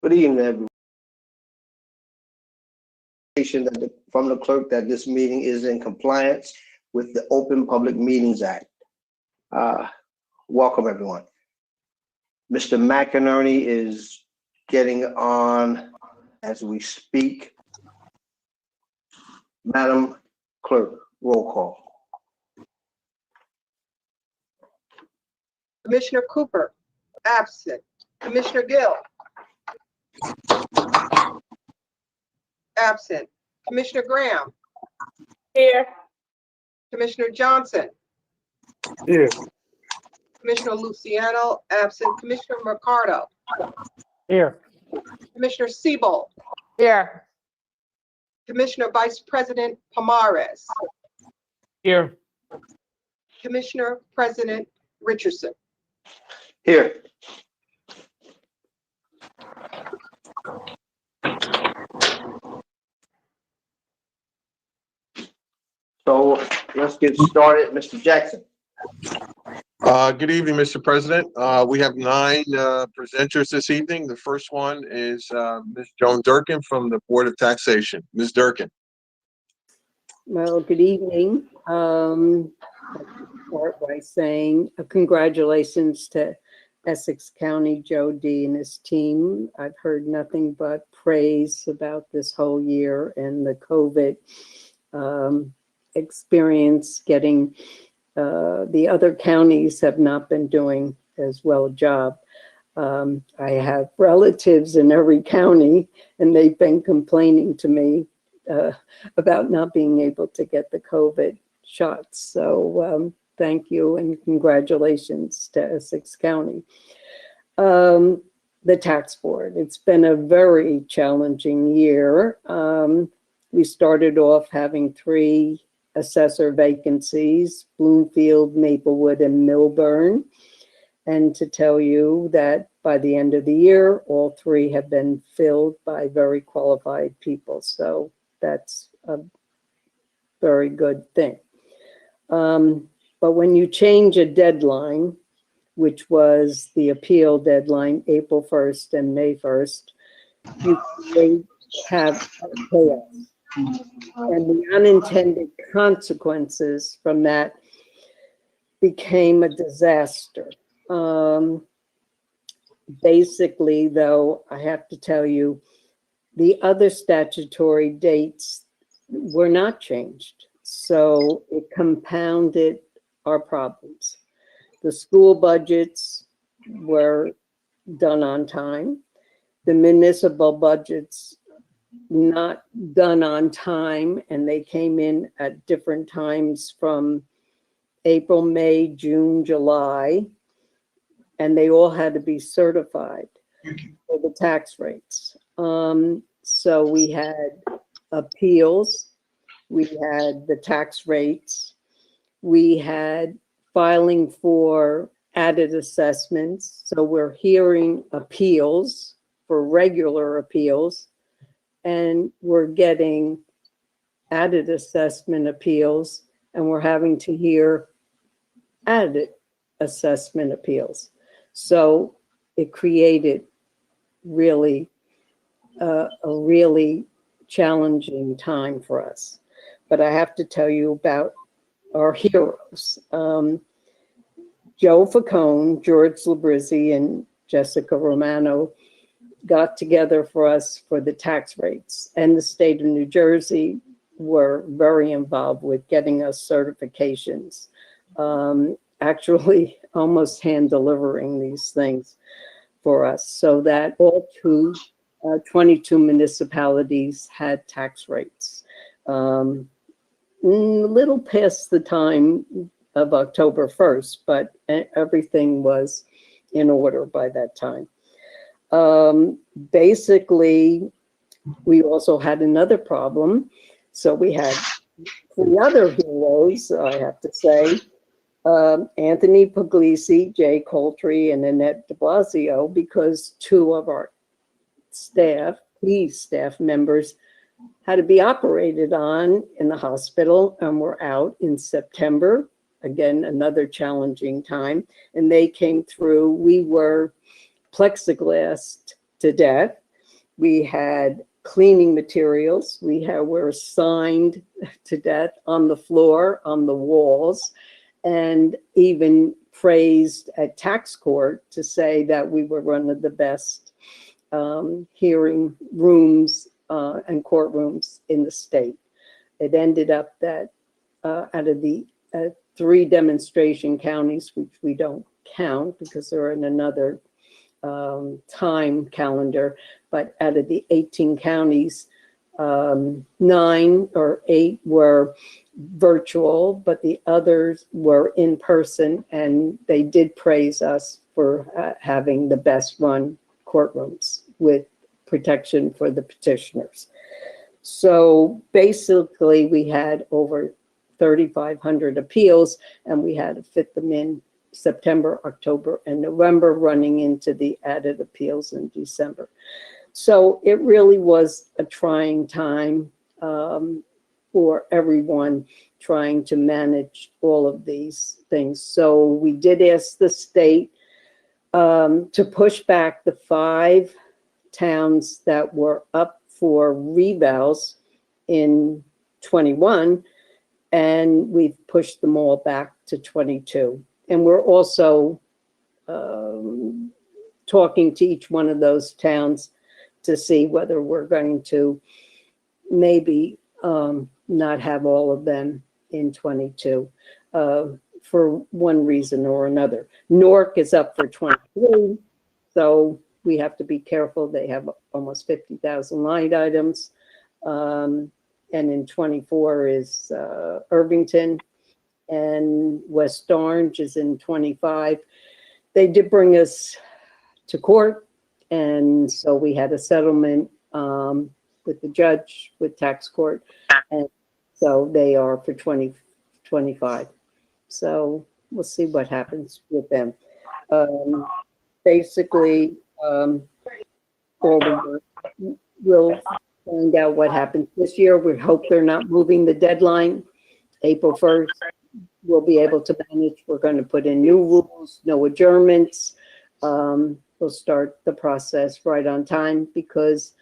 Good evening, everyone. From the clerk that this meeting is in compliance with the Open Public Meetings Act. Welcome, everyone. Mr. McInerney is getting on as we speak. Madam Clerk, roll call. Commissioner Cooper, absent. Commissioner Gill, absent. Commissioner Graham, Here. Commissioner Johnson, Here. Commissioner Luciano, absent. Commissioner Mercado, Here. Commissioner Siebel, Here. Commissioner Vice President Pomares, Here. Commissioner President Richardson. Here. So let's get started. Mr. Jackson. Good evening, Mr. President. We have 9 presenters this evening. The first one is Ms. Joan Durkin from the Board of Taxation. Ms. Durkin. Well, good evening. I'll start by saying congratulations to Essex County, Joe D. and his team. I've heard nothing but praise about this whole year and the COVID experience. Getting the other counties have not been doing as well a job. I have relatives in every county, and they've been complaining to me about not being able to get the COVID shots. So thank you and congratulations to Essex County. The tax board, it's been a very challenging year. We started off having 3 assessor vacancies, Bloomfield, Maplewood, and Milburn. And to tell you that by the end of the year, all 3 have been filled by very qualified people. So that's a very good thing. But when you change a deadline, which was the appeal deadline, April 1st and May 1st, you have chaos. And the unintended consequences from that became a disaster. Basically, though, I have to tell you, the other statutory dates were not changed. So it compounded our problems. The school budgets were done on time. The municipal budgets not done on time, and they came in at different times from April, May, June, July, and they all had to be certified for the tax rates. So we had appeals, we had the tax rates, we had filing for added assessments. So we're hearing appeals for regular appeals, and we're getting added assessment appeals, and we're having to hear added assessment appeals. So it created really a really challenging time for us. But I have to tell you about our heroes. Joe Facone, George Labrizzi, and Jessica Romano got together for us for the tax rates, and the state of New Jersey were very involved with getting us certifications, actually almost hand delivering these things for us, so that all 22 municipalities had tax rates. A little past the time of October 1st, but everything was in order by that time. Basically, we also had another problem. So we had 3 other heroes, I have to say. Anthony Puglisi, Jay Coltree, and Annette de Blasio, because 2 of our staff, key staff members, had to be operated on in the hospital and were out in September. Again, another challenging time. And they came through. We were plexiglassed to death. We had cleaning materials. Were assigned to death on the floor, on the walls, and even praised at tax court to say that we were one of the best hearing rooms and courtrooms in the state. It ended up that out of the 3 demonstration counties, which we don't count because they're in another time calendar, but out of the 18 counties, 9 or 8 were virtual, but the others were in person, and they did praise us for having the best run courtrooms with protection for the petitioners. So basically, we had over 3,500 appeals, and we had to fit them in September, October, and November, running into the added appeals in December. So it really was a trying time for everyone trying to manage all of these things. So we did ask the state to push back the 5 towns that were up for revals in 21, and we've pushed them all back to 22. And we're also talking to each one of those towns to see whether we're going to maybe not have all of them in 22 for one reason or another. Newark is up for 23, so we have to be careful. They have almost 50,000 line items. And in 24 is Irvington, and West Orange is in 25. They did bring us to court, and so we had a settlement with the judge, with tax court, and so they are for 2025. So we'll see what happens with them. Basically, we'll find out what happens this year. We hope they're not moving the deadline. April 1st, we'll be able to manage. We're going to put in new rules, no adjournments. We'll start the process right on time because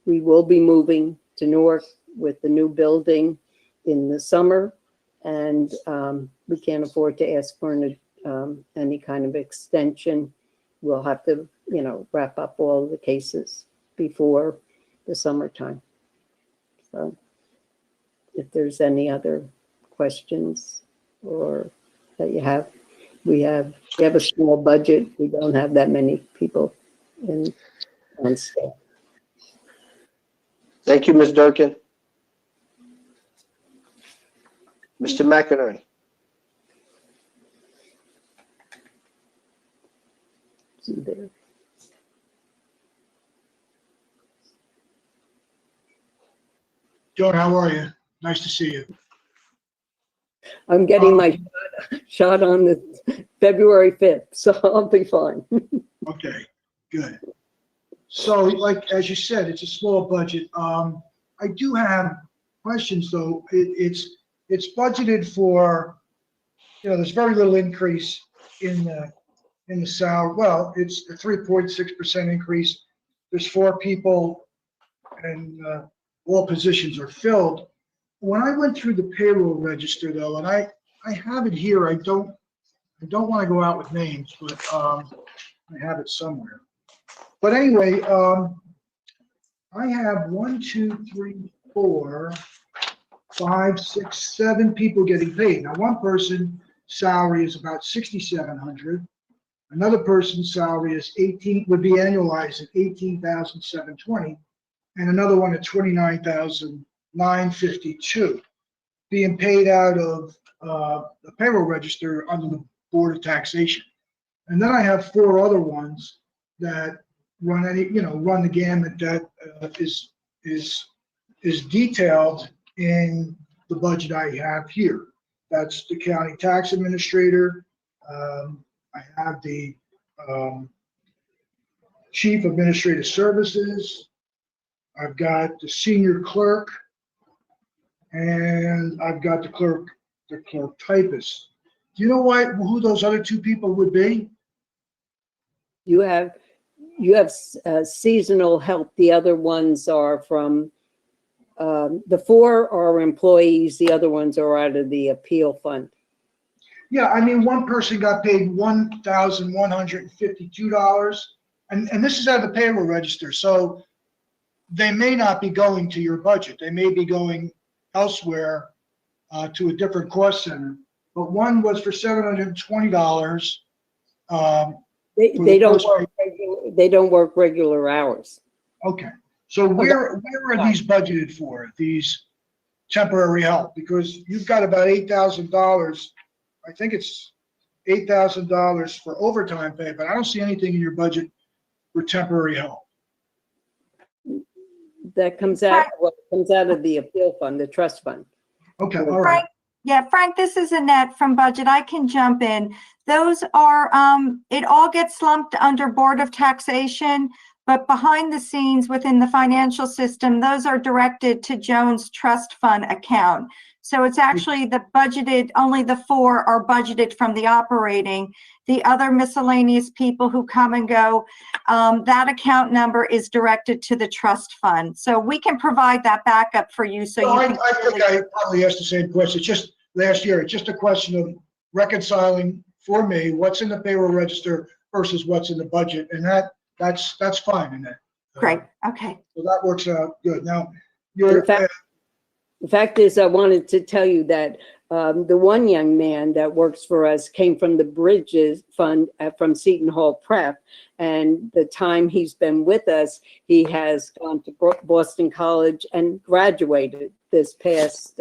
we will be moving to Newark with the new building in the summer, and we can't afford to ask for any kind of extension. We'll have to, wrap up all the cases before the summertime. So if there's any other questions or that you have, we have a small budget. We don't have that many people on staff. Thank you, Ms. Durkin. Mr. McInerney. See there. Joan, how are you? Nice to see you. I'm getting my shot on the February 5th, so I'll be fine. Okay, good. So, as you said, it's a small budget. I do have questions, though. It's budgeted for, there's very little increase in the salary. Well, it's a 3.6% increase. There's 4 people, and all positions are filled. When I went through the payroll register, though, and I have it here. I don't want to go out with names, but I have it somewhere. But anyway, I have 1, 2, 3, 4, 5, 6, 7 people getting paid. Now, one person's salary is about $6,700. Another person's salary is would be annualized at $18,720, and another one at $29,952, being paid out of the payroll register under the Board of Taxation. And then I have 4 other ones that run the gamut that is detailed in the budget I have here. That's the county tax administrator. I have the chief administrative services. I've got the senior clerk, and I've got the clerk typist. Do you know who those other 2 people would be? You have you have seasonal help. The other ones are from, the 4 are employees, the other ones are out of the appeal fund. Yeah, I mean, one person got paid $1,152, and this is out of the payroll register, so they may not be going to your budget. They may be going elsewhere to a different cost center. But one was for $720. They don't work regular hours. Okay, so where are these budgeted for, these temporary help? Because you've got about $8,000. I think it's $8,000 for overtime pay, but I don't see anything in your budget for temporary help. That comes out, comes out of the appeal fund, the trust fund. Okay, all right. Frank, this is Annette from Budget. I can jump in. Those are, it all gets lumped under Board of Taxation, but behind the scenes within the financial system, those are directed to Jones Trust Fund account. So it's actually the budgeted, only the 4 are budgeted from the operating. The other miscellaneous people who come and go, that account number is directed to the trust fund. So we can provide that backup for you. So No, you I can think I probably asked the same question. It's just last year. It's just a question of reconciling for me what's in the payroll register versus what's in the budget, and that's fine. And that Great. Okay. so that works out good. Now, The fact is, I wanted to tell you that the one young man that works for us came from the Bridges Fund from Seton Hall Prep. And the time he's been with us, he has gone to Boston College and graduated this past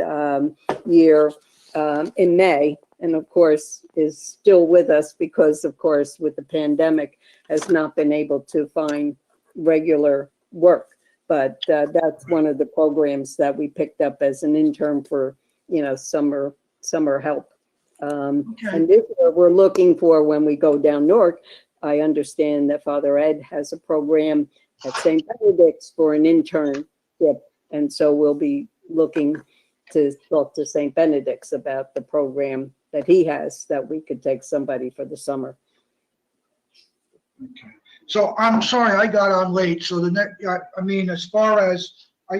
year in May. And of course, is still with us because, of course, with the pandemic, has not been able to find regular work. But that's one of the programs that we picked up as an intern for, summer help. And this is what we're looking for when we go down Newark. I understand that Father Ed has a program at St. Benedict's for an internship. And so we'll be looking to talk to St. Benedict's about the program that he has, that we could take somebody for the summer. okay. So I'm sorry I got on late. So the next, I mean, as far as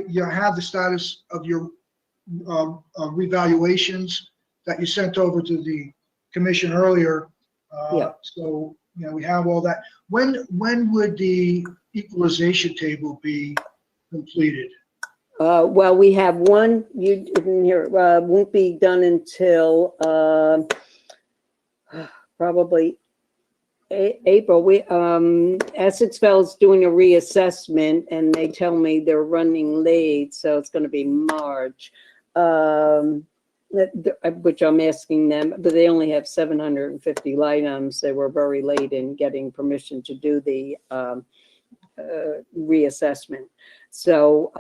you have the status of your revaluations that you sent over to the commission earlier. Yeah. So, we have all that. When would the equalization table be completed? Well, we have one, you didn't hear, won't be done until probably April. Essexville's doing a reassessment and they tell me they're running late, so it's going to be March, which I'm asking them, but they only have 750 line items. They were very late in getting permission to do the reassessment. So,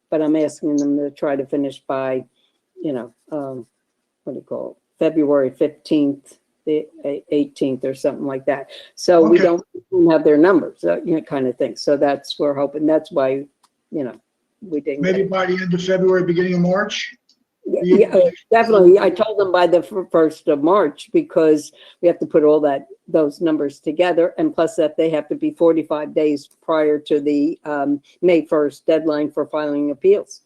but I'm asking them to try to finish by, February 15th. The 18th or something like that. So we Okay. don't have their numbers, kind of thing. So that's, we're hoping, that's why, we didn't. Maybe by the end of February, beginning of March? Yeah, definitely. I told them by the 1st of March because we have to put all those numbers together. And plus that they have to be 45 days prior to the May 1st deadline for filing appeals.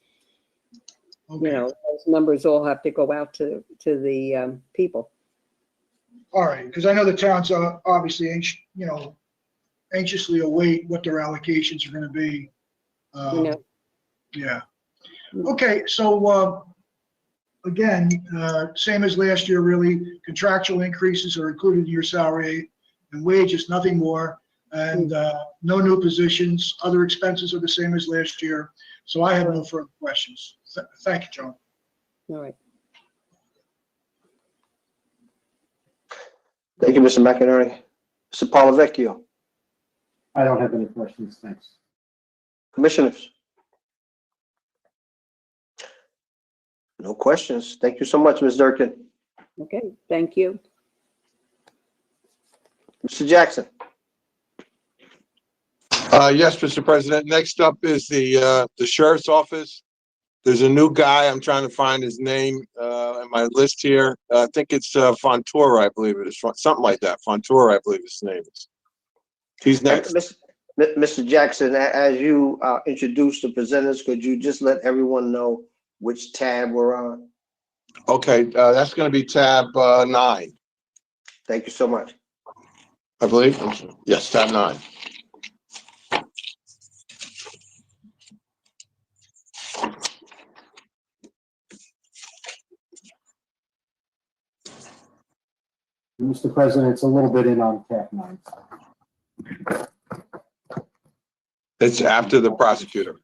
Okay. Those numbers all have to go out to the people. All right, because I know the towns are obviously, anxiously await what their allocations are going to be. Yeah. Okay, so again, same as last year, really, contractual increases are included in your salary and wages, nothing more, and no new positions. Other expenses are the same as last year. So I have no further questions. Thank you, John. All right. Thank you, Mr. McInerney. Mr. Polavecchio, I don't have any questions, thanks. commissioners. No questions. Thank you so much, Ms. Durkin. Okay, thank you. Mr. Jackson. Yes, Mr. President. Next up is the sheriff's office. There's a new guy. I'm trying to find his name in my list here. I think it's Fontoura, I believe it is. Something like that. Fontoura, I believe his name is. He's next. Mr. Jackson, as you introduce the presenters, could you just let everyone know which tab we're on? Okay, that's going to be tab 9, Thank you so much. I believe. Yes, tab 9. Mr. President, it's a little bit in on tab 9. It's after the prosecutor.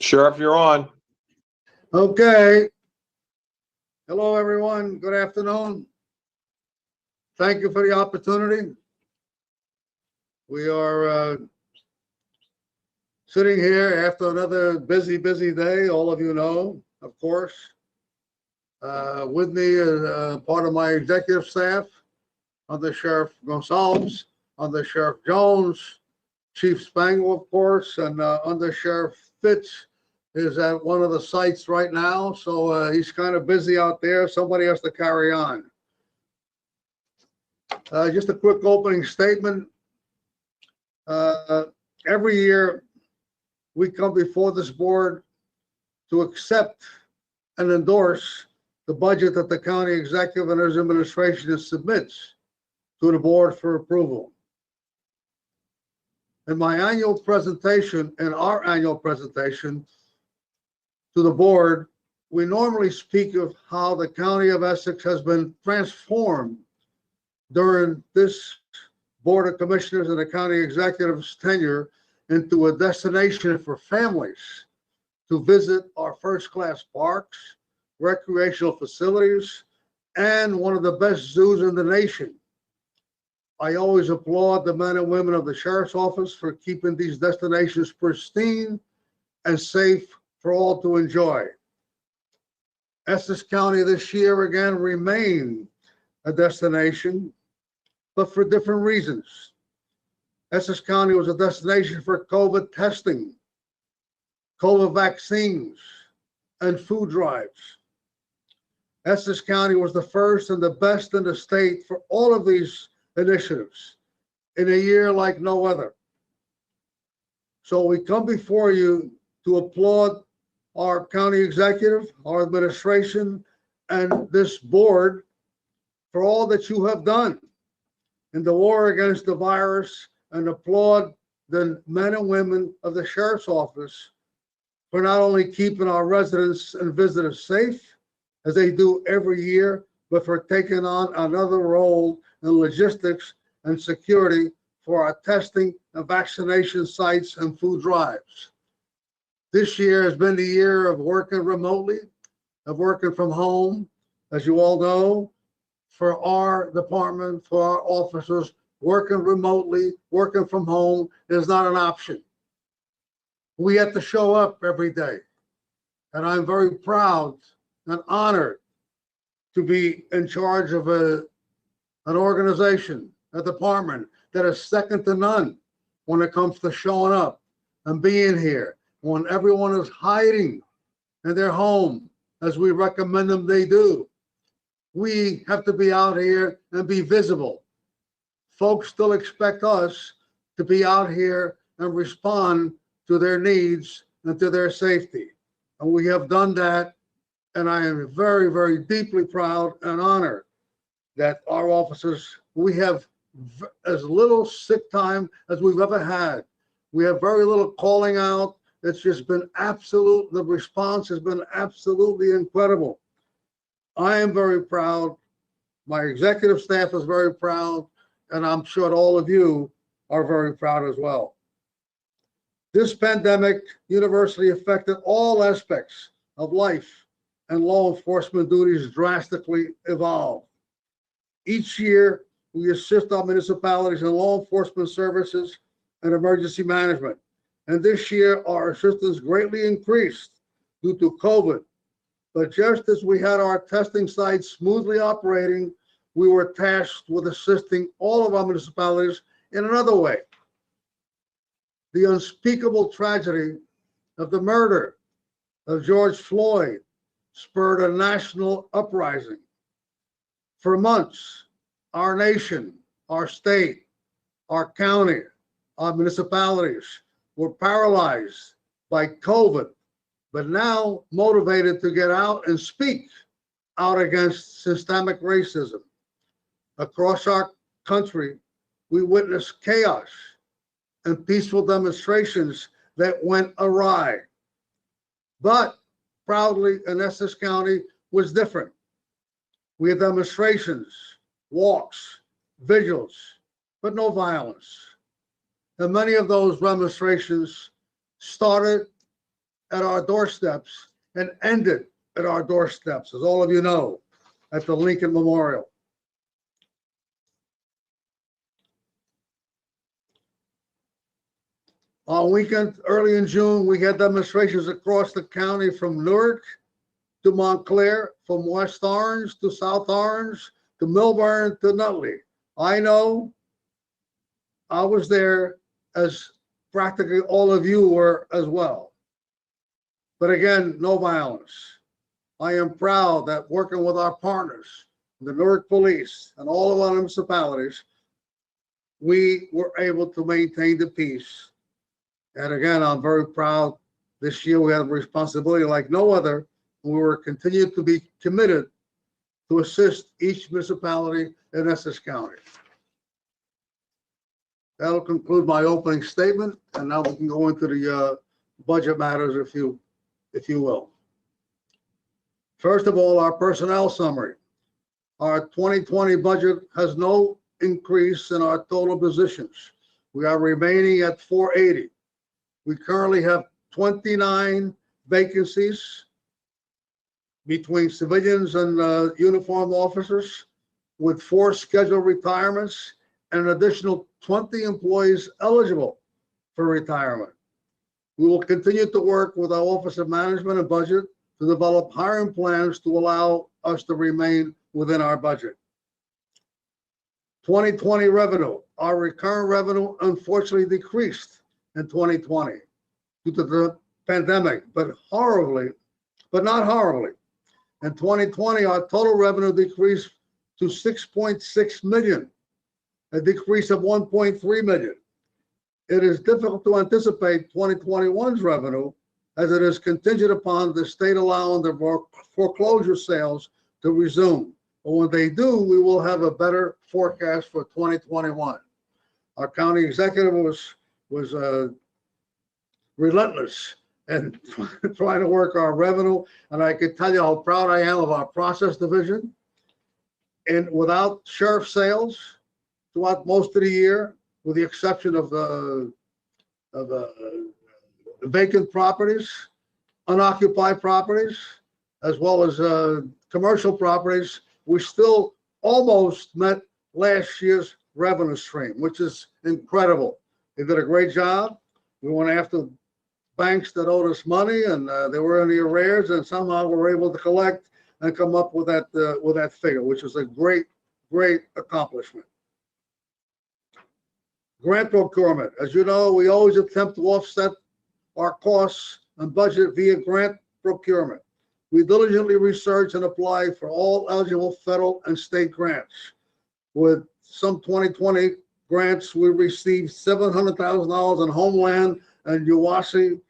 Sheriff, you're on. Okay. Hello, everyone. Good afternoon. Thank you for the opportunity. We are sitting here after another busy day, all of you know, of course. With me is part of my executive staff, under Sheriff Gonsalves, under Sheriff Jones, Chief Spangle, of course, and under Sheriff Fitz is at one of the sites right now, so he's kind of busy out there. Somebody has to carry on. Just a quick opening statement. Every year, we come before this board to accept and endorse the budget that the county executive and his administration submits to the board for approval. In my annual presentation, in our annual presentation to the board, we normally speak of how the county of Essex has been transformed during this Board of Commissioners and the county executive's tenure into a destination for families to visit our first-class parks, recreational facilities, and one of the best zoos in the nation. I always applaud the men and women of the Sheriff's Office for keeping these destinations pristine and safe for all to enjoy. Essex County this year again remained a destination, but for different reasons. Essex County was a destination for COVID testing, COVID vaccines, and food drives. Essex County was the first and the best in the state for all of these initiatives in a year like no other. So we come before you to applaud our county executive, our administration, and this board for all that you have done in the war against the virus, and applaud the men and women of the Sheriff's Office for not only keeping our residents and visitors safe, as they do every year, but for taking on another role in logistics and security for our testing and vaccination sites and food drives. This year has been the year of working remotely, of working from home. As you all know, for our department, for our officers, working remotely, working from home is not an option. We have to show up every day. And I'm very proud and honored to be in charge of an organization, a department that is second to none when it comes to showing up and being here when everyone is hiding in their home, as we recommend them they do. We have to be out here and be visible. Folks still expect us to be out here and respond to their needs and to their safety. And we have done that. And I am very, very deeply proud and honored that our officers, we have as little sick time as we've ever had. We have very little calling out. It's just been absolute, the response has been absolutely incredible. I am very proud. My executive staff is very proud, and I'm sure all of you are very proud as well. This pandemic universally affected all aspects of life, and law enforcement duties drastically evolved. Each year, we assist our municipalities in law enforcement services and emergency management. And this year, our assistance greatly increased due to COVID. But just as we had our testing sites smoothly operating, we were tasked with assisting all of our municipalities in another way. The unspeakable tragedy of the murder of George Floyd spurred a national uprising. For months, our nation our state, our county, our municipalities were paralyzed by COVID, but now motivated to get out and speak out against systemic racism. Across our country, we witnessed chaos and peaceful demonstrations that went awry. But proudly, in Essex County was different. We had demonstrations, walks, vigils, but no violence. And many of those demonstrations started at our doorsteps and ended at our doorsteps, as all of you know, at the Lincoln Memorial. On weekend, early in June, we had demonstrations across the county from Newark to Montclair, from West Orange to South Orange to Milburn to Nutley. I know I was there, as practically all of you were as well. But again, no violence. I am proud that working with our partners, the Newark Police and all of our municipalities, we were able to maintain the peace. And again, I'm very proud. This year we had a responsibility like no other. We were continued to be committed to assist each municipality in Essex County. That'll conclude my opening statement, and now we can go into the budget matters, if you will. First of all, our personnel summary. Our 2020 budget has no increase in our total positions. We are remaining at 480. We currently have 29 vacancies between civilians and uniformed officers, with 4 scheduled retirements and an additional 20 employees eligible for retirement. We will continue to work with our Office of Management and Budget to develop hiring plans to allow us to remain within our budget. 2020 revenue. Our recurrent revenue unfortunately decreased in 2020 due to the pandemic, but not horribly. In 2020, our total revenue decreased to 6.6 million, a decrease of 1.3 million. It is difficult to anticipate 2021's revenue, as it is contingent upon the state allowing the foreclosure sales to resume. But when they do, we will have a better forecast for 2021. Our county executive was relentless and trying to work our revenue. And I can tell you how proud I am of our process division. And without sheriff sales throughout most of the year, with the exception of vacant properties, unoccupied properties, as well as commercial properties, we still almost met last year's revenue stream, which is incredible. They did a great job. We went after banks that owed us money, and they were in the arrears, and somehow we were able to collect and come up with that figure, which is a great accomplishment. Grant procurement. As you know, we always attempt to offset our costs and budget via grant procurement. We diligently research and apply for all eligible federal and state grants. With some 2020 grants, we received $700,000 in Homeland and UWASI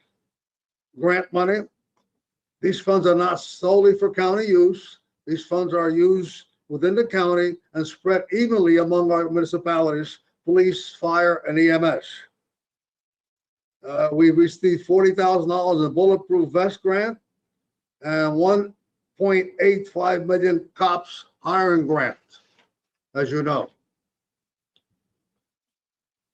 grant money. These funds are not solely for county use. These funds are used within the county and spread evenly among our municipalities, police, fire, and EMS. We received $40,000 in bulletproof vest grant and 1.85 million cops hiring grant, as you know.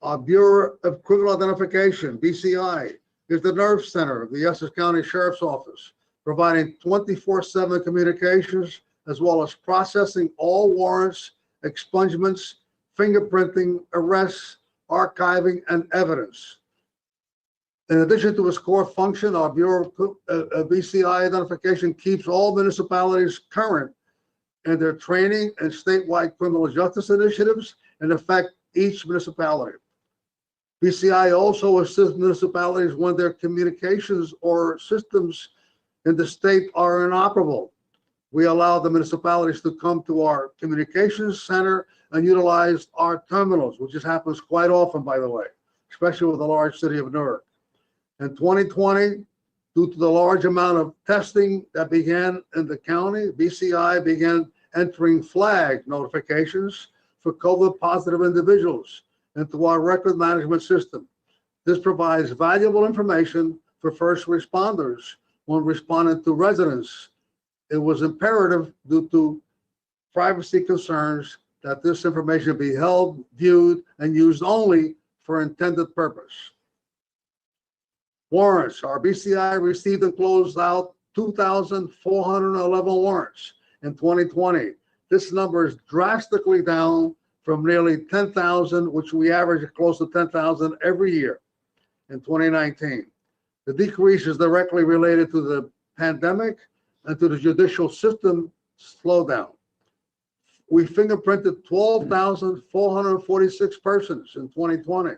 Our Bureau of Criminal Identification, BCI, is the nerve center of the Essex County Sheriff's Office, providing 24/7 communications, as well as processing all warrants, expungements, fingerprinting, arrests, archiving, and evidence. In addition to its core function, our Bureau of BCI identification keeps all municipalities current in their training and statewide criminal justice initiatives and affect each municipality. BCI also assists municipalities when their communications or systems in the state are inoperable. We allow the municipalities to come to our communications center and utilized our terminals, which just happens quite often, by the way, especially with the large city of Newark. In 2020, due to the large amount of testing that began in the county, BCI began entering flag notifications for COVID positive individuals into our record management system. This provides valuable information for first responders when responding to residents. It was imperative due to privacy concerns that this information be held, viewed, and used only for intended purpose. Warrants. Our BCI received and closed out 2,411 warrants in 2020. This number is drastically down from nearly 10,000, which we average close to 10,000 every year in 2019. The decrease is directly related to the pandemic and to the judicial system slowdown. We fingerprinted 12,446 persons in 2020.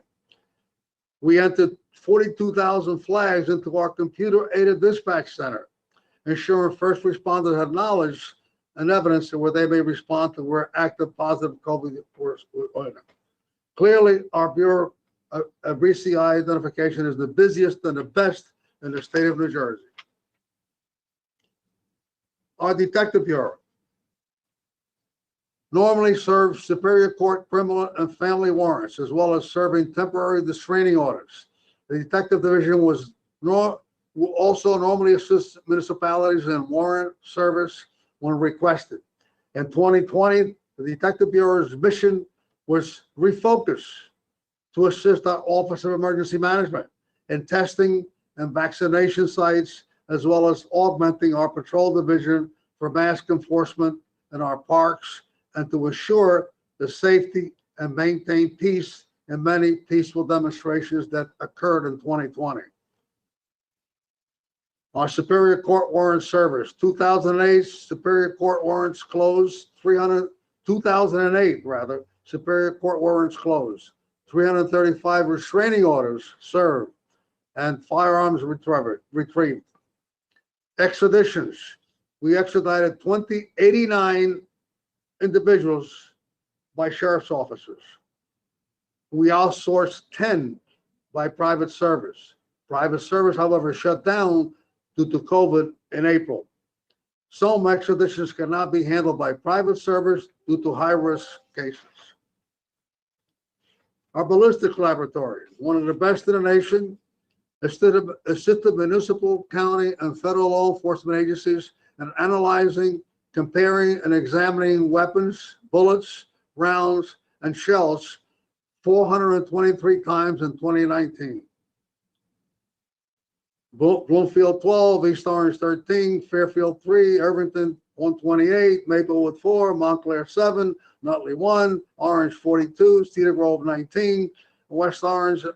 We entered 42,000 flags into our computer-aided dispatch center, ensuring first responders had knowledge and evidence of where they may respond to where active positive COVID was. Clearly, our Bureau of BCI identification is the busiest and the best in the state of New Jersey. Our Detective Bureau normally serves Superior Court criminal and family warrants, as well as serving temporary restraining orders. The Detective Division will also normally assist municipalities in warrant service when requested. In 2020, the Detective Bureau's mission was refocused to assist our Office of Emergency Management in testing and vaccination sites, as well as augmenting our patrol division for mask enforcement in our parks and to assure the safety and maintain peace in many peaceful demonstrations that occurred in 2020. Our Superior Court warrant service, 2008 Superior Court warrants closed, 2008 rather, Superior Court warrants closed, 335 restraining orders served, and firearms retrieved. Extraditions, we extradited 89 individuals by sheriff's officers. We outsourced 10 by private service. Private service, however, shut down due to COVID in April. Some extraditions cannot be handled by private service due to high-risk cases. Our ballistics laboratory, one of the best in the nation, assisted municipal, county, and federal law enforcement agencies in analyzing, comparing, and examining weapons, bullets, rounds, and shells 423 times in 2019. Bloomfield 12, East Orange 13, Fairfield 3, Irvington 128, Maplewood 4, Montclair 7, Nutley 1, Orange 42, Cedar Grove 19, West Orange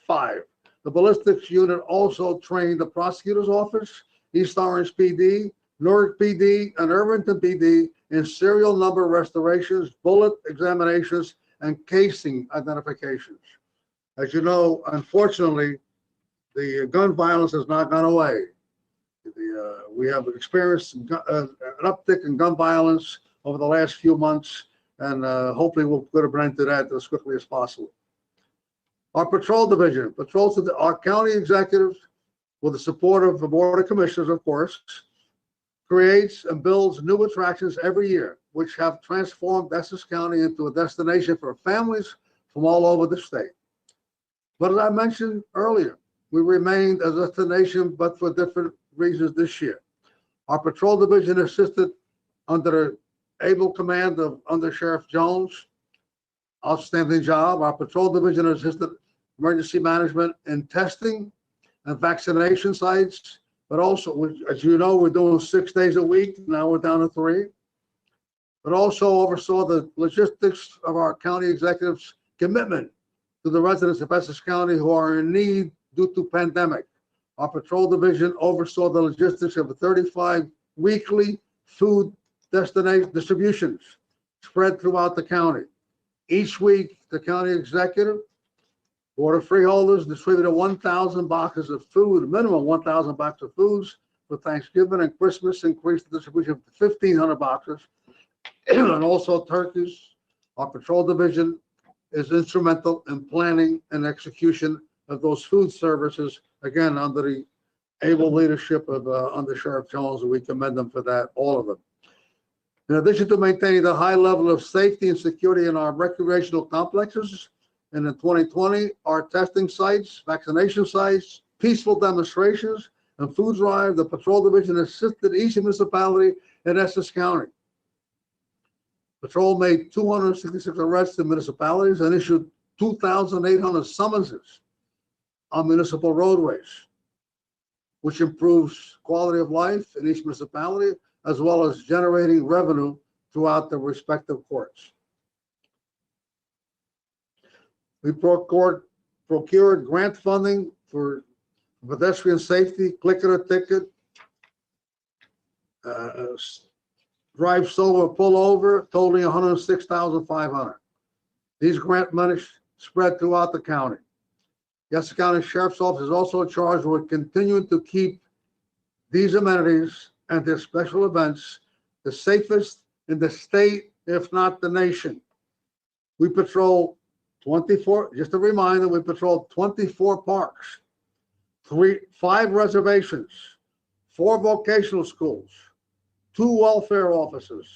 5. The ballistics unit also trained the prosecutor's office, East Orange PD, Newark PD, and Irvington PD in serial number restorations, bullet examinations, and casing identifications. As you know, unfortunately, the gun violence has not gone away. We have experienced an uptick in gun violence over the last few months, and hopefully we'll put an end to that as quickly as possible. Our patrol division, patrols of our county executives, with the support of the Board of Commissioners, of course, creates and builds new attractions every year, which have transformed Essex County into a destination for families from all over the state. But as I mentioned earlier, we remained a destination, but for different reasons this year. Our patrol division assisted under the able command of Under Sheriff Jones. Outstanding job. Our patrol division assisted emergency management in testing and vaccination sites, but also, as you know, we're doing 6 days a week. Now we're down to 3. But also oversaw the logistics of our county executives' commitment to the residents of Essex County who are in need due to pandemic. Our patrol division oversaw the logistics of 35 weekly food distributions spread throughout the county. Each week, the county executive, Board of Freeholders distributed 1,000 boxes of food, minimum 1,000 boxes of foods for Thanksgiving and Christmas, increased the distribution to 1,500 boxes, and also turkeys, Our patrol division is instrumental in planning and execution of those food services, again, under the able leadership of Under Sheriff Jones, and we commend them for that, all of them. In addition to maintaining the high level of safety and security in our recreational complexes, and in 2020, our testing sites, vaccination sites, peaceful demonstrations, and food drive, the patrol division assisted each municipality in Essex County. Patrol made 266 arrests in municipalities and issued 2,800 summonses on municipal roadways, which improves quality of life in each municipality, as well as generating revenue throughout the respective courts. We procured grant funding for pedestrian safety, click it or ticket, drive slow or pull over, totaling $106,500. These grant monies spread throughout the county. The Essex County Sheriff's Office is also charged with continuing to keep these amenities and their special events the safest in the state, if not the nation. We patrol 24, just a reminder, we patrol 24 parks, 5 reservations, 4 vocational schools, 2 welfare offices,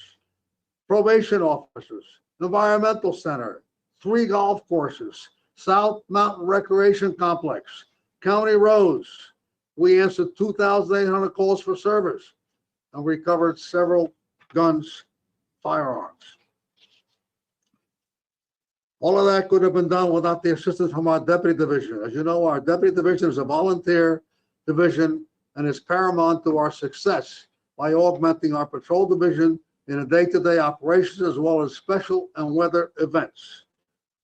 probation officers, environmental center, 3 golf courses, South Mountain Recreation Complex, county roads. We answered 2,800 calls for service and recovered several guns, firearms. All of that could have been done without the assistance from our deputy division. As you know, our deputy division is a volunteer division and is paramount to our success by augmenting our patrol division in a day-to-day operations as well as special and weather events.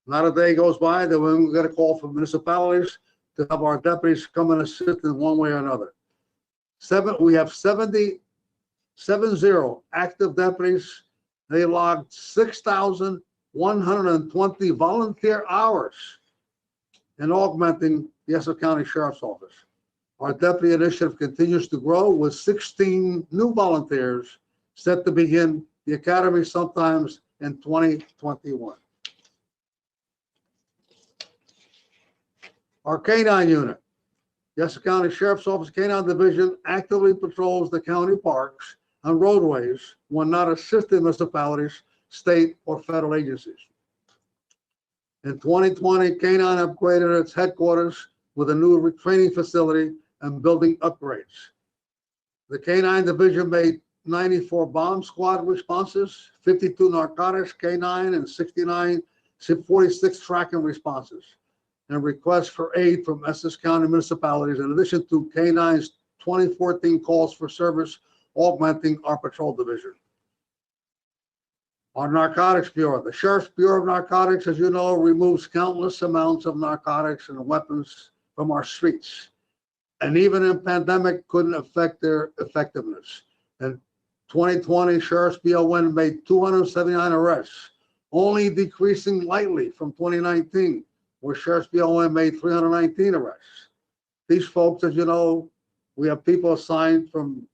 Not a day goes by that we get a call from municipalities to have our deputies come and assist in one way or another. We have 70 active deputies. They logged 6,120 volunteer hours in augmenting the Essex County Sheriff's Office. Our deputy initiative continues to grow with 16 new volunteers set to begin the academy sometimes in 2021. Our K-9 unit, the Essex County Sheriff's Office K-9 Division actively patrols the county parks and roadways when not assisting municipalities, state, or federal agencies. In 2020, K-9 upgraded its headquarters with a new training facility and building upgrades. The K-9 Division made 94 bomb squad responses, 52 narcotics K-9, and 46 tracking responses, and requests for aid from Essex County municipalities, in addition to K-9's 2014 calls for service, augmenting our patrol division. Our Narcotics Bureau, the Sheriff's Bureau of Narcotics, as you know, removes countless amounts of narcotics and weapons from our streets, and even in pandemic couldn't affect their effectiveness. In 2020, Sheriff's BON made 279 arrests, only decreasing lightly from 2019, where Sheriff's BON made 319 arrests. These folks, as you know, we have people assigned from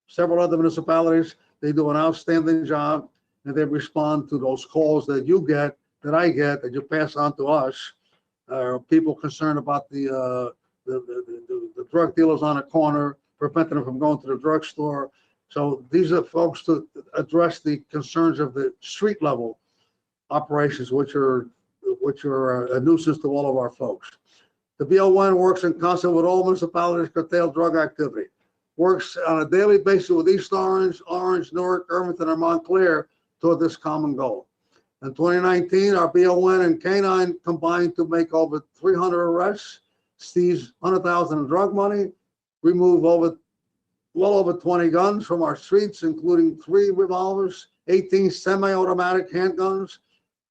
several other municipalities. They do an outstanding job, and they respond to those calls that you get, that I get, that you pass on to us. People concerned about the drug dealers on the corner, preventing them from going to the drugstore. So these are folks to address the concerns of the street level operations, which are a nuisance to all of our folks. The BON works in concert with all municipalities to curtail drug activity. Works on a daily basis with East Orange, Newark, Irvington, and Montclair toward this common goal. In 2019, our BON and K-9 combined to make over 300 arrests, seize $100,000 in drug money, remove well over 20 guns from our streets, including 3 revolvers, 18 semi-automatic handguns,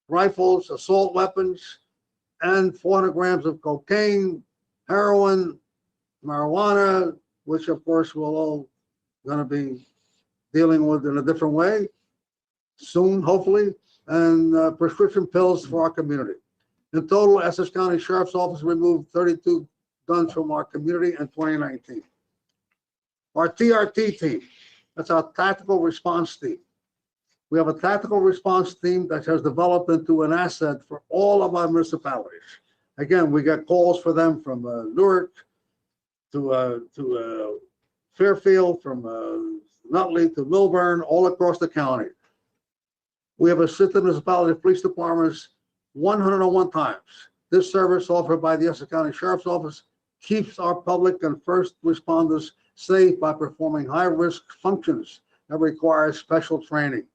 rifles, assault weapons, and 400 grams of cocaine, heroin, marijuana, which of course we're all going to be dealing with in a different way soon, hopefully, and prescription pills for our community. In total, Essex County Sheriff's Office removed 32 guns from our community in 2019. Our TRT team, that's our tactical response team. We have a tactical response team that has developed into an asset for all of our municipalities. Again, we get calls for them from Newark to Fairfield, from Nutley to Milburn, all across the county. We have assisted municipality police departments 101 times. This service offered by the Essex County Sheriff's Office keeps our public and first responders safe by performing high-risk functions that require special training.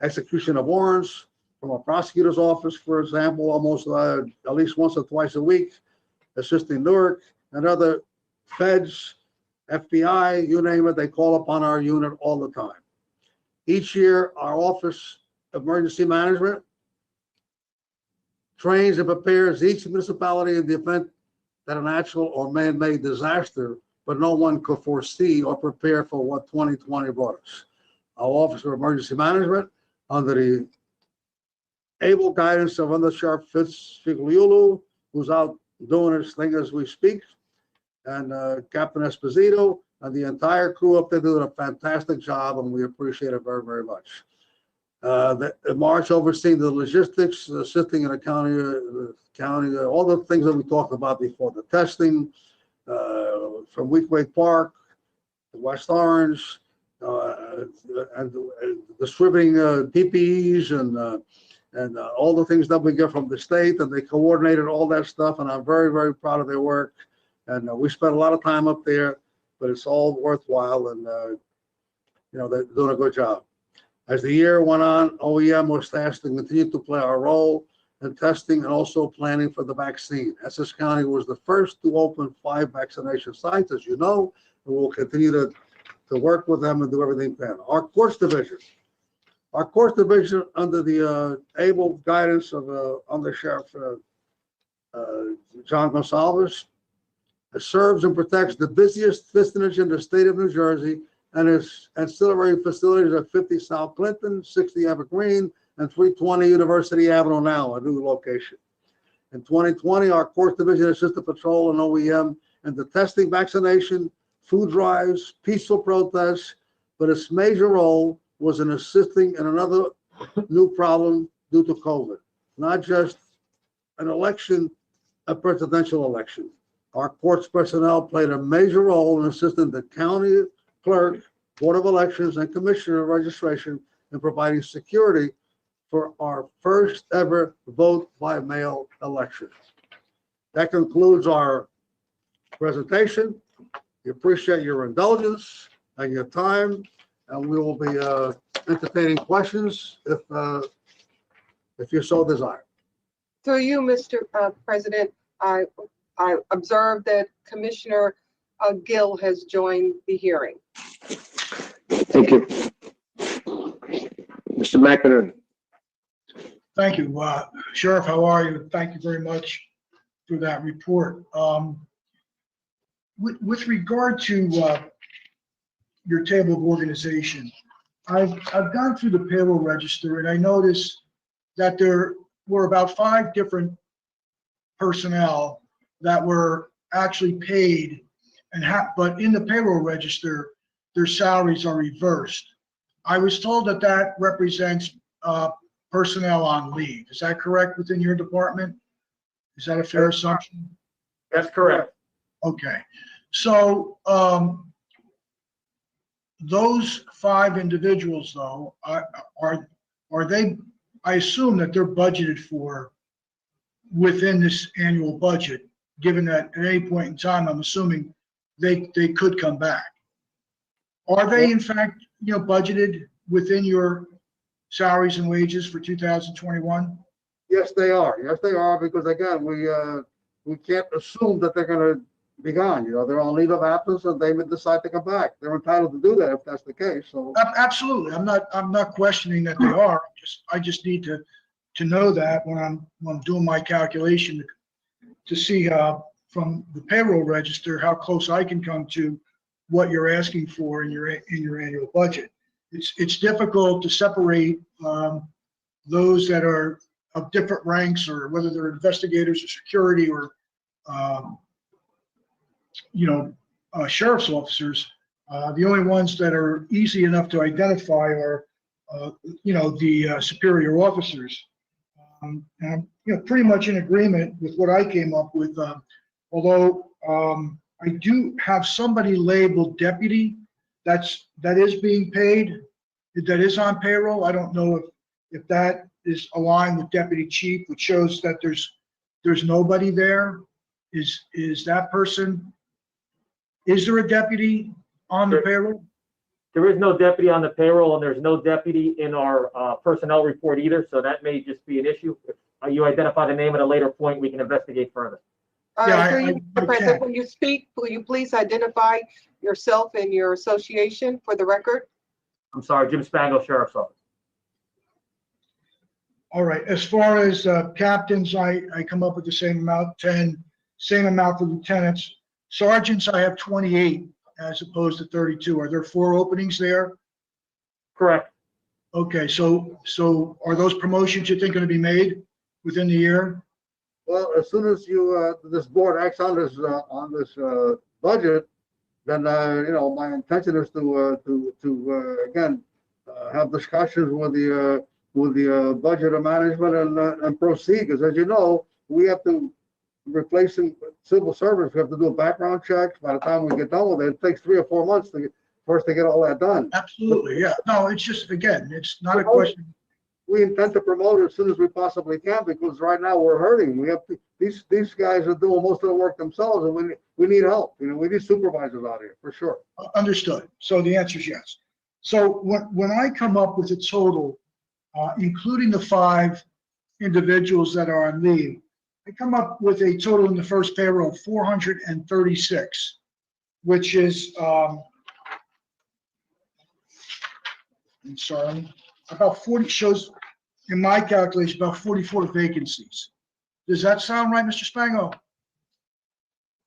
Execution of warrants from a prosecutor's office, for example, almost at least once or twice a week, assisting Newark and other feds, FBI, you name it, they call upon our unit all the time. Each year, our Office of Emergency Management trains and prepares each municipality in the event that a natural or man-made disaster, but no one could foresee or prepare for what 2020 brought us. Our Office of Emergency Management, under the able guidance of Under Sheriff Fitz Figliolo, who's out doing his thing as we speak, and Captain Esposito, and the entire crew up there doing a fantastic job, and we appreciate it very, very much. The March overseeing the logistics, assisting in the county, all the things that we talked about before, the testing from Weequahic Park to West Orange, and distributing PPEs and all the things that we get from the state, and they coordinated all that stuff, and I'm very, very proud of their work. And we spent a lot of time up there, but it's all worthwhile, and they're doing a good job. As the year went on, OEM was tasked to continue to play our role in testing and also planning for the vaccine. Essex County was the first to open 5 vaccination sites, as you know, and we'll continue to work with them and do everything we can. Our courts division under the able guidance of Under Sheriff John Gonsalves, serves and protects the busiest vicinage in the state of New Jersey and its ancillary facilities at 50 South Clinton, 60 Evergreen, and 320 University Avenue now, a new location. In 2020, our courts division assisted patrol and OEM in the testing, vaccination, food drives, peaceful protests, but its major role was in assisting in another new problem due to COVID, not just an election, a presidential election. Our courts personnel played a major role in assisting the county clerk, board of elections, and commissioner of registration in providing security for our first ever vote by mail election. That concludes our presentation. We appreciate your indulgence and your time, and we will be entertaining questions if you so desire. Through you, Mr. President, I observed that Commissioner Gill has joined the hearing. Thank you. Mr. McInerney. Thank you. Sheriff, how are you? Thank you very much for that report. With regard to your table of organization, I've gone through the payroll register and I noticed that there were about 5 different personnel that were actually paid but in the payroll register, their salaries are reversed. I was told that that represents personnel on leave. Is that correct within your department? Is that a fair assumption? That's correct. Okay. So those 5 individuals, though, are they, I assume that they're budgeted for within this annual budget, given that at any point in time, I'm assuming they could come back. Are they in fact, budgeted within your salaries and wages for 2021? Yes, they are. Yes, they are, because again, we can't assume that they're going to be gone. They're on leave of absence and they may decide to come back. They're entitled to do that if that's the case. So absolutely, I'm not questioning that they are. I just need to know that when I'm doing my calculation to see from the payroll register how close I can come to what you're asking for in your annual budget. It's difficult to separate those that are of different ranks, or whether they're investigators or security or sheriff's officers. The only ones that are easy enough to identify are the superior officers. And I'm, pretty much in agreement with what I came up with, although I do have somebody labeled deputy that is being paid, that is on payroll. I don't know if that is aligned with deputy chief, which shows that there's nobody there. Is that person, is there a deputy on the payroll? There is no deputy on the payroll, and there's no deputy in our personnel report either, so that may just be an issue. If you identify the name at a later point, we can investigate further. All Yeah, right, I- Mr. I President, can. when you speak, will you please identify yourself and your association for the record? I'm sorry, Jim Spango, Sheriff's Office. All right, as far as captains, I come up with the same amount, 10, same amount for lieutenants. Sergeants, I have 28 as opposed to 32. Are there 4 openings there? Correct. Okay, so are those promotions you think going to be made within the year? Well, as soon as this board acts on this budget, then, my intention is to again, have discussions with the budget and management and proceed, because as you know, we have to replace civil servants. We have to do a background check. By the time we get done with it, it takes 3 or 4 months for us to get all that done. Absolutely, yeah. No, it's just, again, it's not a question. We intend to promote as soon as we possibly can, because right now we're hurting. We have these guys are doing most of the work themselves, and we need help. We need supervisors out here for sure. Understood. So the answer is yes. So when I come up with a total, including the 5 individuals that are on leave, I come up with a total in the first payroll of 436, which is, I'm sorry, about 40, shows in my calculation about 44 vacancies. Does that sound right, Mr. Spango?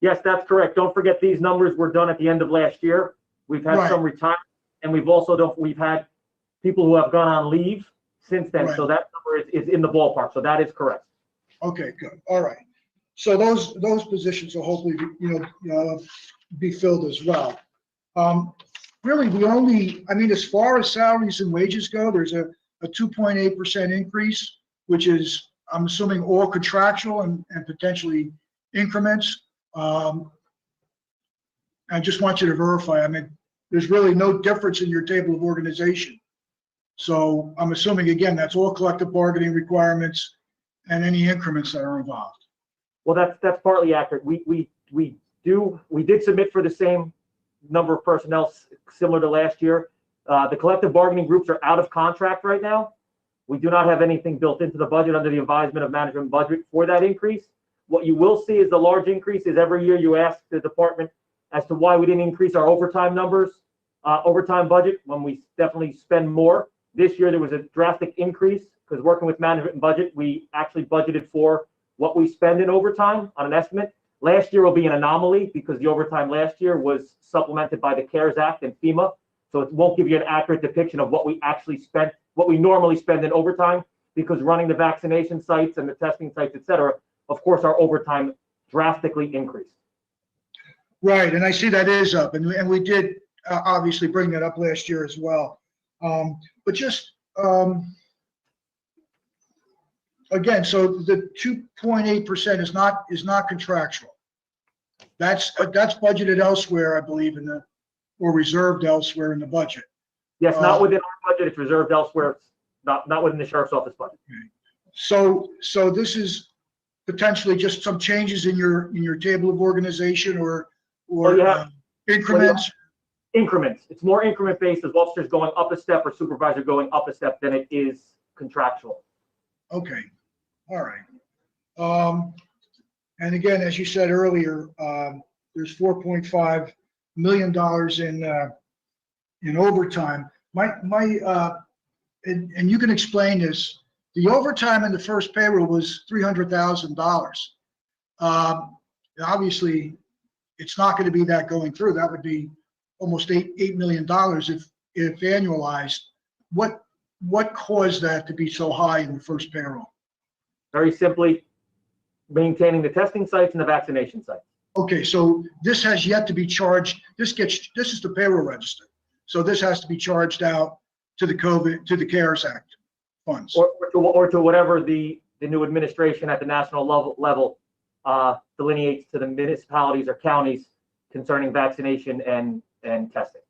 Yes, that's correct. Don't forget, these numbers were done at the end of last year. We've had Right. some retirement, and we've had people who have gone on leave since then. Right. So that number is in the ballpark. So that is correct. Okay, good. All right. So those positions will hopefully, be filled as well. Really, as far as salaries and wages go, there's a 2.8% increase, which is, I'm assuming, all contractual and potentially increments. I just want you to verify, there's really no difference in your table of organization. So I'm assuming, again, that's all collective bargaining requirements and any increments that are involved. Well, that's partly accurate. We did submit for the same number of personnel similar to last year. The collective bargaining groups are out of contract right now. We do not have anything built into the budget under the advisement of management budget for that increase. What you will see is the large increase is every year you ask the department as to why we didn't increase our overtime numbers, overtime budget, when we definitely spend more. This year there was a drastic increase because working with management and budget, we actually budgeted for what we spend in overtime on an estimate. Last year will be an anomaly because the overtime last year was supplemented by the CARES Act and FEMA. So it won't give you an accurate depiction of what we actually spent, what we normally spend in overtime, because running the vaccination sites and the testing sites, et cetera, of course, our overtime drastically increased. Right, and I see that is up, and we did obviously bring that up last year as well. But just, again, so the 2.8% is not contractual. That's budgeted elsewhere, I believe, or reserved elsewhere in the budget. Yes, not within our budget. It's reserved elsewhere. It's not within the sheriff's office budget. So this is potentially just some changes in your table of organization or increments? Increments. It's more increment based as officers going up a step or supervisor going up a step than it is contractual. Okay, all right. And again, as you said earlier, there's $4.5 million in overtime. And you can explain this. The overtime in the first payroll was $300,000. Obviously, it's not going to be that going through. That would be almost $8 million if annualized. What caused that to be so high in the first payroll? Very simply, maintaining the testing sites and the vaccination sites. Okay, so this has yet to be charged. This is the payroll register. So this has to be charged out to the CARES Act funds. Or to whatever the new administration at the national level delineates to the municipalities or counties concerning vaccination and testing.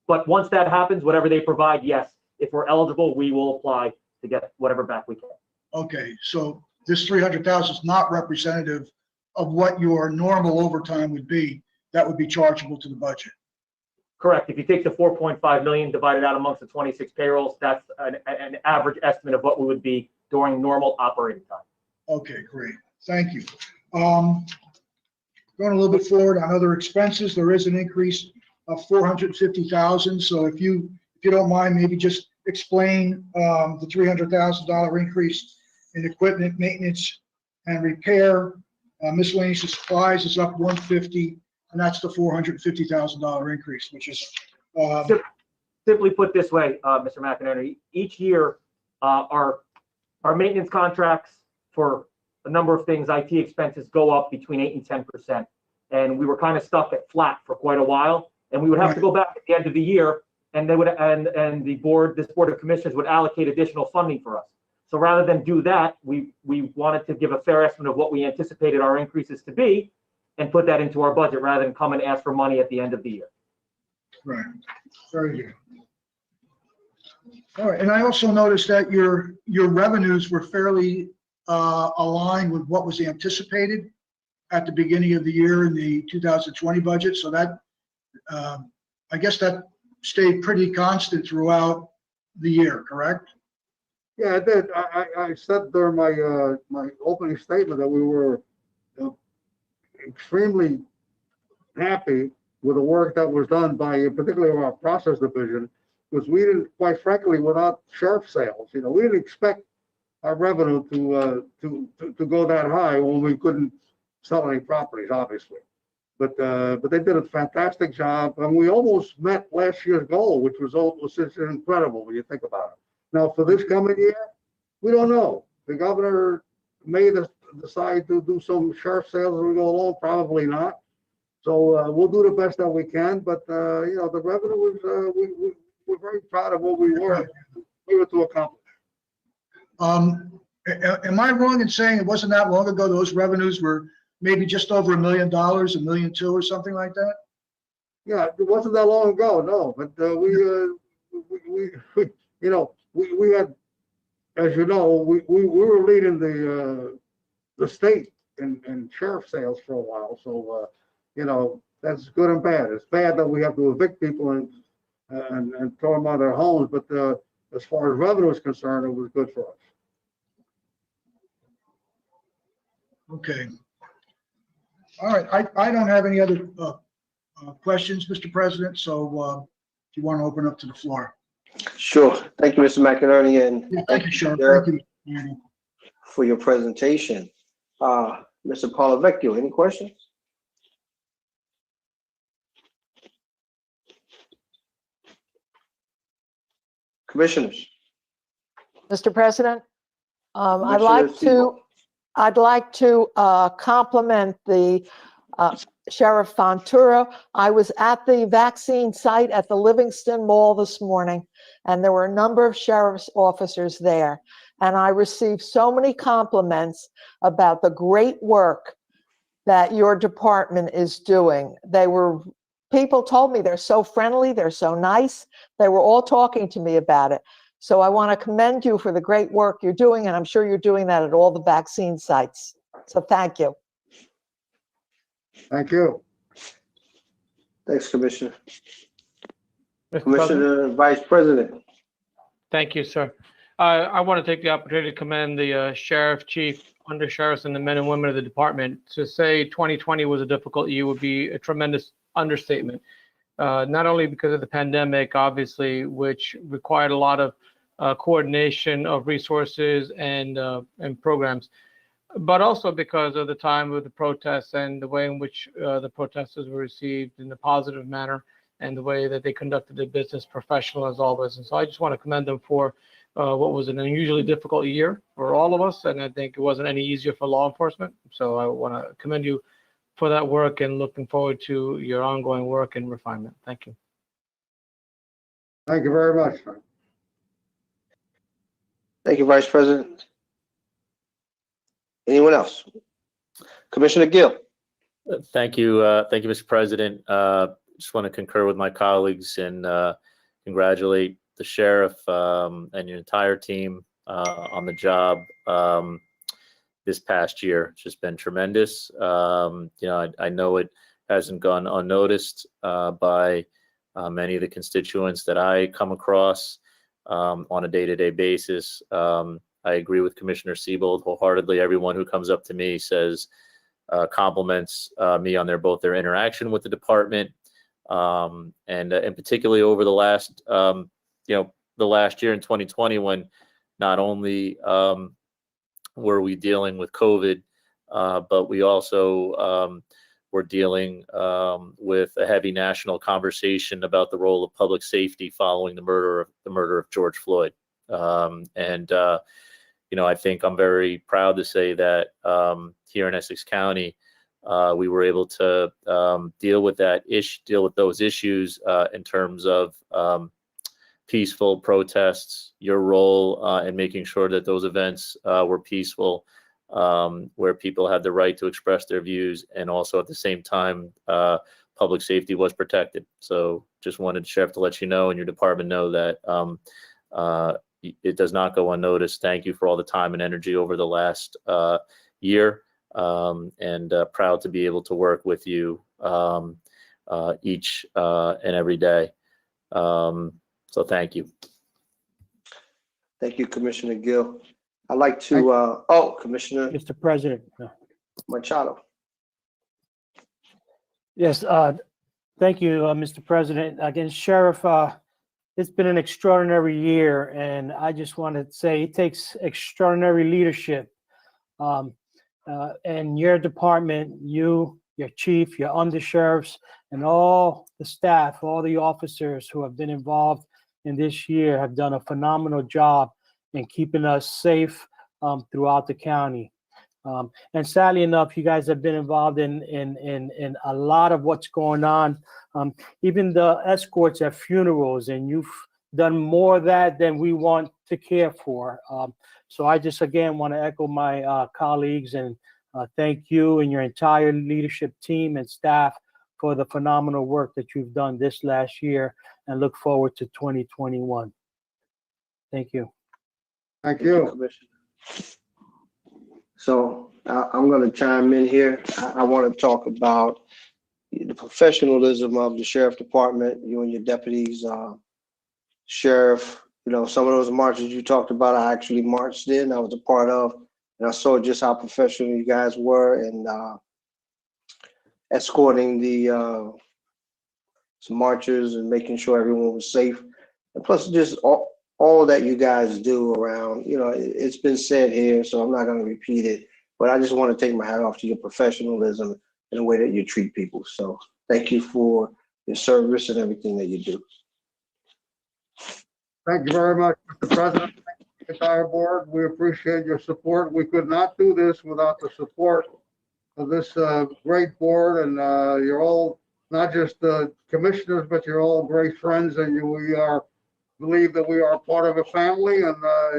But once that happens, whatever they provide, yes, if we're eligible, we will apply to get whatever back we can. Okay, so this 300,000 is not representative of what your normal overtime would be. That would be chargeable to the budget. Correct. If you take the 4.5 million divided out amongst the 26 payrolls, that's an average estimate of what we would be during normal operating time. Okay, great. Thank you. Going a little bit forward on other expenses, there is an increase of 450,000. So if you don't mind, maybe just explain the $300,000 increase in equipment, maintenance, and repair. Miscellaneous supplies is up 150, and that's the $450,000 increase, which is Simply put this way, Mr. McInerney, each year our maintenance contracts for a number of things, IT expenses go up between 8 and 10%. And we were kind of stuck at flat for quite a while. And we would have to go back at the end of the year, and they would and this board of commissioners would allocate additional funding for us. So rather than do that, we wanted to give a fair estimate of what we anticipated our increases to be and put that into our budget rather than come and ask for money at the end of the year. right. Very good. All right, and I also noticed that your revenues were fairly aligned with what was anticipated at the beginning of the year in the 2020 budget. So that I guess that stayed pretty constant throughout the year, correct? Yeah, I did. I said during my opening statement that we were extremely happy with the work that was done by particularly our process division, because we didn't, quite frankly, without sheriff sales, we didn't expect our revenue to go that high when we couldn't sell any properties, obviously. But they did a fantastic job, and we almost met last year's goal, which was incredible when you think about it. Now, for this coming year, we don't know. The governor may decide to do some sheriff sales as we go along, probably not. So we'll do the best that we can. But the revenue was we're very proud of what we were to accomplish. Am I wrong in saying it wasn't that long ago those revenues were maybe just over $1 million, $1.2 million, or something like that? Yeah, it wasn't that long ago, no. But we had, as you know, we were leading the state in sheriff sales for a while. So that's good and bad. It's bad that we have to evict people and throw them out of their homes. But as far as revenue is concerned, it was good for us. Okay. All right. I don't have any other questions, Mr. President. So if you want to open up to the floor. Sure. Thank you, Mr. McInerney, and Yeah, thank you, Sheriff. Thank you. for your presentation. Mr. Polavecchio, any questions? Commissioners? Mr. President, I'd Commissioner like to compliment the Sheriff Fontura. I was at the vaccine site at the Livingston Mall this morning, and there were a number of sheriff's officers there. And I received so many compliments about the great work that your department is doing. People told me they're so friendly, they're so nice. They were all talking to me about it. So I want to commend you for the great work you're doing, and I'm sure you're doing that at all the vaccine sites. So thank you. Thank you. Thanks, Commissioner. Mr. President. Commissioner Vice President. Thank you, sir. I want to take the opportunity to commend the sheriff, chief, under sheriffs, and the men and women of the department. To say 2020 was a difficult year would be a tremendous understatement. Not only because of the pandemic, obviously, which required a lot of coordination of resources and programs, but also because of the time of the protests and the way in which the protesters were received in a positive manner and the way that they conducted their business professional as always. And so I just want to commend them for what was an unusually difficult year for all of us. And I think it wasn't any easier for law enforcement. So I want to commend you for that work and looking forward to your ongoing work and refinement. Thank you. Thank you very much, sir. Thank you, Vice President. Anyone else? Commissioner Gill. Thank you, Mr. President. Just want to concur with my colleagues and congratulate the sheriff and your entire team on the job this past year. It's just been tremendous. I know it hasn't gone unnoticed by many of the constituents that I come across on a day-to-day basis. I agree with Commissioner Siebold wholeheartedly. Everyone who comes up to me says compliments me on both their interaction with the department and particularly over the last the last year in 2020, when not only were we dealing with COVID, but we also were dealing with a heavy national conversation about the role of public safety following the murder of George Floyd. I think I'm very proud to say that here in Essex County, we were able to deal with those issues in terms of peaceful protests, your role in making sure that those events were peaceful, where people had the right to express their views, and also at the same time, public safety was protected. So just wanted, Sheriff, to let you know and your department know that it does not go unnoticed. Thank you for all the time and energy over the last year, and proud to be able to work with you each and every day. So thank you. Thank you, Commissioner Gill. I'd like to, Commissioner Mr. President. Machado. Yes, thank you, Mr. President. Again, Sheriff, it's been an extraordinary year, and I just want to say it takes extraordinary leadership. And your department, you, your chief, your undersheriffs, and all the staff, all the officers who have been involved in this year have done a phenomenal job in keeping us safe throughout the county. And sadly enough, you guys have been involved in a lot of what's going on, even the escorts at funerals, and you've done more of that than we want to care for. So I just, again, want to echo my colleagues and thank you and your entire leadership team and staff for the phenomenal work that you've done this last year, and look forward to 2021. Thank you. Thank you. Commissioner. So I'm going to chime in here. I want to talk about the professionalism of the sheriff department, you and your deputies. Sheriff, some of those marches you talked about, I actually marched in, I was a part of, and I saw just how professional you guys were in escorting the some marchers and making sure everyone was safe. And plus just all that you guys do around, it's been said here, so I'm not going to repeat it, but I just want to take my hat off to your professionalism and the way that you treat people. So thank you for your service and everything that you do. Thank you very much, Mr. President. Thank you, the entire board. We appreciate your support. We could not do this without the support of this great board, and you're all not just commissioners, but you're all great friends, and we believe that we are part of a family, and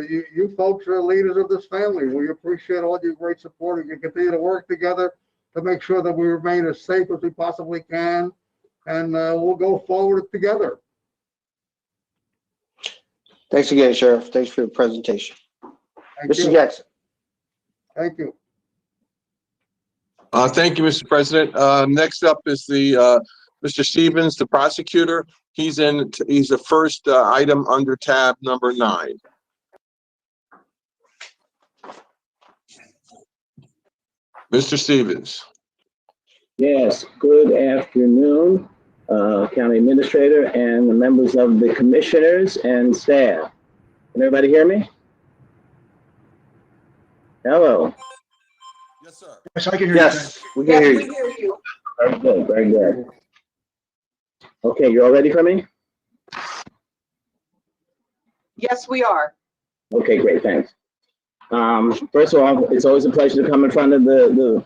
you folks are leaders of this family. We appreciate all your great support, and you continue to work together to make sure that we remain as safe as we possibly can, and we'll go forward together. Thanks again, Sheriff. Thanks for your presentation. Mr. Jackson. Thank you. Thank you, Mr. President. Next up is the Mr. Stevens, the prosecutor. He's the first item under tab number 9. Mr. Stevens. Yes, good afternoon, County Administrator and the members of the commissioners and staff. Can everybody hear me? Hello. Yes, sir. Yes, I can hear you. Yes, we can hear you. you. Very good, very good. Okay, you all ready for me? Yes, we are. Okay, great, thanks. First of all, it's always a pleasure to come in front of the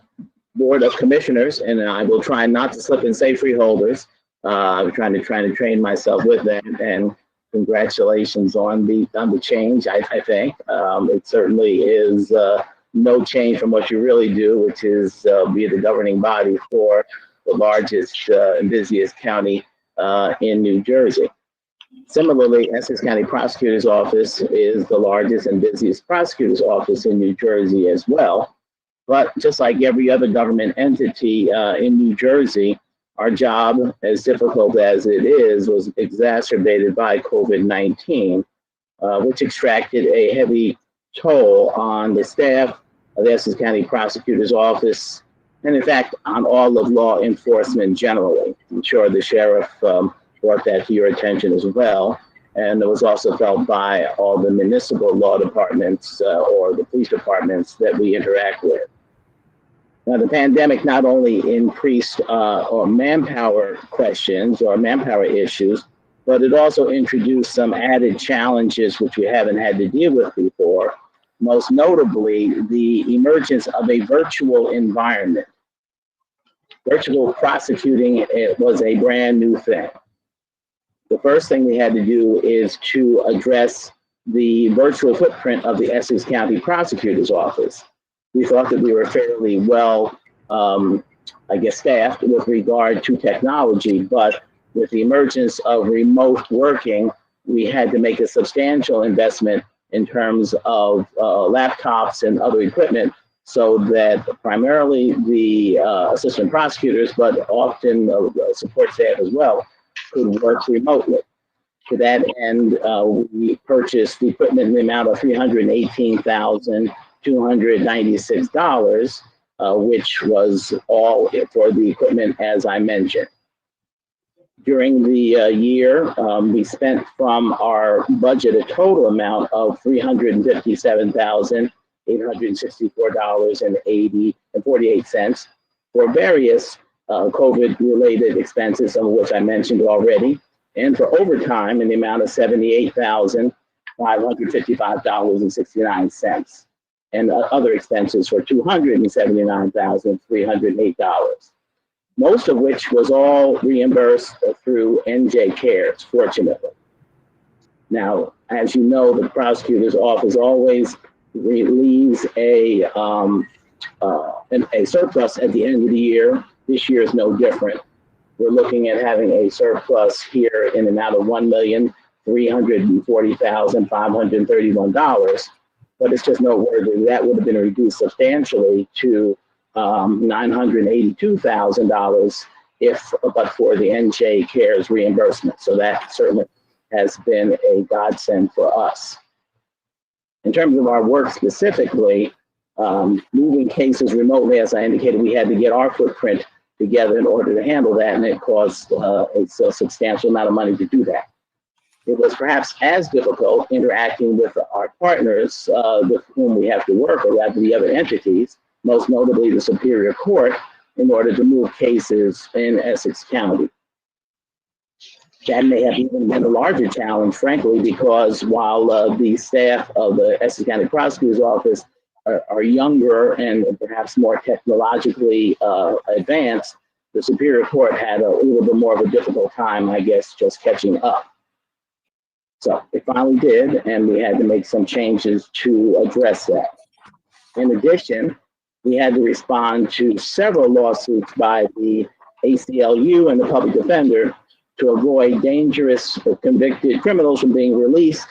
Board of Commissioners, and I will try not to slip and say freeholders. I'm trying to train myself with that, and congratulations on the change. I think it certainly is no change from what you really do, which is be the governing body for the largest and busiest county in New Jersey. Similarly, Essex County Prosecutor's Office is the largest and busiest prosecutor's office in New Jersey as well. But just like every other government entity in New Jersey, our job, as difficult as it is, was exacerbated by COVID-19, which extracted a heavy toll on the staff of the Essex County Prosecutor's Office, and in fact, on all of law enforcement generally. I'm sure the sheriff brought that to your attention as well. And it was also felt by all the municipal law departments or the police departments that we interact with. Now, the pandemic not only increased or manpower questions or manpower issues, but it also introduced some added challenges which we haven't had to deal with before. Most notably, the emergence of a virtual environment. Virtual prosecuting, it was a brand new thing. The first thing we had to do is to address the virtual footprint of the Essex County Prosecutor's Office. We thought that we were fairly well, staffed with regard to technology, but with the emergence of remote working, we had to make a substantial investment in terms of laptops and other equipment so that primarily the assistant prosecutors, but often support staff as well, could work remotely. To that end, we purchased the equipment in the amount of $318,296, which was all for the equipment as I mentioned. During the year, we spent from our budget a total amount of $357,864.48 for various COVID-related expenses, some of which I mentioned already, and for overtime in the amount of $78,555.69, and other expenses for $279,308. Most of which was all reimbursed through NJ Cares, fortunately. Now, as you know, the prosecutor's office always relieves a surplus at the end of the year. This year is no different. We're looking at having a surplus here in the amount of $1,340,531, but it's just noteworthy that would have been reduced substantially to $982,000 but for the NJ Cares reimbursement. So that certainly has been a godsend for us. In terms of our work specifically, moving cases remotely, as I indicated, we had to get our footprint together in order to handle that, and it cost a substantial amount of money to do that. It was perhaps as difficult interacting with our partners with whom we have to work, or rather the other entities, most notably the Superior Court, in order to move cases in Essex County. That may have even been a larger challenge, frankly, because while the staff of the Essex County Prosecutor's Office are younger and perhaps more technologically advanced, the Superior Court had a little bit more of a difficult time, I guess, just catching up. So it finally did, and we had to make some changes to address that. In addition, we had to respond to several lawsuits by the ACLU and the public defender to avoid dangerous or convicted criminals from being released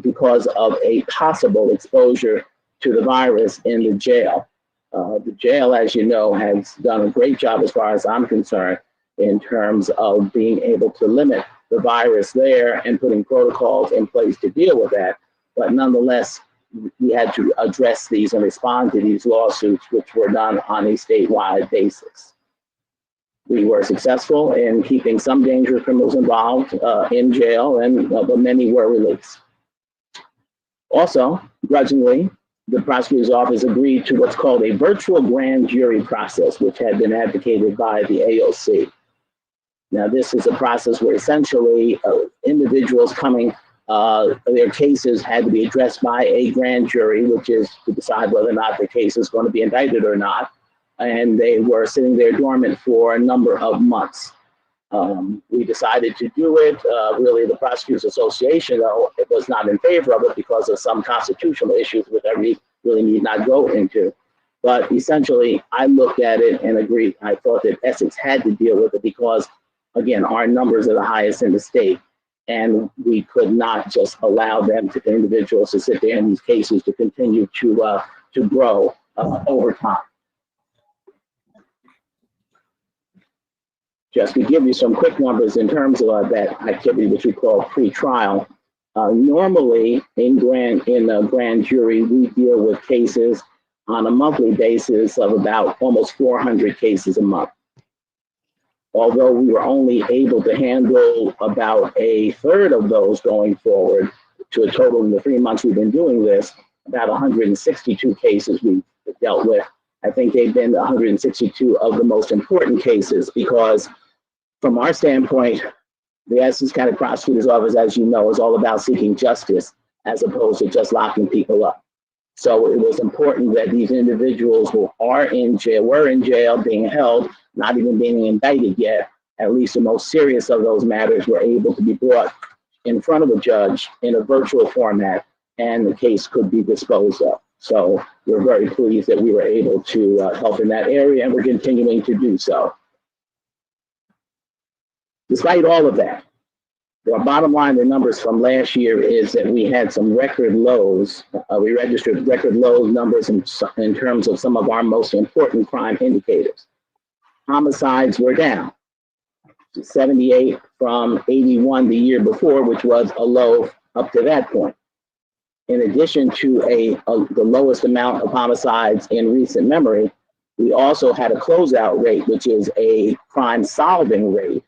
because of a possible exposure to the virus in the jail. The jail, as you know, has done a great job as far as I'm concerned in terms of being able to limit the virus there and putting protocols in place to deal with that. But nonetheless, we had to address these and respond to these lawsuits, which were done on a statewide basis. We were successful in keeping some dangerous criminals involved in jail, but many were released. Also, grudgingly, the prosecutor's office agreed to what's called a virtual grand jury process, which had been advocated by the AOC. Now, this is a process where essentially individuals coming, their cases had to be addressed by a grand jury, which is to decide whether or not their case is going to be indicted or not. And they were sitting there dormant for a number of months. We decided to do it. Really, the Prosecutors Association, though, it was not in favor of it because of some constitutional issues, which I really need not go into. But essentially, I looked at it and agreed. I thought that Essex had to deal with it because, again, our numbers are the highest in the state. And we could not just allow them to individuals to sit there in these cases to continue to grow over time. Just to give you some quick numbers in terms of that activity, which we call pre-trial. Normally, in grand jury, we deal with cases on a monthly basis of about almost 400 cases a month. Although we were only able to handle about a third of those going forward, to a total in the 3 months we've been doing this, about 162 cases we've dealt with. I think they've been 162 of the most important cases because from our standpoint, the Essex County Prosecutor's Office, as you know, is all about seeking justice as opposed to just locking people up. So it was important that these individuals who were in jail, being held, not even being indicted yet, at least the most serious of those matters were able to be brought in front of a judge in a virtual format, and the case could be disposed of. So we're very pleased that we were able to help in that area, and we're continuing to do so. Despite all of that, the bottom line, the numbers from last year is that we had some record lows. We registered record low numbers in terms of some of our most important crime indicators. Homicides were down to 78 from 81 the year before, which was a low up to that point. In addition to the lowest amount of homicides in recent memory, we also had a closeout rate, which is a crime solving rate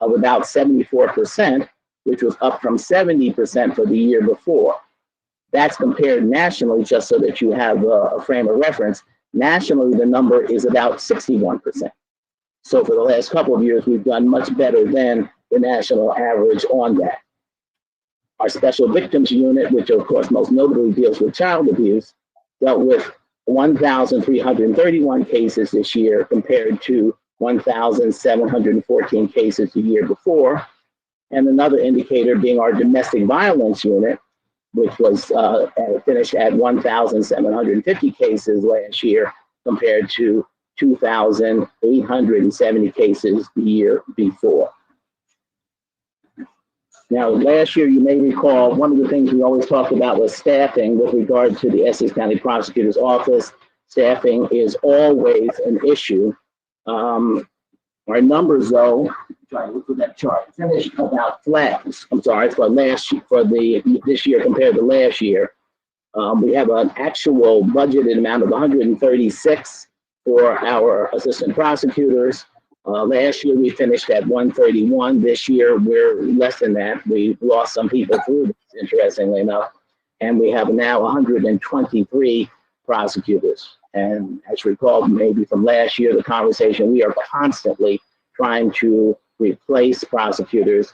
of about 74%, which was up from 70% for the year before. That's compared nationally, just so that you have a frame of reference. Nationally, the number is about 61%. So for the last couple of years, we've done much better than the national average on that. Our Special Victims Unit, which of course most notably deals with child abuse, dealt with 1,331 cases this year compared to 1,714 cases the year before. And another indicator being our Domestic Violence Unit, which was finished at 1,750 cases last year compared to 2,870 cases the year before. Now, last year, you may recall, one of the things we always talked about was staffing with regard to the Essex County Prosecutor's Office. Staffing is always an issue. Our numbers, though, try to look at that chart, finished about flat. I'm sorry, for this year compared to last year. We have an actual budgeted amount of 136 for our assistant prosecutors. Last year we finished at 131. This year we're less than that. We lost some people through this, interestingly enough, and we have now 123 prosecutors. And as you recall, maybe from last year, the conversation, we are constantly trying to replace prosecutors.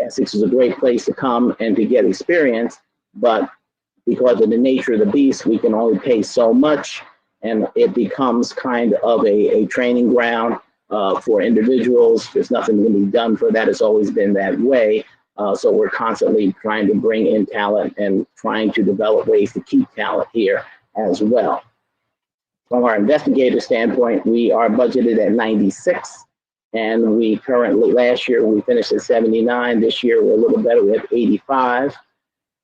Essex is a great place to come and to get experience, but because of the nature of the beast, we can only pay so much, and it becomes kind of a training ground for individuals. There's nothing really done for that. It's always been that way. So we're constantly trying to bring in talent and trying to develop ways to keep talent here as well. From our investigator standpoint, we are budgeted at 96, and we currently, last year we finished at 79. This year we're a little better, we have 85.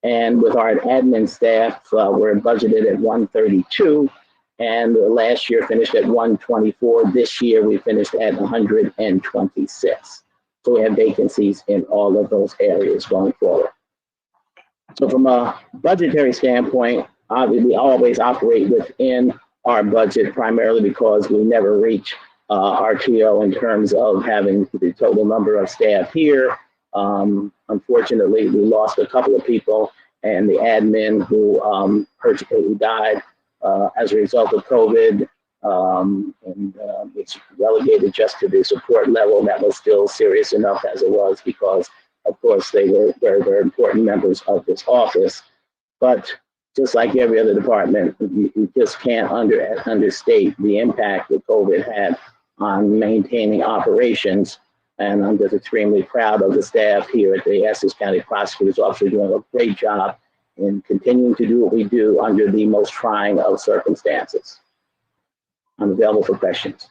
And with our admin staff, we're budgeted at 132, and last year finished at 124. This year we finished at 126. So we have vacancies in all of those areas going forward. So from a budgetary standpoint, obviously we always operate within our budget, primarily because we never reach our TO in terms of having the total number of staff here. Unfortunately, we lost a couple of people, and the admin who died as a result of COVID, and it's relegated just to the support level. That was still serious enough as it was, because of course they were very, very important members of this office. But just like every other department, you just can't understate the impact that COVID had on maintaining operations. And I'm just extremely proud of the staff here at the Essex County Prosecutor's Office. They're doing a great job in continuing to do what we do under the most trying of circumstances. I'm available for questions.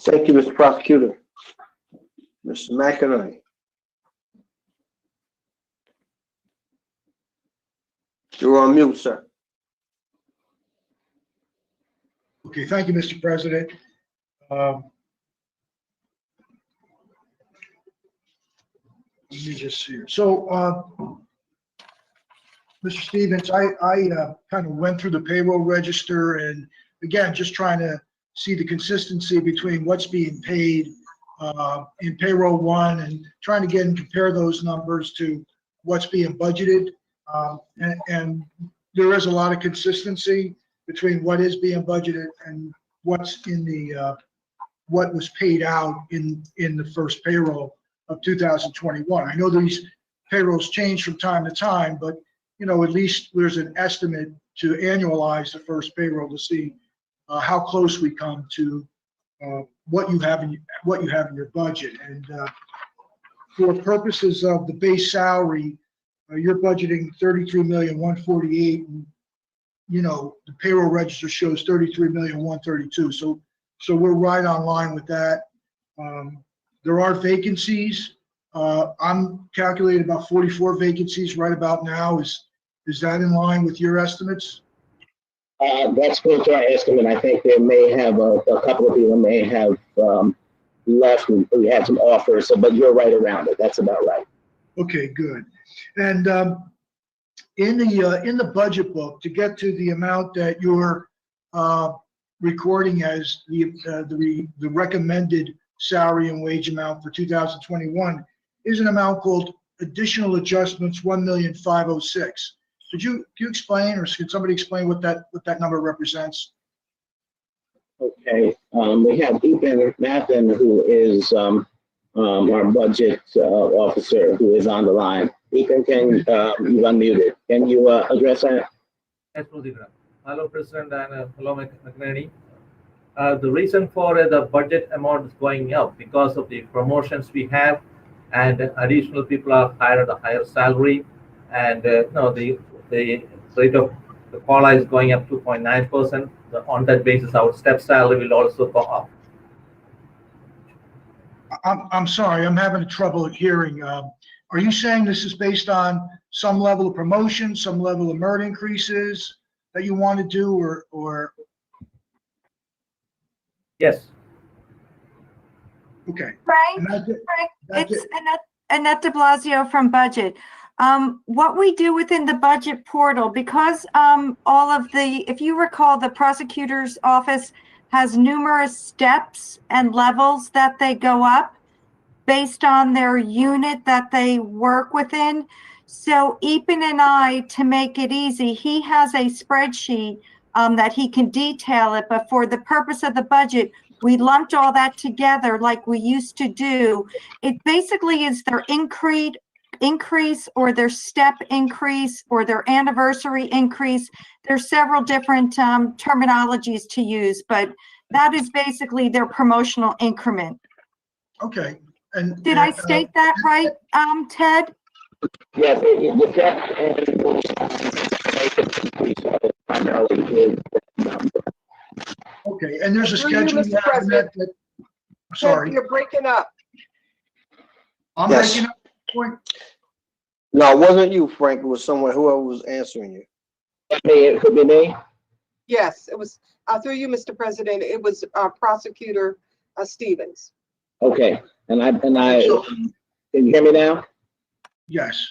Thank you, Mr. Prosecutor. Mr. McInerney. You're on mute, sir. Okay, thank you, Mr. President. Let me just see here. So, Mr. Stevens, I kind of went through the payroll register, and again, just trying to see the consistency between what's being paid in payroll one and trying to get and compare those numbers to what's being budgeted. And there is a lot of consistency between what is being budgeted and what's in the what was paid out in the first payroll of 2021. I know these payrolls change from time to time, but you know, at least there's an estimate to annualize the first payroll to see how close we come to what you have in your budget. And for purposes of the base salary, you're budgeting $33,148,000, and you know the payroll register shows $33,132,000. So we're right on line with that. There are vacancies. I'm calculating about 44 vacancies right about now. Is that in line with your estimates? That's close to our estimate. I think there may have a couple of people may have left. We had some offers, but you're right around it. That's about right. Okay, good. And in the budget book, to get to the amount that you're recording as the recommended salary and wage amount for 2021 is an amount called additional adjustments 1,506,000. Could you explain, or could somebody explain what that number represents? Okay, we have Ethan Mathen, who is our budget officer, who is on the line. Ethan, you've unmuted. Can you address that? Yes, hello, President, and hello, McNerney. The reason for the budget amount is going up because of the promotions we have, and additional people are hired at a higher salary, and the rate of the COLA is going up 2.9%. On that basis, our step salary will also go up. I'm sorry, I'm having trouble hearing. Are you saying this is based on some level of promotion, some level of merit increases that you want to do, or? Yes. Okay. Frank, it's Annette de Blasio from Budget. What we do within the budget portal, because if you recall, the prosecutor's office has numerous steps and levels that they go up based on their unit that they work within. So Epen and I, to make it easy, he has a spreadsheet that he can detail it, but for the purpose of the budget, we lumped all that together like we used to do. It basically is their increase or their step increase or their anniversary increase. There's several different terminologies to use, but that is basically their promotional increment. Okay. And did I state that right, Ted? Yes, okay, and there's a schedule. Mr. President. Sorry. You're breaking up. I'm Yes. breaking up. Point. No, it wasn't you, Frank. It was someone, whoever was answering you. It could be me. Yes, it was through you, Mr. President. It was Prosecutor Stevens. Okay, and I can you hear me now? Yes.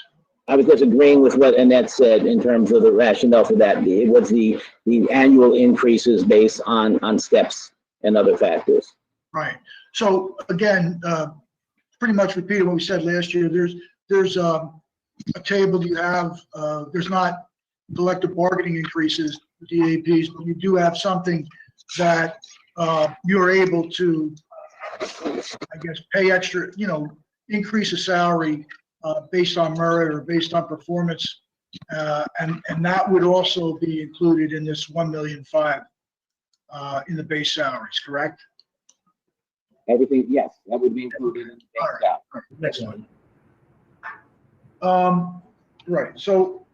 I was just agreeing with what Annette said in terms of the rationale for that. It was the annual increases based on steps and other factors. Right. So again, pretty much repeated what we said last year. There's a table you have. There's not collective bargaining increases, DAPs, but you do have something that you're able to, I guess, pay extra, increase a salary based on merit or based on performance And that would also be included in this 1.5 million in the base salaries, correct? Everything, yes, that would be included in the base All right. salary. Next one. Right, so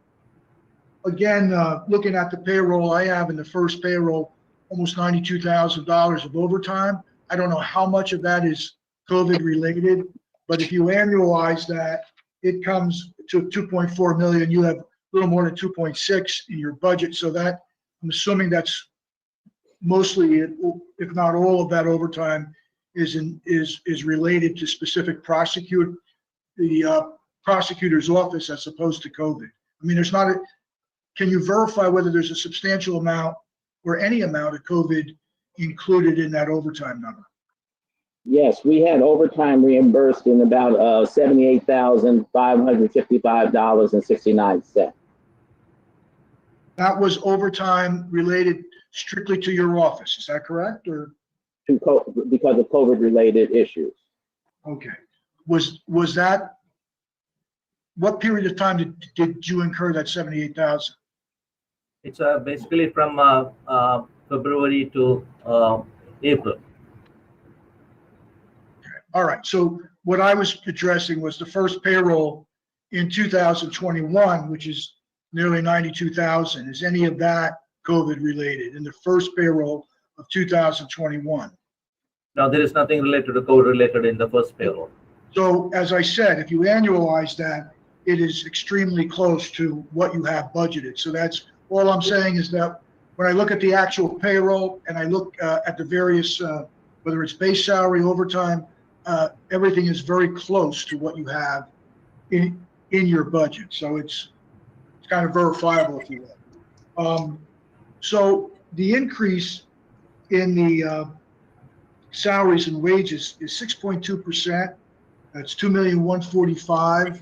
again, looking at the payroll, I have in the first payroll, almost $92,000 of overtime. I don't know how much of that is COVID related, but if you annualize that, it comes to 2.4 million. You have a little more than 2.6 in your budget. So that, I'm assuming that's mostly, if not all of that overtime is related to specific the prosecutor's office as opposed to COVID. I mean, there's not a, can you verify whether there's a substantial amount or any amount of COVID included in that overtime number? Yes, we had overtime reimbursed in about $78,555.69. That was overtime related strictly to your office, is that correct, or? Because of COVID-related issues. Okay, was that, what period of time did you incur that 78,000? It's basically from February to April. All right, so what I was addressing was the first payroll in 2021, which is nearly 92,000. Is any of that COVID related in the first payroll of 2021? No, there is nothing related to COVID related in the first payroll. So as I said, if you annualize that, it is extremely close to what you have budgeted. So that's all I'm saying, is that when I look at the actual payroll and I look at the various, whether it's base salary, overtime, everything is very close to what you have in your budget. So it's kind of verifiable, if you will. So the increase in the salaries and wages is 6.2%. That's 2,145,000,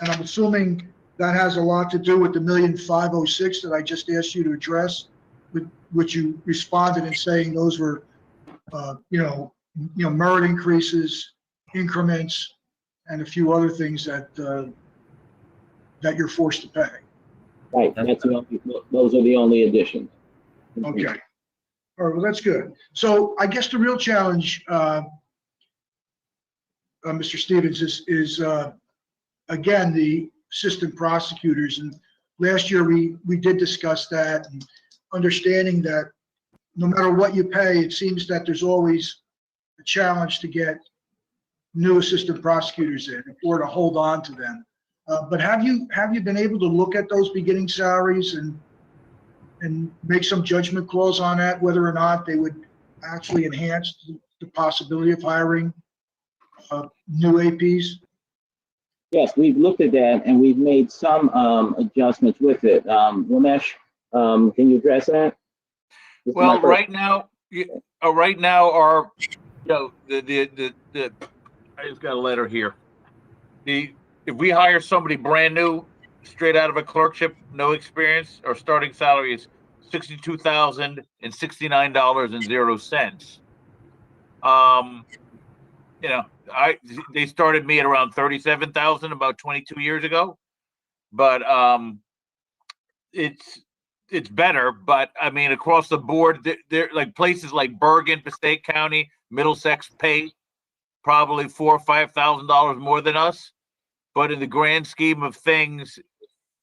and I'm assuming that has a lot to do with the 1,506,000 that I just asked you to address, which you responded in saying those were, merit increases, increments, and a few other things that that you're forced to pay. Right, those are the only additions. Okay. All right, well, that's good. So I guess the real challenge, Mr. Stevens, is again, the assistant prosecutors. And last year we did discuss that, and understanding that no matter what you pay, it seems that there's always a challenge to get new assistant prosecutors in or to hold on to them. But have you been able to look at those beginning salaries and make some judgment calls on that, whether or not they would actually enhance the possibility of hiring new APs? Yes, we've looked at that and we've made some adjustments with it. Ramesh, can you address that? Well, right now, our, I just got a letter here. If we hire somebody brand new, straight out of a clerkship, no experience, our starting salary is $62,069.00. They started me at around 37,000 about 22 years ago, but it's better. But I mean, across the board, there like places like Bergen, Passaic County, Middlesex pay probably $4,000 or $5,000 more than us. But in the grand scheme of things,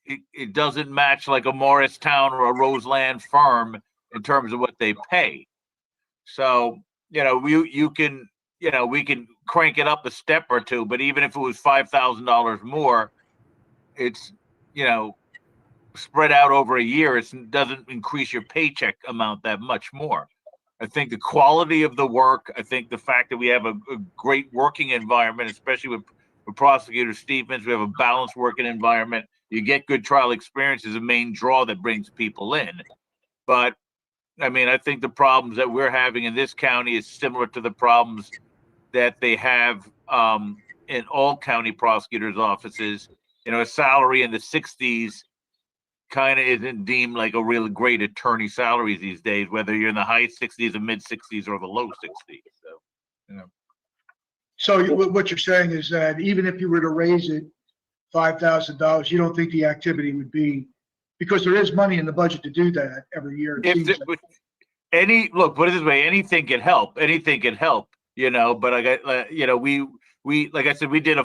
it doesn't match like a Morristown or a Roseland firm in terms of what they pay. So, we can crank it up a step or two, but even if it was $5,000 more, it's, spread out over a year. It doesn't increase your paycheck amount that much more. I think the quality of the work, I think the fact that we have a great working environment, especially with Prosecutor Stevens, we have a balanced working environment. You get good trial experience is a main draw that brings people in. But I mean, I think the problems that we're having in this county is similar to the problems that they have in all county prosecutors' offices. A salary in the 60s kind of isn't deemed like a really great attorney salary these days, whether you're in the high 60s, the mid 60s, or the low 60s. So what you're saying is that even if you were to raise it $5,000, you don't think the activity would be, because there is money in the budget to do that every year. It If seems it like. would, put it this way, anything can help, but I got, we, like I said, we did a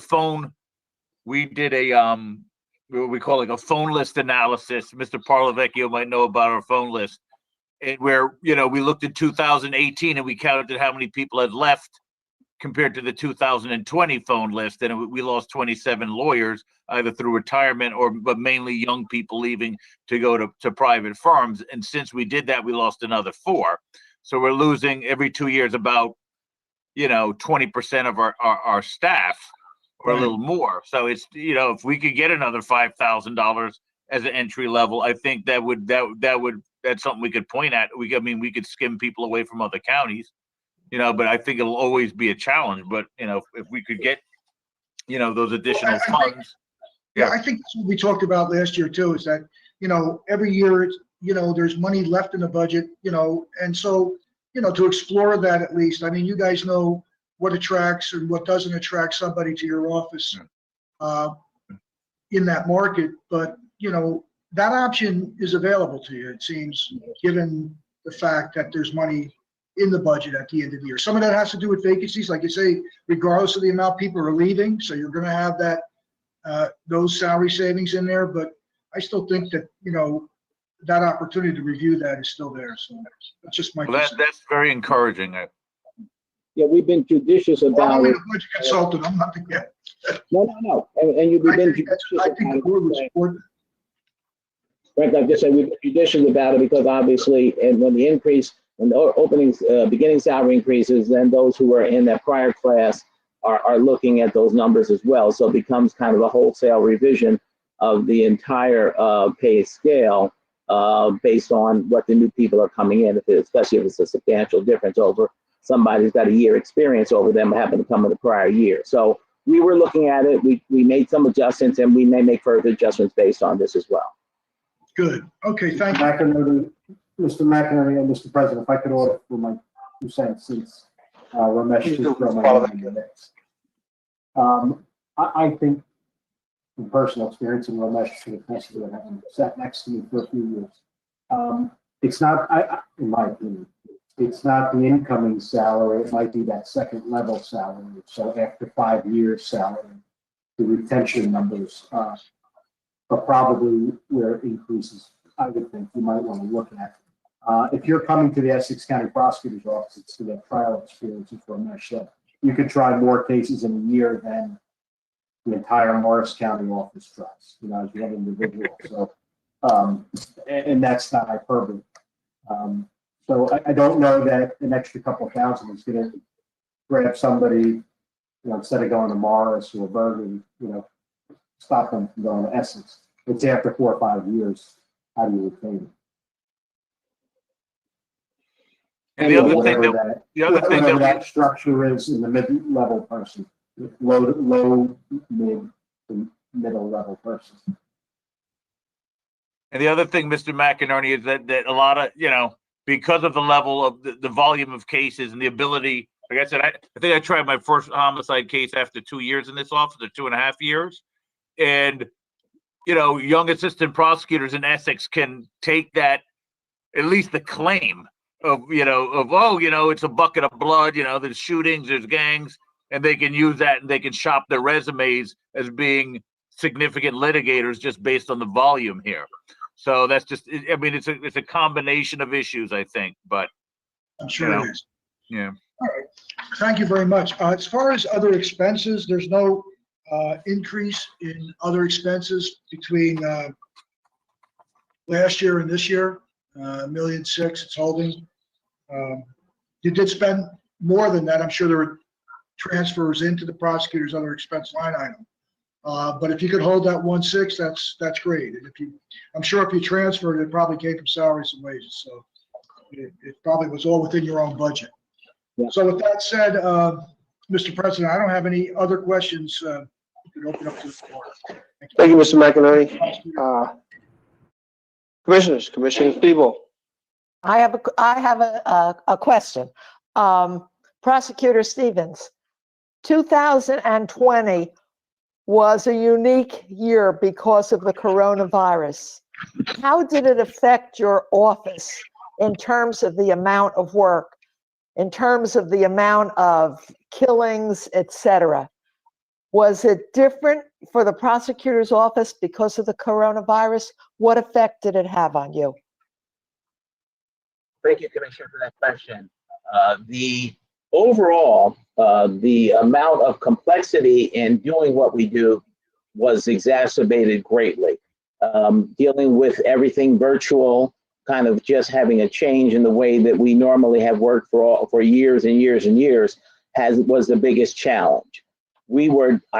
what we call like a phone list analysis. Mr. Parlavecchio might know about our phone list. And where, we looked at 2018 and we counted how many people had left compared to the 2020 phone list. And we lost 27 lawyers, either through retirement but mainly young people leaving to go to private firms. And since we did that, we lost another 4. So we're losing every 2 years about, 20% of our staff, or a little more. So it's, if we could get another $5,000 as an entry level, I think that's something we could point at. We could skim people away from other counties, but I think it'll always be a challenge. But, if we could get, those additional funds. Yeah, I think that's what we talked about last year too, is that, every year, it's, there's money left in the budget, and so, to explore that at least. I mean, you guys know what attracts and what doesn't attract somebody to your office in that market, but, that option is available to you, it seems, given the fact that there's money in the budget at the end of the year. Some of that has to do with vacancies, like you say, regardless of the amount people are leaving, so you're gonna have that, those salary savings in there, but I still think that, that opportunity to review that is still there, so that's just my. Well, that's very encouraging. Yeah, we've been judicious Well, I'm about only it. a budget consultant, I'm not the guy. No. And you've been judicious. I think the board would support that. Frank, I've just said we've been judicious about it because obviously, and when the openings, beginning salary increases, then those who are in that prior class are looking at those numbers as well. So it becomes kind of a wholesale revision of the entire pay scale based on what the new people are coming in, especially if it's a substantial difference over somebody who's got a year experience over them happen to come in the prior year. So we were looking at it. We made some adjustments, and we may make further adjustments based on this as well. Good. Okay, thank you. Mr. McInerney and Mr. President, if I could order for my 2 cents since Ramesh is from my next. I think, from personal experience, and Ramesh should have tested it, having sat next to me for a few years. It's not, in my opinion, it's not the incoming salary. It might be that second level salary. So after 5 years salary, the retention numbers are probably where it increases. I would think you might want to look at. If you're coming to the Essex County Prosecutor's Office, it's to get trial experience for Ramesh said. You could try more cases in a year than the entire Morris County office tries, as one individual. So, and that's not hyperbole. So I don't know that an extra couple thousand is going to grab somebody, instead of going to Morris or Bergen, stop them from going to Essex. It's after 4 or 5 years. How do you retain them? And the other thing that structure is in the mid-level person, low, mid, and middle level person. And the other thing, Mr. McInerney, is that a lot of, because of the level of the volume of cases and the ability, like I said, I think I tried my first homicide case after 2 years in this office, or 2.5 years. And, young assistant prosecutors in Essex can take that, at least the claim of, it's a bucket of blood, there's shootings, there's gangs, and they can use that and they can shop their resumes as being significant litigators just based on the volume here. So that's just, it's a combination of issues, I think, but. I'm sure it is. Yeah. All right. Thank you very much. As far as other expenses, there's no increase in other expenses between last year and this year. $1.6 million it's holding. You did spend more than that. I'm sure there were transfers into the prosecutor's other expense line item. But if you could hold that 1.6, that's great. And I'm sure if you transferred, it probably came from salaries and wages. So it probably was all within your own budget. Yeah. So with that said, Mr. President, I don't have any other questions. You can open up to the floor. Thank you, Mr. McInerney. Commissioners, Commissioner Thibault. I have a question. Prosecutor Stevens, 2020 was a unique year because of the coronavirus. How did it affect your office in terms of the amount of work, in terms of the amount of killings, etc.? Was it different for the prosecutor's office because of the coronavirus? What effect did it have on you? Thank you, Commissioner, for that question. The overall, the amount of complexity in doing what we do was exacerbated greatly. Dealing with everything virtual, kind of just having a change in the way that we normally have worked for years and years and years was the biggest challenge.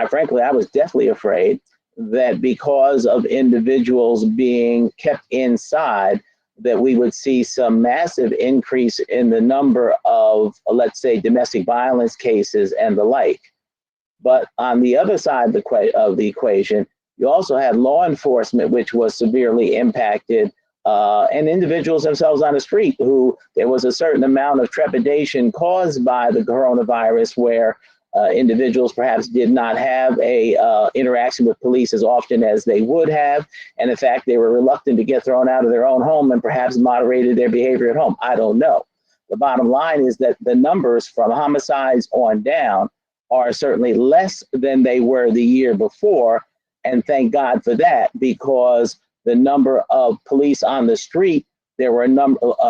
Frankly, I was deathly afraid that because of individuals being kept inside, that we would see some massive increase in the number of, let's say, domestic violence cases and the like. But on the other side of the equation, you also had law enforcement, which was severely impacted, and individuals themselves on the street who there was a certain amount of trepidation caused by the coronavirus where individuals perhaps did not have a interaction with police as often as they would have. And in fact, they were reluctant to get thrown out of their own home and perhaps moderated their behavior at home. I don't know. The bottom line is that the numbers from homicides on down are certainly less than they were the year before. And thank God for that, because the number of police on the street, there were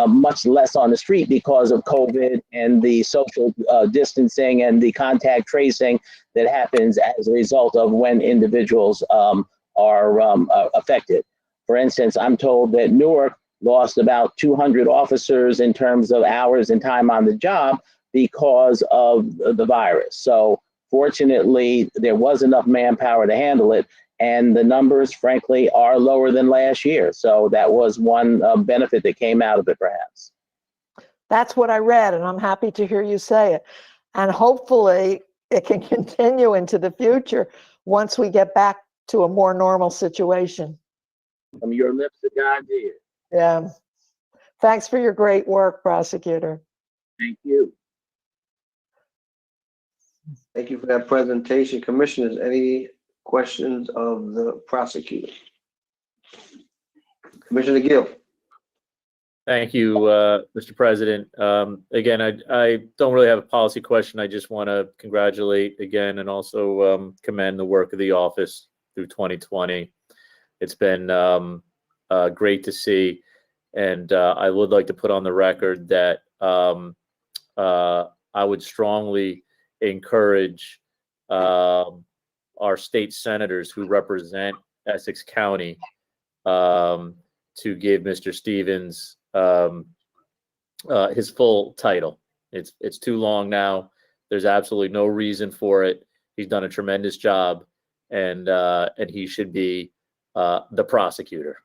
much less on the street because of COVID and the social distancing and the contact tracing that happens as a result of when individuals are affected. For instance, I'm told that Newark lost about 200 officers in terms of hours and time on the job because of the virus. So fortunately, there was enough manpower to handle it. And the numbers, frankly, are lower than last year. So that was one benefit that came out of it, perhaps. That's what I read, and I'm happy to hear you say it. And hopefully it can continue into the future once we get back to a more normal situation. From your lips to God's ear. Yeah. Thanks for your great work, prosecutor. Thank you. Thank you for that presentation. Commissioners, any questions of the prosecutor? Commissioner Gill. Thank you, Mr. President. Again, I don't really have a policy question. I just want to congratulate again and also commend the work of the office through 2020. It's been great to see. And I would like to put on the record that I would strongly encourage our state senators who represent Essex County to give Mr. Stevens his full title. It's too long now. There's absolutely no reason for it. He's done a tremendous job, and he should be the prosecutor.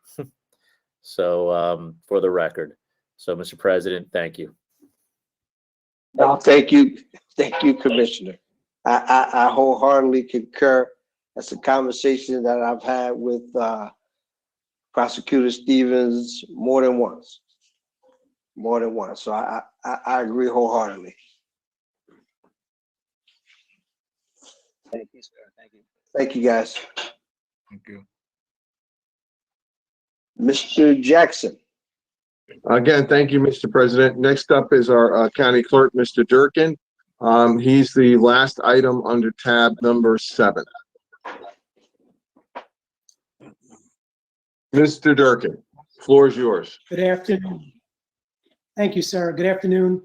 So for the record. So, Mr. President, thank you. Thank you, Commissioner. I wholeheartedly concur. That's a conversation that I've had with Prosecutor Stevens more than once. So I agree wholeheartedly. Thank you, sir. Thank you. Thank you, guys. Thank you. Mr. Jackson. Again, thank you, Mr. President. Next up is our county clerk, Mr. Durkin. He's the last item under tab number 7. Mr. Durkin, floor is yours. Good afternoon. Thank you, sir. Good afternoon.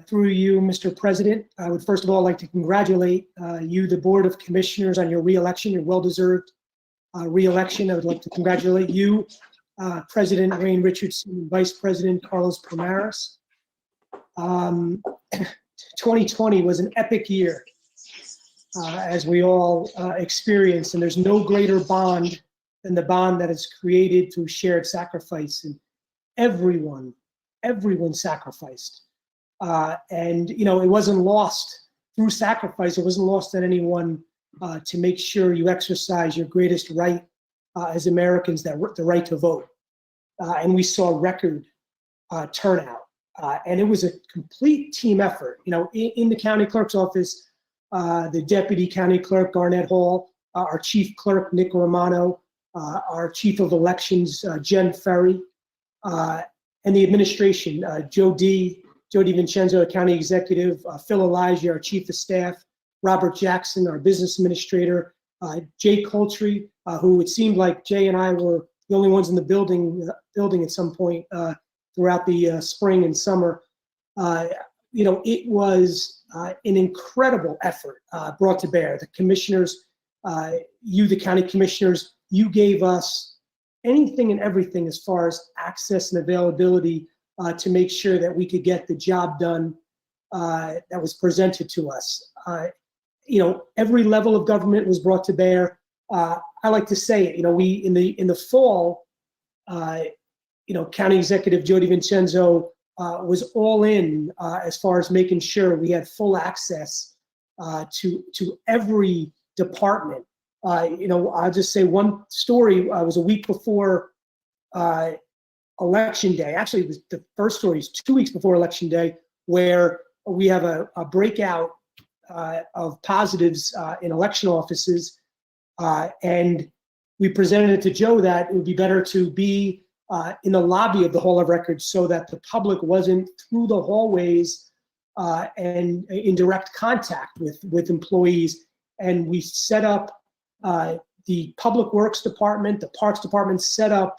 Through you, Mr. President, I would first of all like to congratulate you, the Board of Commissioners, on your re-election, your well-deserved re-election. I would like to congratulate you, President Wayne Richardson, and Vice President Carlos Pomares. 2020 was an epic year, as we all experienced, and there's no greater bond than the bond that is created through shared sacrifice, and everyone sacrificed. And, you know, it wasn't lost through sacrifice. It wasn't lost on anyone to make sure you exercise your greatest right as Americans, the right to vote. And we saw record turnout. And it was a complete team effort. You know, in the county clerk's office, the Deputy County Clerk, Garnett Hall, our Chief Clerk, Nick Romano, our Chief of Elections, Jen Ferry, and the administration, Jody Vincenzo, County Executive, Phil Elijah, our Chief of Staff, Robert Jackson, our Business Administrator, Jay Coltree, who it seemed like Jay and I were the only ones in the building at some point throughout the spring and summer. It was an incredible effort brought to bear. The commissioners, the county commissioners, you gave us anything and everything as far as access and availability to make sure that we could get the job done that was presented to us. Every level of government was brought to bear. I like to say it, we in the fall, County Executive Jody Vincenzo was all in as far as making sure we had full access to every department. I'll just say one story. Was a week before Election Day. Actually, it was the first story is 2 weeks before Election Day, where we have a breakout of positives in election offices, and we presented it to Joe that it would be better to be in the lobby of the Hall of Records so that the public wasn't through the hallways and in direct contact with employees. And we set up the Public Works Department, the Parks Department set up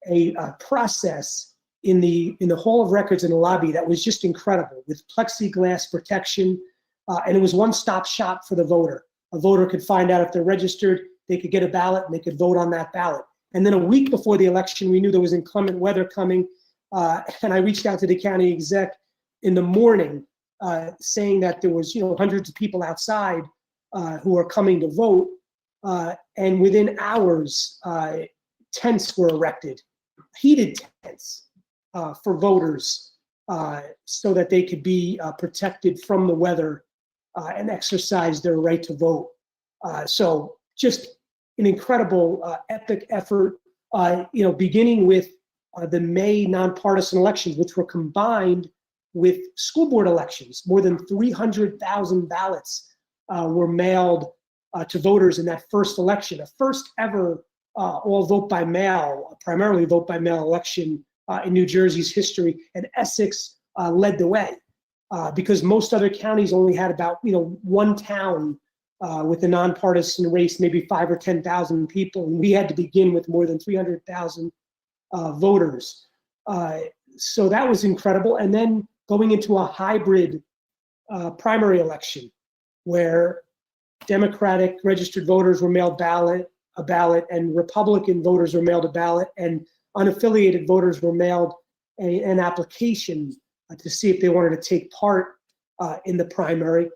a process in the Hall of Records in the lobby that was just incredible, with plexiglass protection, and it was one-stop shop for the voter. A voter could find out if they're registered, they could get a ballot, and they could vote on that ballot. And then a week before the election, we knew there was inclement weather coming, and I reached out to the county exec in the morning, saying that there was hundreds of people outside who are coming to vote, and within hours, tents were erected, heated tents for voters, so that they could be protected from the weather and exercise their right to vote. So just an incredible, epic effort, beginning with the May nonpartisan elections, which were combined with school board elections. More than 300,000 ballots were mailed to voters in that first election, a first ever all vote by mail, primarily vote by mail election in New Jersey's history. And Essex led the way because most other counties only had about one town with a nonpartisan race, maybe 5,000 or 10,000 people, and we had to begin with more than 300,000 voters. So that was incredible. And then going into a hybrid primary election where Democratic registered voters were mailed a ballot, and Republican voters were mailed a ballot, and unaffiliated voters were mailed an application to see if they wanted to take part in the primary.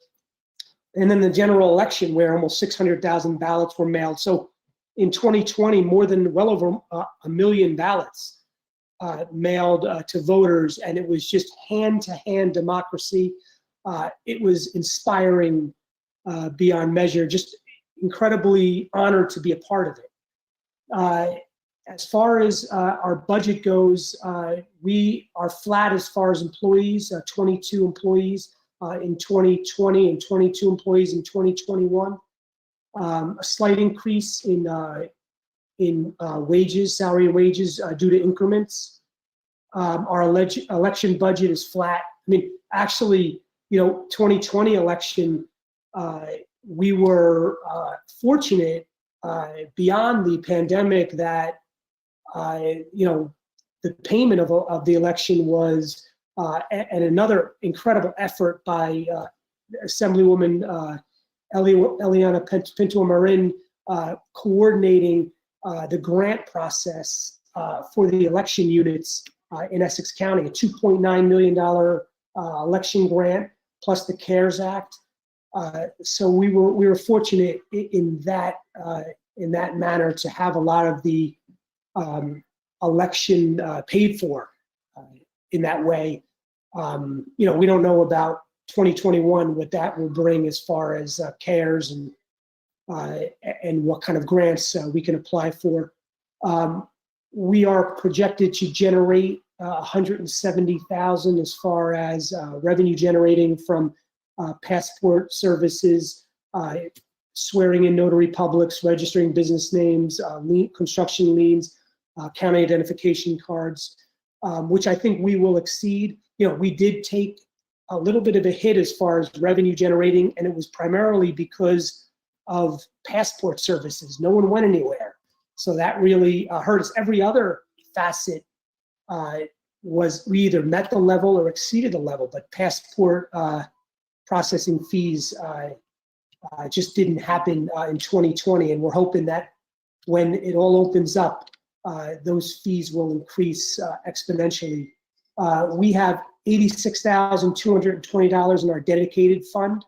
And then the general election, where almost 600,000 ballots were mailed. So in 2020, well over 1 million ballots mailed to voters, and it was just hand-to-hand democracy. It was inspiring beyond measure, just incredibly honored to be a part of it. As far as our budget goes, we are flat as far as employees, 22 employees in 2020 and 22 employees in 2021. A slight increase in wages, salary and wages due to increments. Our election budget is flat. I mean, actually, 2020 election, we were fortunate beyond the pandemic that the payment of the election was and another incredible effort by Assemblywoman Eliana Pinto-Marin coordinating the grant process for the election units in Essex County, a $2.9 million election grant plus the CARES Act. So we were fortunate in that manner to have a lot of the election paid for in that way. We don't know about 2021 what that will bring as far as CARES and what kind of grants we can apply for. We are projected to generate $170,000 as far as revenue generating from passport services, swearing in notary publics, registering business names, construction liens, county identification cards, which I think we will exceed. We did take a little bit of a hit as far as revenue generating, and it was primarily because of passport services. No one went anywhere. So that really hurt us. Every other facet was we either met the level or exceeded the level, but passport processing fees just didn't happen in 2020. And we're hoping that when it all opens up, those fees will increase exponentially. We have $86,220 in our dedicated fund.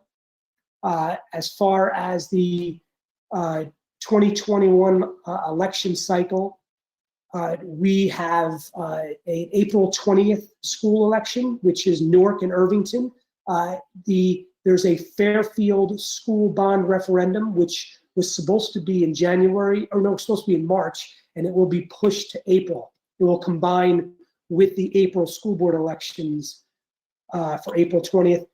As far as the 2021 election cycle, we have an April 20th school election, which is Newark and Irvington. There's a Fairfield school bond referendum, which was supposed to be in January, or no, it's supposed to be in March, and it will be pushed to April. It will combine with the April school board elections for April 20th.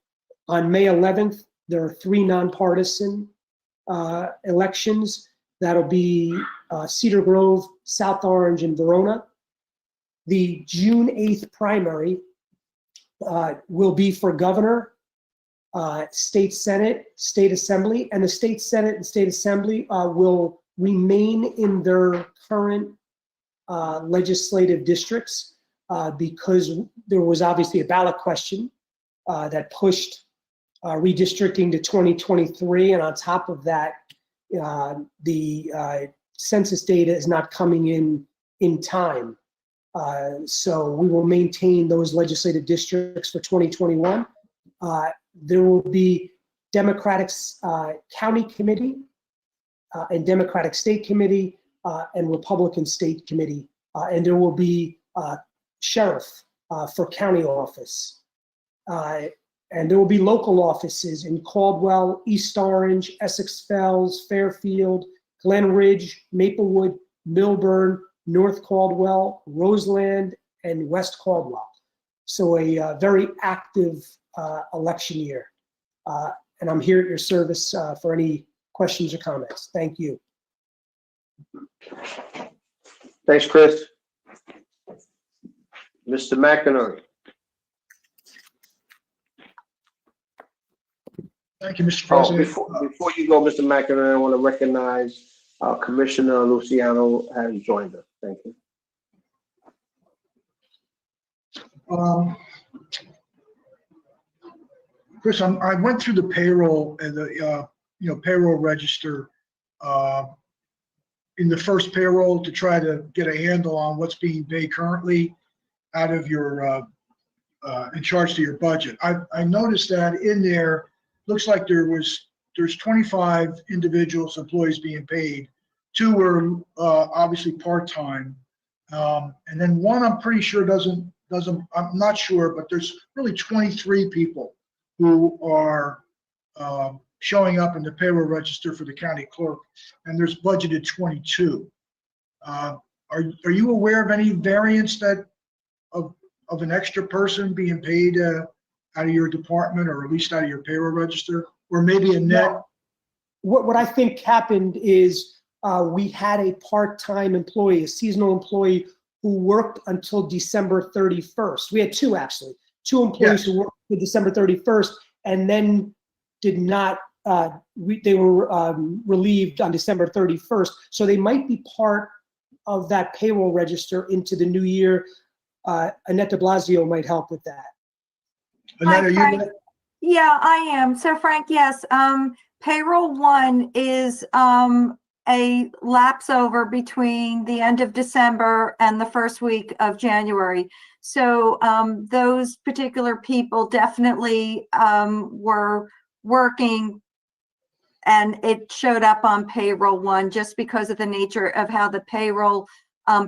On May 11th, there are 3 nonpartisan elections. That'll be Cedar Grove, South Orange, and Verona. The June 8th primary will be for governor, state senate, state assembly, and the state senate and state assembly will remain in their current legislative districts because there was obviously a ballot question that pushed redistricting to 2023, and on top of that, the census data is not coming in time. So we will maintain those legislative districts for 2021. There will be Democratic County Committee and Democratic State Committee and Republican State Committee. And there will be sheriff for county office. And there will be local offices in Caldwell, East Orange, Essex Fells, Fairfield, Glen Ridge, Maplewood, Milburn, North Caldwell, Roseland, and West Caldwell. So a very active election year. And I'm here at your service for any questions or comments. Thank you. Thanks, Chris. Mr. McInerney. Thank you, Mr. President. Before you go, Mr. McInerney, I want to recognize Commissioner Luciano has joined us. Thank you. Chris, I went through the payroll and the payroll register in the first payroll to try to get a handle on what's being paid currently out of your in charge to your budget. I noticed that in there looks like there's 25 individuals, employees being paid. 2 were obviously part-time, and then 1 I'm pretty sure doesn't. I'm not sure, but there's really 23 people who are showing up in the payroll register for the county clerk, and there's budgeted 22. Are you aware of any variance of an extra person being paid out of your department, or at least out of your payroll register, or maybe a net? What I think happened is we had a part-time employee, a seasonal employee who worked until December 31st. We had 2 actually, 2 employees who worked until December 31st and then did not, they were relieved on December 31st. So they might be part of that payroll register into the new year. Annette de Blasio might help with that. Annette, are you? Yeah, I am. So Frank, yes, payroll 1 is a lapse over between the end of December and the first week of January. So those particular people definitely were working, and it showed up on payroll 1 just because of the nature of how the payroll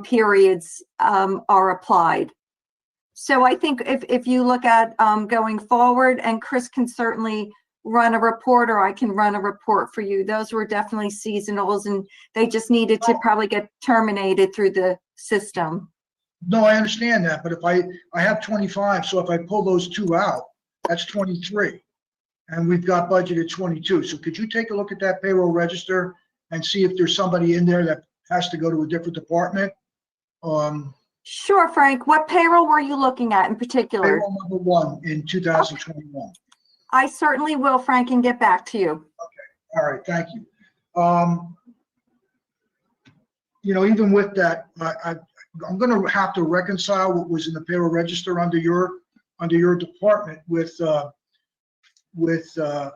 periods are applied. So I think if you look at going forward, and Chris can certainly run a report, or I can run a report for you, those were definitely seasonals, and they just needed to probably get terminated through the system. No, I understand that, but if I have 25, so if I pull those 2 out, that's 23. and we've got budgeted 22. So could you take a look at that payroll register and see if there's somebody in there that has to go to a different department? Sure, Frank. What payroll were you looking at in particular? Payroll number 1 in 2021. I certainly will, Frank, and get back to you. All right, thank you. You know, even with that, I'm going to have to reconcile what was in the payroll register under your department with Mrs.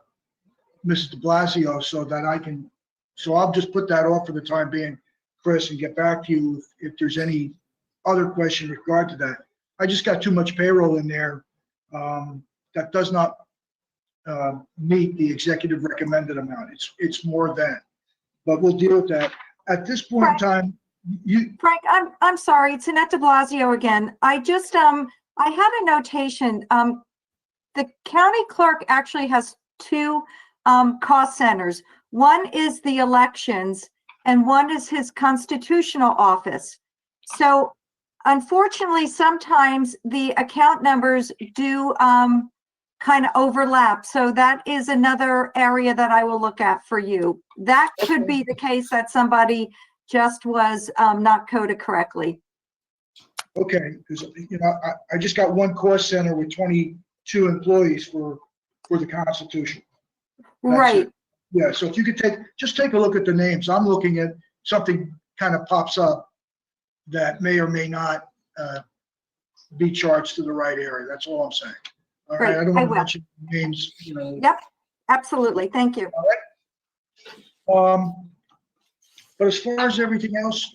de Blasio, so that I can. So I'll just put that off for the time being, Chris, and get back to you if there's any other question in regard to that. I just got too much payroll in there that does not meet the executive recommended amount. It's more than, but we'll deal with that. At this point in time, Frank, I'm sorry, it's Annette de Blasio again. I just I had a notation. The county clerk actually has 2 cost centers. One is the elections and one is his constitutional office. So unfortunately, sometimes the account numbers do kind of overlap. So that is another area that I will look at for you. That could be the case that somebody just was not coded correctly. okay, because you know I just got one cost center with 22 employees for the Constitution. That's Right. it. Yeah, so if you could just take a look at the names. I'm looking at something kind of pops up that may or may not be charged to the right area. That's all I'm saying. All right, Great, I don't I want to will. mention names, you know. Yep, absolutely. Thank you. But as far as everything else,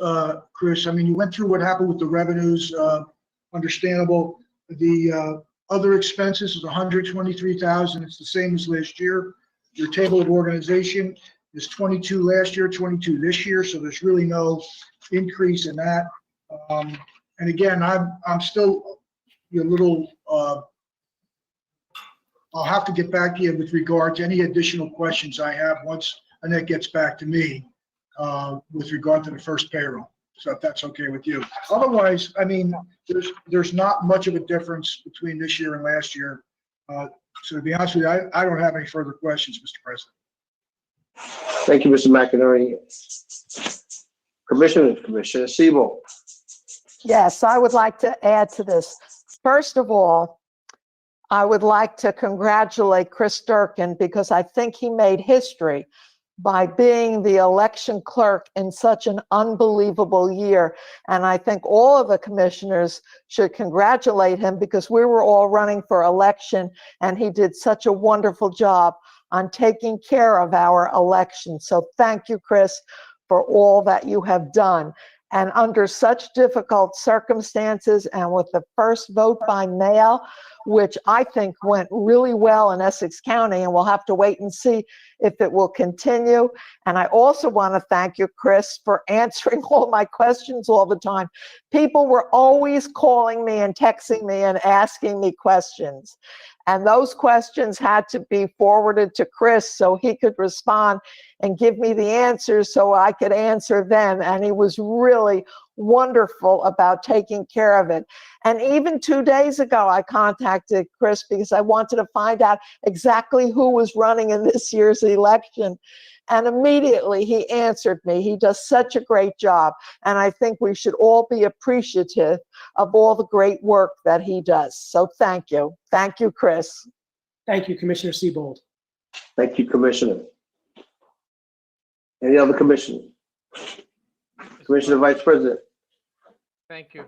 Chris, I mean, you went through what happened with the revenues, understandable. The other expenses is 123,000. It's the same as last year. Your table of organization is 22 last year, 22 this year, so there's really no increase in that. And again, I'm still a little. I'll have to get back to you with regard to any additional questions I have once Annette gets back to me with regard to the first payroll. So if that's okay with you. Otherwise, I mean, there's not much of a difference between this year and last year. So to be honest with you, I don't have any further questions, Mr. President. Thank you, Mr. McInerney. Commissioner Siebel. Yes, I would like to add to this. First of all, I would like to congratulate Chris Durkin because I think he made history by being the election clerk in such an unbelievable year. And I think all of the commissioners should congratulate him because we were all running for election and he did such a wonderful job on taking care of our election. So thank you, Chris, for all that you have done. And under such difficult circumstances and with the first vote by mail, which I think went really well in Essex County, and we'll have to wait and see if it will continue. And I also want to thank you, Chris, for answering all my questions all the time. People were always calling me and texting me and asking me questions. And those questions had to be forwarded to Chris so he could respond and give me the answers so I could answer them. And he was really wonderful about taking care of it. And even 2 days ago, I contacted Chris because I wanted to find out exactly who was running in this year's election. And immediately he answered me. He does such a great job. And I think we should all be appreciative of all the great work that he does. So thank you. Thank you, Chris. Thank you, Commissioner Siebold. Thank you, Commissioner. Any other commissioner? Commissioner Vice President. Thank you.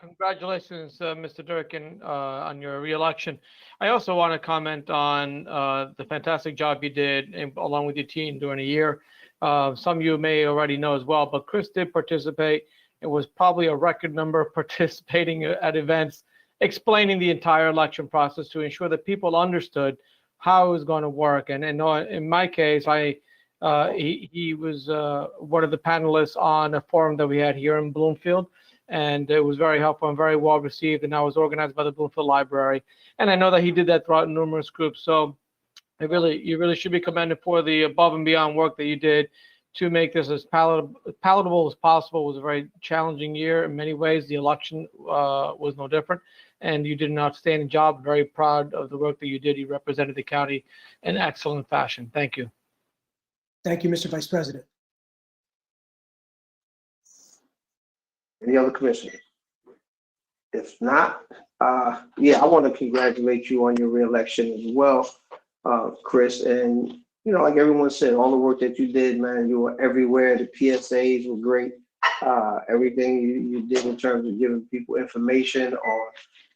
Congratulations, Mr. Durkin, on your reelection. I also want to comment on the fantastic job you did along with your team during the year. Some of you may already know as well, but Chris did participate. It was probably a record number of participating at events, explaining the entire election process to ensure that people understood how it was going to work. And in my case, he was one of the panelists on a forum that we had here in Bloomfield. And it was very helpful and very well received. And that was organized by the Bloomfield Library. And I know that he did that throughout numerous groups. So you really should be commended for the above and beyond work that you did to make this as palatable as possible. It was a very challenging year in many ways. The election was no different, and you did an outstanding job. Very proud of the work that you did. You represented the county in excellent fashion. Thank you. Thank you, Mr. Vice President. Any other commissioners? If not, yeah, I want to congratulate you on your reelection as well, Chris. And, you know, like everyone said, all the work that you did, man, you were everywhere. The PSAs were great. Everything you did in terms of giving people information on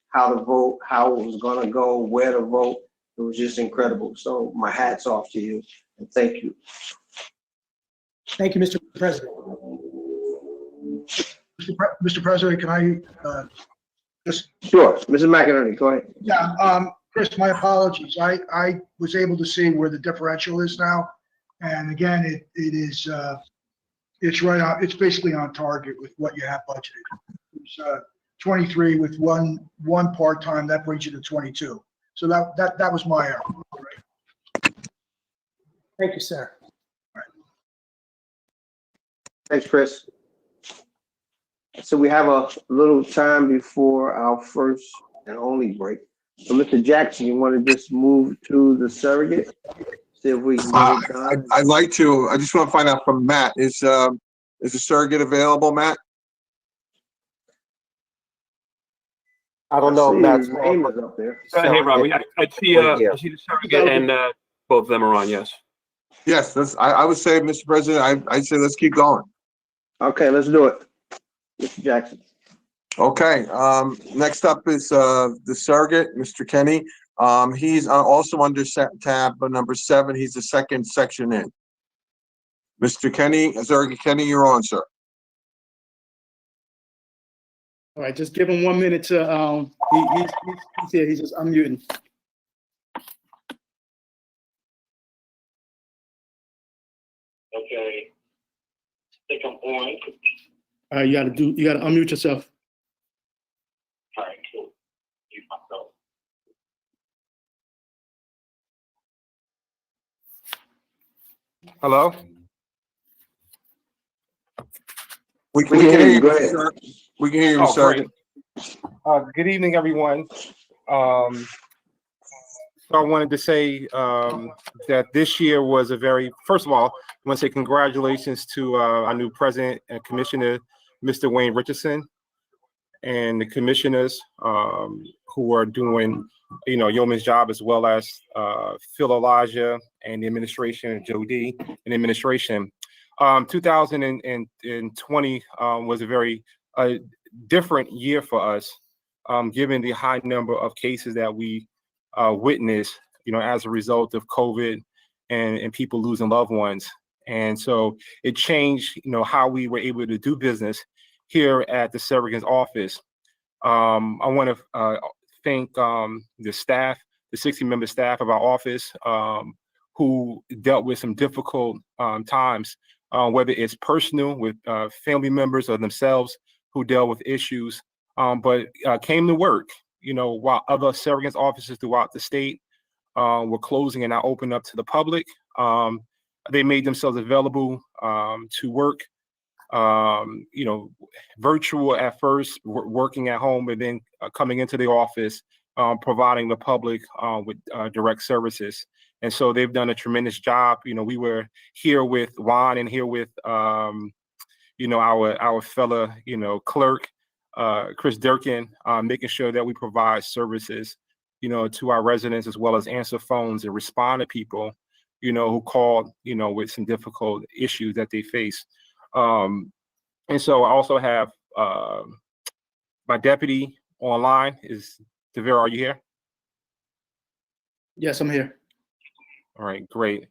how to vote, how it was going to go, where to vote. It was just incredible. So my hat's off to you and thank you. Thank you, Mr. President. Mr. President, can I just? Sure, Mrs. McInerney, go ahead. Yeah, Chris, my apologies. I was able to see where the differential is now. And again, it is, it's right on, it's basically on target with what you have budgeted. It's 23 with one part-time, that brings you to 22. So that was my error. Thank you, sir. Thanks, Chris. So we have a little time before our first and only break. So Mr. Jackson, you want to just move to the surrogate? See if we can get it done. I'd like to. I just want to find out from Matt. Is the surrogate available, Matt? I don't know if Matt's name is up there. Hey, Robbie, I see the surrogate and both of them are on, yes. Yes, I would say, Mr. President, I'd say let's keep going. Okay, let's do it. Mr. Jackson. Okay, next up is the surrogate, Mr. Kenny. He's also under tab number 7. He's the second section in. Mr. Kenny, surrogate Kenny, you're on, sir. All right, just give him 1 minute to, he's here, he's just unmuting. Okay, I think I'm on. All right, you gotta unmute yourself. All right, cool. Mute myself. Hello? We can hear you. Go ahead, sir. We can hear you, sir. Good evening, everyone. So I wanted to say that this year was first of all, I want to say congratulations to our new president and commissioner, Mr. Wayne Richardson, and the commissioners who are doing, yeoman's job, as well as Phil Elijah and the administration, Joe D and administration. 2020 was a very different year for us, given the high number of cases that we witnessed, as a result of COVID and people losing loved ones. And so it changed, how we were able to do business here at the surrogate's office. I want to thank the staff, the 60-member staff of our office, who dealt with some difficult times, whether it's personal with family members or themselves who dealt with issues, but came to work, while other surrogate's offices throughout the state were closing and now open up to the public. They made themselves available to work, virtual at first, working at home, and then coming into the office, providing the public with direct services. And so they've done a tremendous job. We were here with Juan and here with, our fella, clerk, Chris Durkin, making sure that we provide services, to our residents, as well as answer phones and respond to people, who called, with some difficult issues that they face. And so I also have my deputy online. Is Devere, are you here? Yes, I'm here. All right, great.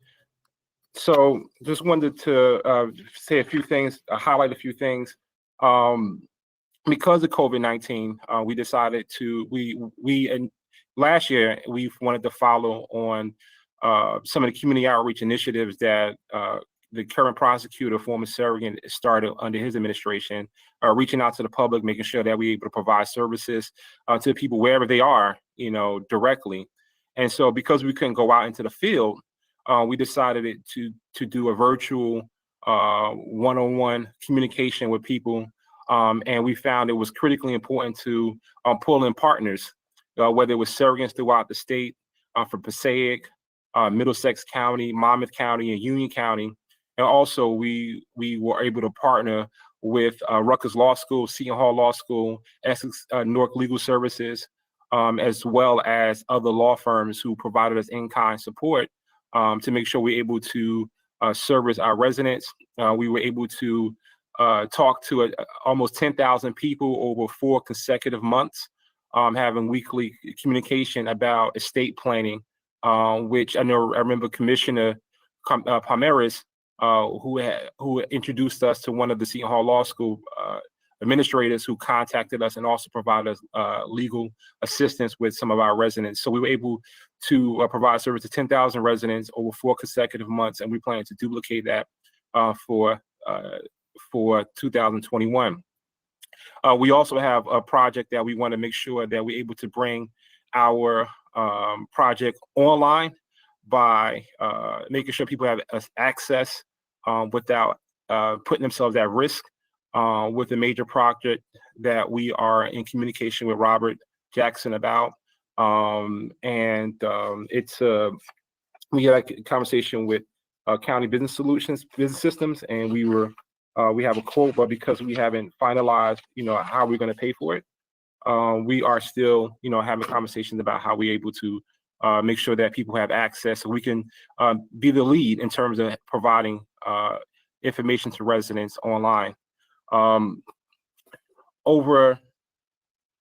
So just wanted to say a few things, highlight a few things. Because of COVID-19, we decided to, last year, we wanted to follow on some of the community outreach initiatives that the current prosecutor, former surrogate, started under his administration, reaching out to the public, making sure that we're able to provide services to people wherever they are, directly. And so because we couldn't go out into the field, we decided to do a virtual one-on-one communication with people. And we found it was critically important to pull in partners, whether it was surrogates throughout the state, from Passaic, Middlesex County, Monmouth County, and Union County. And also we were able to partner with Rutgers Law School, Seton Hall Law School, Essex Newark Legal Services, as well as other law firms who provided us in-kind support to make sure we're able to service our residents. We were able to talk to almost 10,000 people over 4 consecutive months, having weekly communication about estate planning, which I remember Commissioner Palmeris, who introduced us to one of the Seton Hall Law School administrators who contacted us and also provided us legal assistance with some of our residents. So we were able to provide service to 10,000 residents over 4 consecutive months, and we plan to duplicate that for 2021. We also have a project that we want to make sure that we're able to bring our project online by making sure people have access without putting themselves at risk with a major project that we are in communication with Robert Jackson about. It's we had a conversation with County Business Solutions, Business Systems, and we have a quote, but because we haven't finalized, how we're going to pay for it, we are still, having conversations about how we're able to make sure that people have access, so we can be the lead in terms of providing information to residents online. Over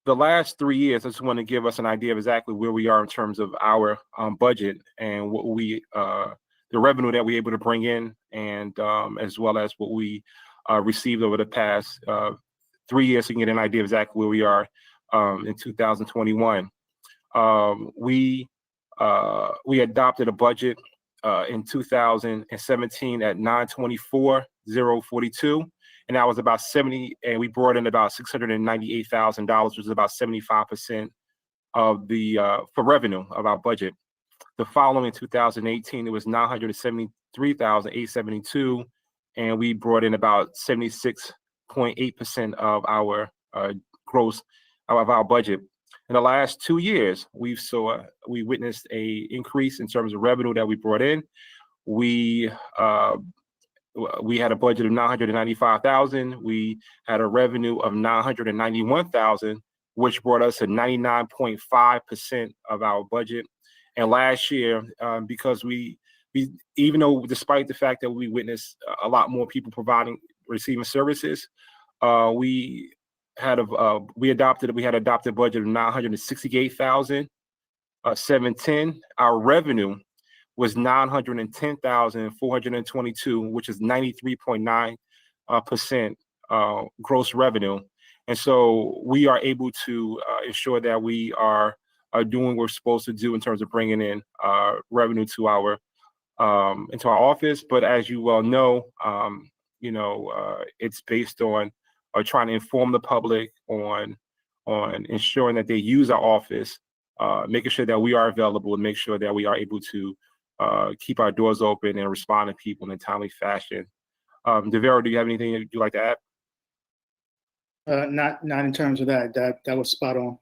the last 3 years, I just want to give us an idea of exactly where we are in terms of our budget and what the revenue that we're able to bring in, and as well as what we received over the past 3 years, so you can get an idea of exactly where we are in 2021. We adopted a budget in 2017 at 924,042, and that was about 70, and we brought in about $698,000, which is about 75% of the for revenue of our budget. The following 2018, it was 973,872, and we brought in about 76.8% of our gross of our budget. In the last 2 years, we witnessed a increase in terms of revenue that we brought in. We had a budget of 995,000. We had a revenue of 991,000, which brought us to 99.5% of our budget. And last year, because we even though despite the fact that we witnessed a lot more people receiving services, we had adopted a budget of 968,710. Our revenue was 910,422, which is 93.9% gross revenue. And so we are able to ensure that we are doing what we're supposed to do in terms of bringing in revenue to our into our office. But as you well know, it's based on trying to inform the public on ensuring that they use our office, making sure that we are available, and make sure that we are able to keep our doors open and respond to people in a timely fashion. DeVero, do you have anything you'd like to add? Not in terms of that. That was spot on.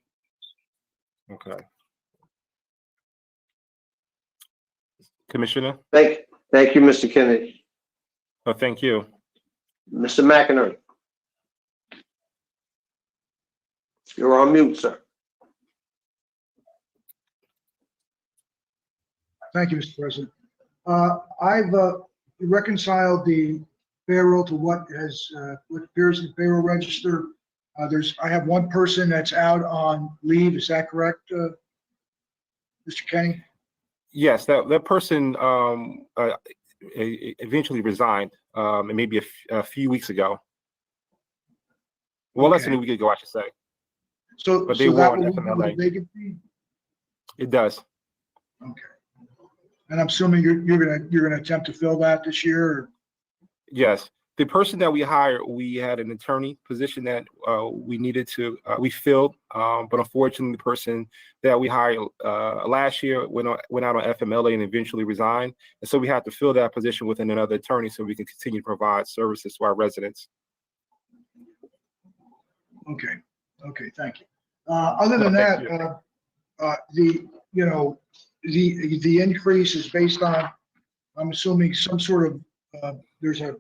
Okay. Commissioner? Thank you, Mr. Kennedy. Oh, thank you. Mr. McInerney. You're on mute, sir. Thank you, Mr. President. I've reconciled the payroll to what appears in the payroll register. I have one person that's out on leave. Is that correct, Mr. Kenny? Yes, that person eventually resigned, maybe a few weeks ago. Well, less than a week ago, I should say. But they that were will FMLA. leave the vacancy? It does. Okay. And I'm assuming you're gonna attempt to fill that this year? Or? Yes. The person that we hired, we had an attorney position that we needed to, we filled, but unfortunately, the person that we hired last year went out on FMLA and eventually resigned. And so we had to fill that position with another attorney so we can continue to provide services to our residents. Okay, okay, thank you. Other than that, the increase is based on, I'm assuming some sort of, there's a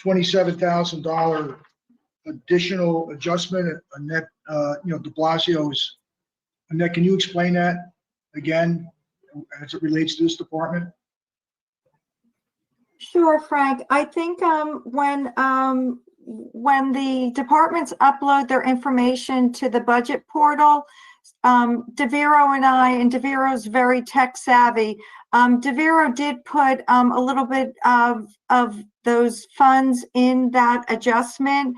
$27,000 additional adjustment, a net, de Blasio's, Annette, can you explain that again as it relates to this department? Sure, Frank. I think when the departments upload their information to the budget portal, DeVero and DeVero's very tech savvy. DeVero did put a little bit of those funds in that adjustment.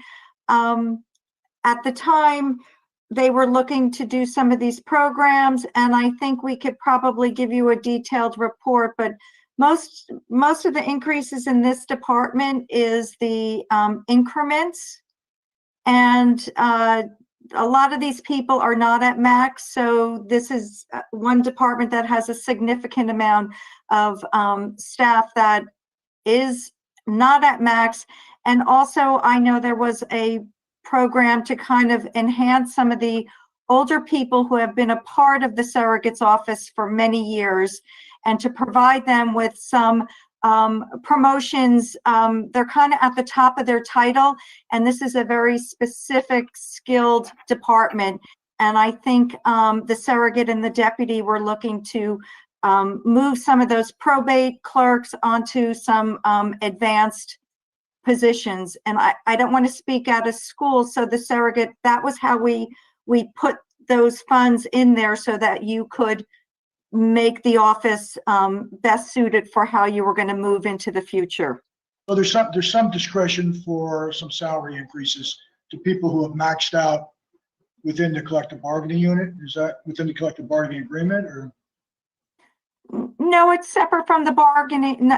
At the time, they were looking to do some of these programs, and I think we could probably give you a detailed report, but most of the increases in this department is the increments, and a lot of these people are not at max, so this is one department that has a significant amount of staff that is not at max. And also, I know there was a program to kind of enhance some of the older people who have been a part of the surrogate's office for many years, and to provide them with some promotions. They're kind of at the top of their title, and this is a very specific, skilled department. And I think the surrogate and the deputy were looking to move some of those probate clerks onto some advanced positions. And I don't want to speak out of school, so the surrogate, that was how we put those funds in there so that you could make the office best suited for how you were going to move into the future. So there's some discretion for some salary increases to people who have maxed out within the collective bargaining unit. Is that within the collective bargaining agreement, or? No, it's separate from the bargaining.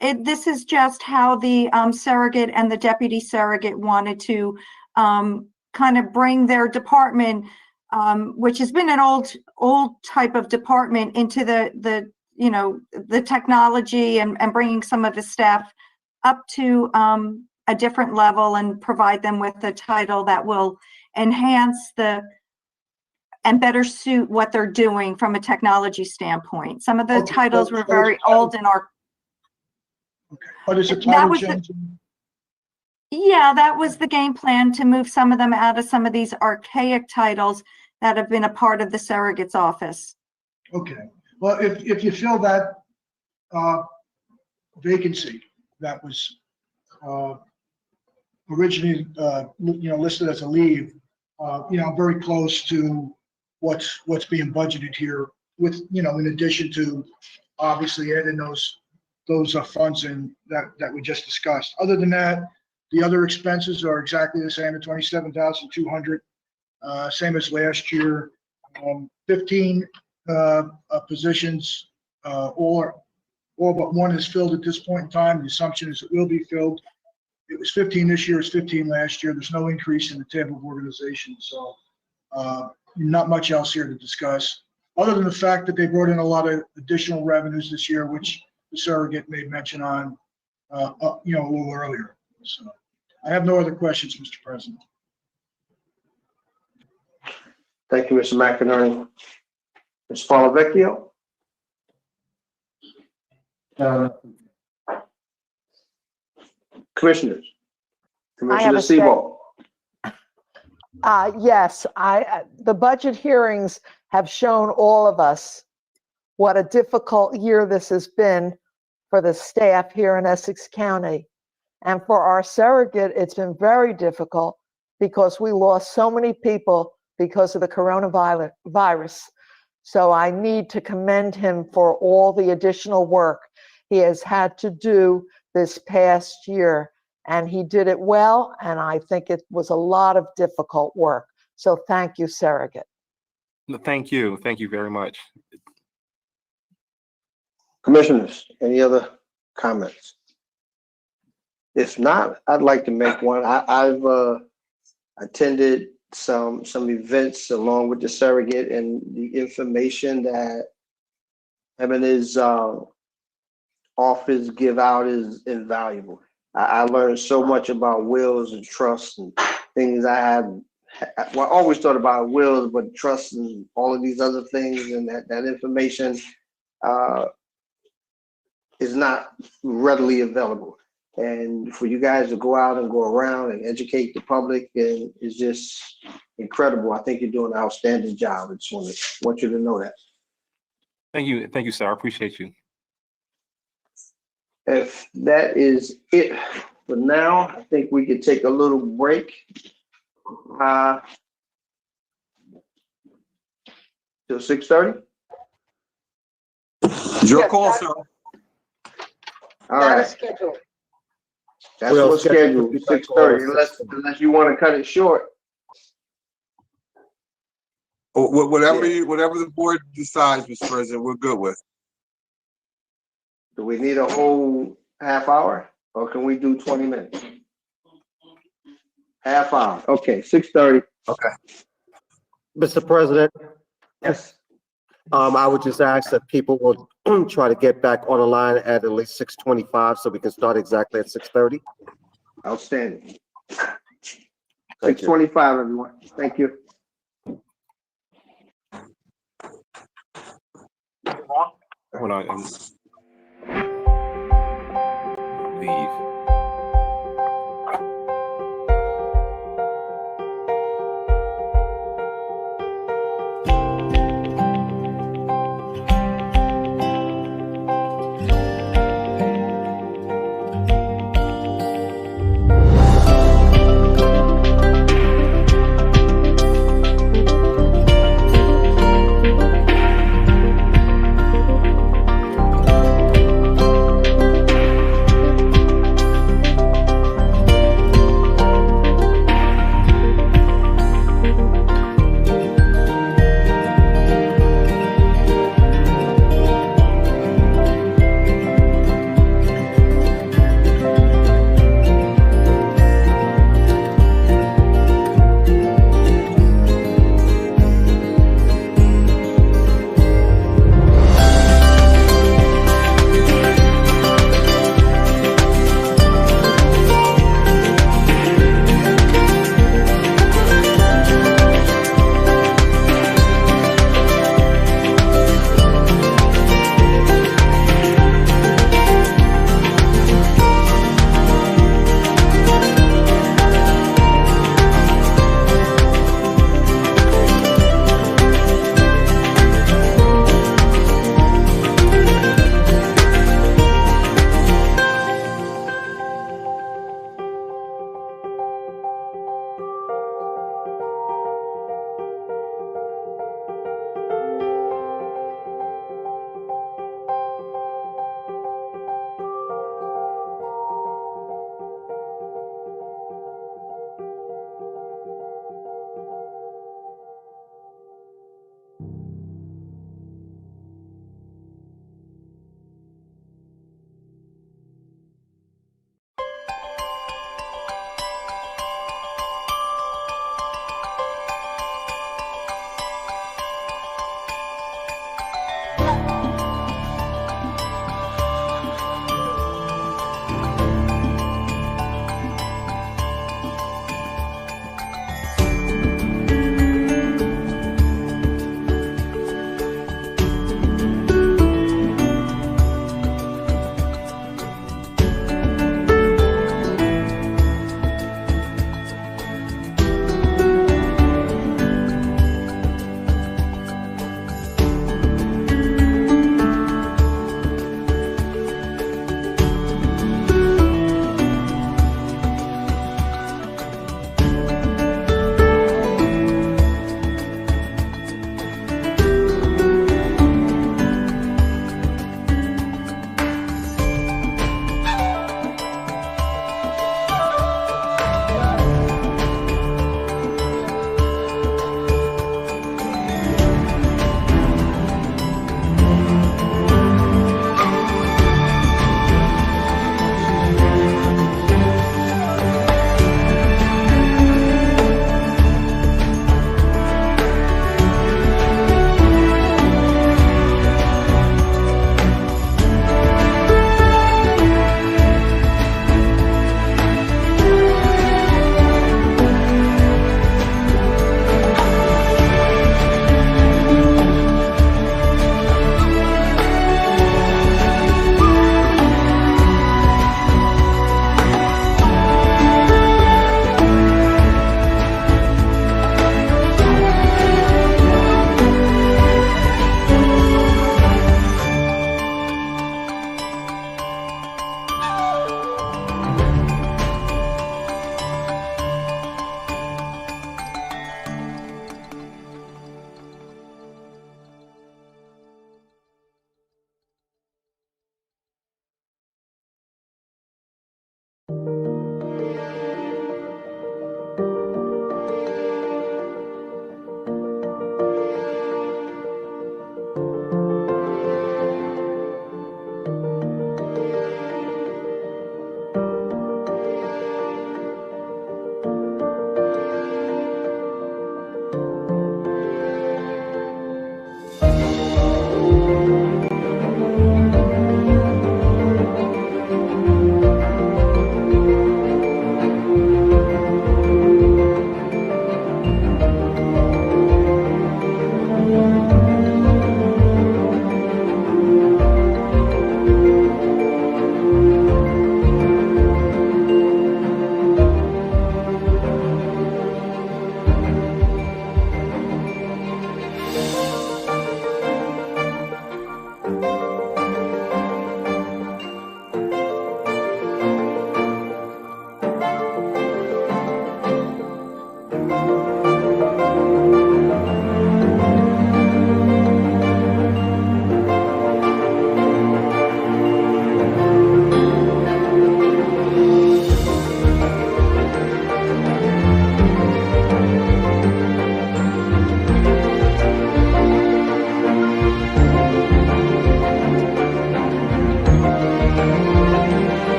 This is just how the surrogate and the deputy surrogate wanted to kind of bring their department, which has been an old type of department, into the technology and bringing some of the staff up to a different level and provide them with a title that will enhance and better suit what they're doing from a technology standpoint. Some of the titles were very old in our. Okay, but is it title changing? Yeah, that was the game plan, to move some of them out of some of these archaic titles that have been a part of the surrogate's office. Okay, well, if you fill that vacancy that was originally listed as a leave, very close to what's being budgeted here, with in addition to obviously adding those funds in that we just discussed. Other than that, the other expenses are exactly the same at $27,200, same as last year. 15 positions, all but one is filled at this point in time. The assumption is it will be filled. It was 15 this year, it's 15 last year. There's no increase in the table of organization, so not much else here to discuss, other than the fact that they brought in a lot of additional revenues this year, which the surrogate made mention on, a little earlier. So I have no other questions, Mr. President. Thank you, Mr. McInerney. Ms. Palavecchio? Commissioners? Commissioner Sebo? Yes, the budget hearings have shown all of us what a difficult year this has been for the staff here in Essex County. And for our surrogate, it's been very difficult because we lost so many people because of the coronavirus. So I need to commend him for all the additional work he has had to do this past year. And he did it well, and I think it was a lot of difficult work. So thank you, surrogate. Thank you. Thank you very much. Commissioners, any other comments? If not, I'd like to make one. I've attended some events along with the surrogate, and the information that him and his office give out is invaluable. I learned so much about wills and trusts and things I had. Well, I always thought about wills, but trusts and all of these other things, and that information is not readily available. And for you guys to go out and go around and educate the public and is just incredible. I think you're doing an outstanding job. I just want you to know that. Thank you, sir. I appreciate you. If that is it for now, I think we could take a little break. Till 6:30? Your Yes, call, that- sir. All That is right, scheduled. that's what's scheduled, 6:30, unless you want to cut it short. Whatever the board decides, Mr. President, we're good with. Do we need a whole half hour, or can we do 20 minutes? Half hour, okay, 6:30. Okay. Mr. President, Yes. I would just ask that people will try to get back on the line at least 6:25 so we can start exactly at 6:30. Outstanding. Thank you. 6:25, everyone. Thank you. Hold on. Leave.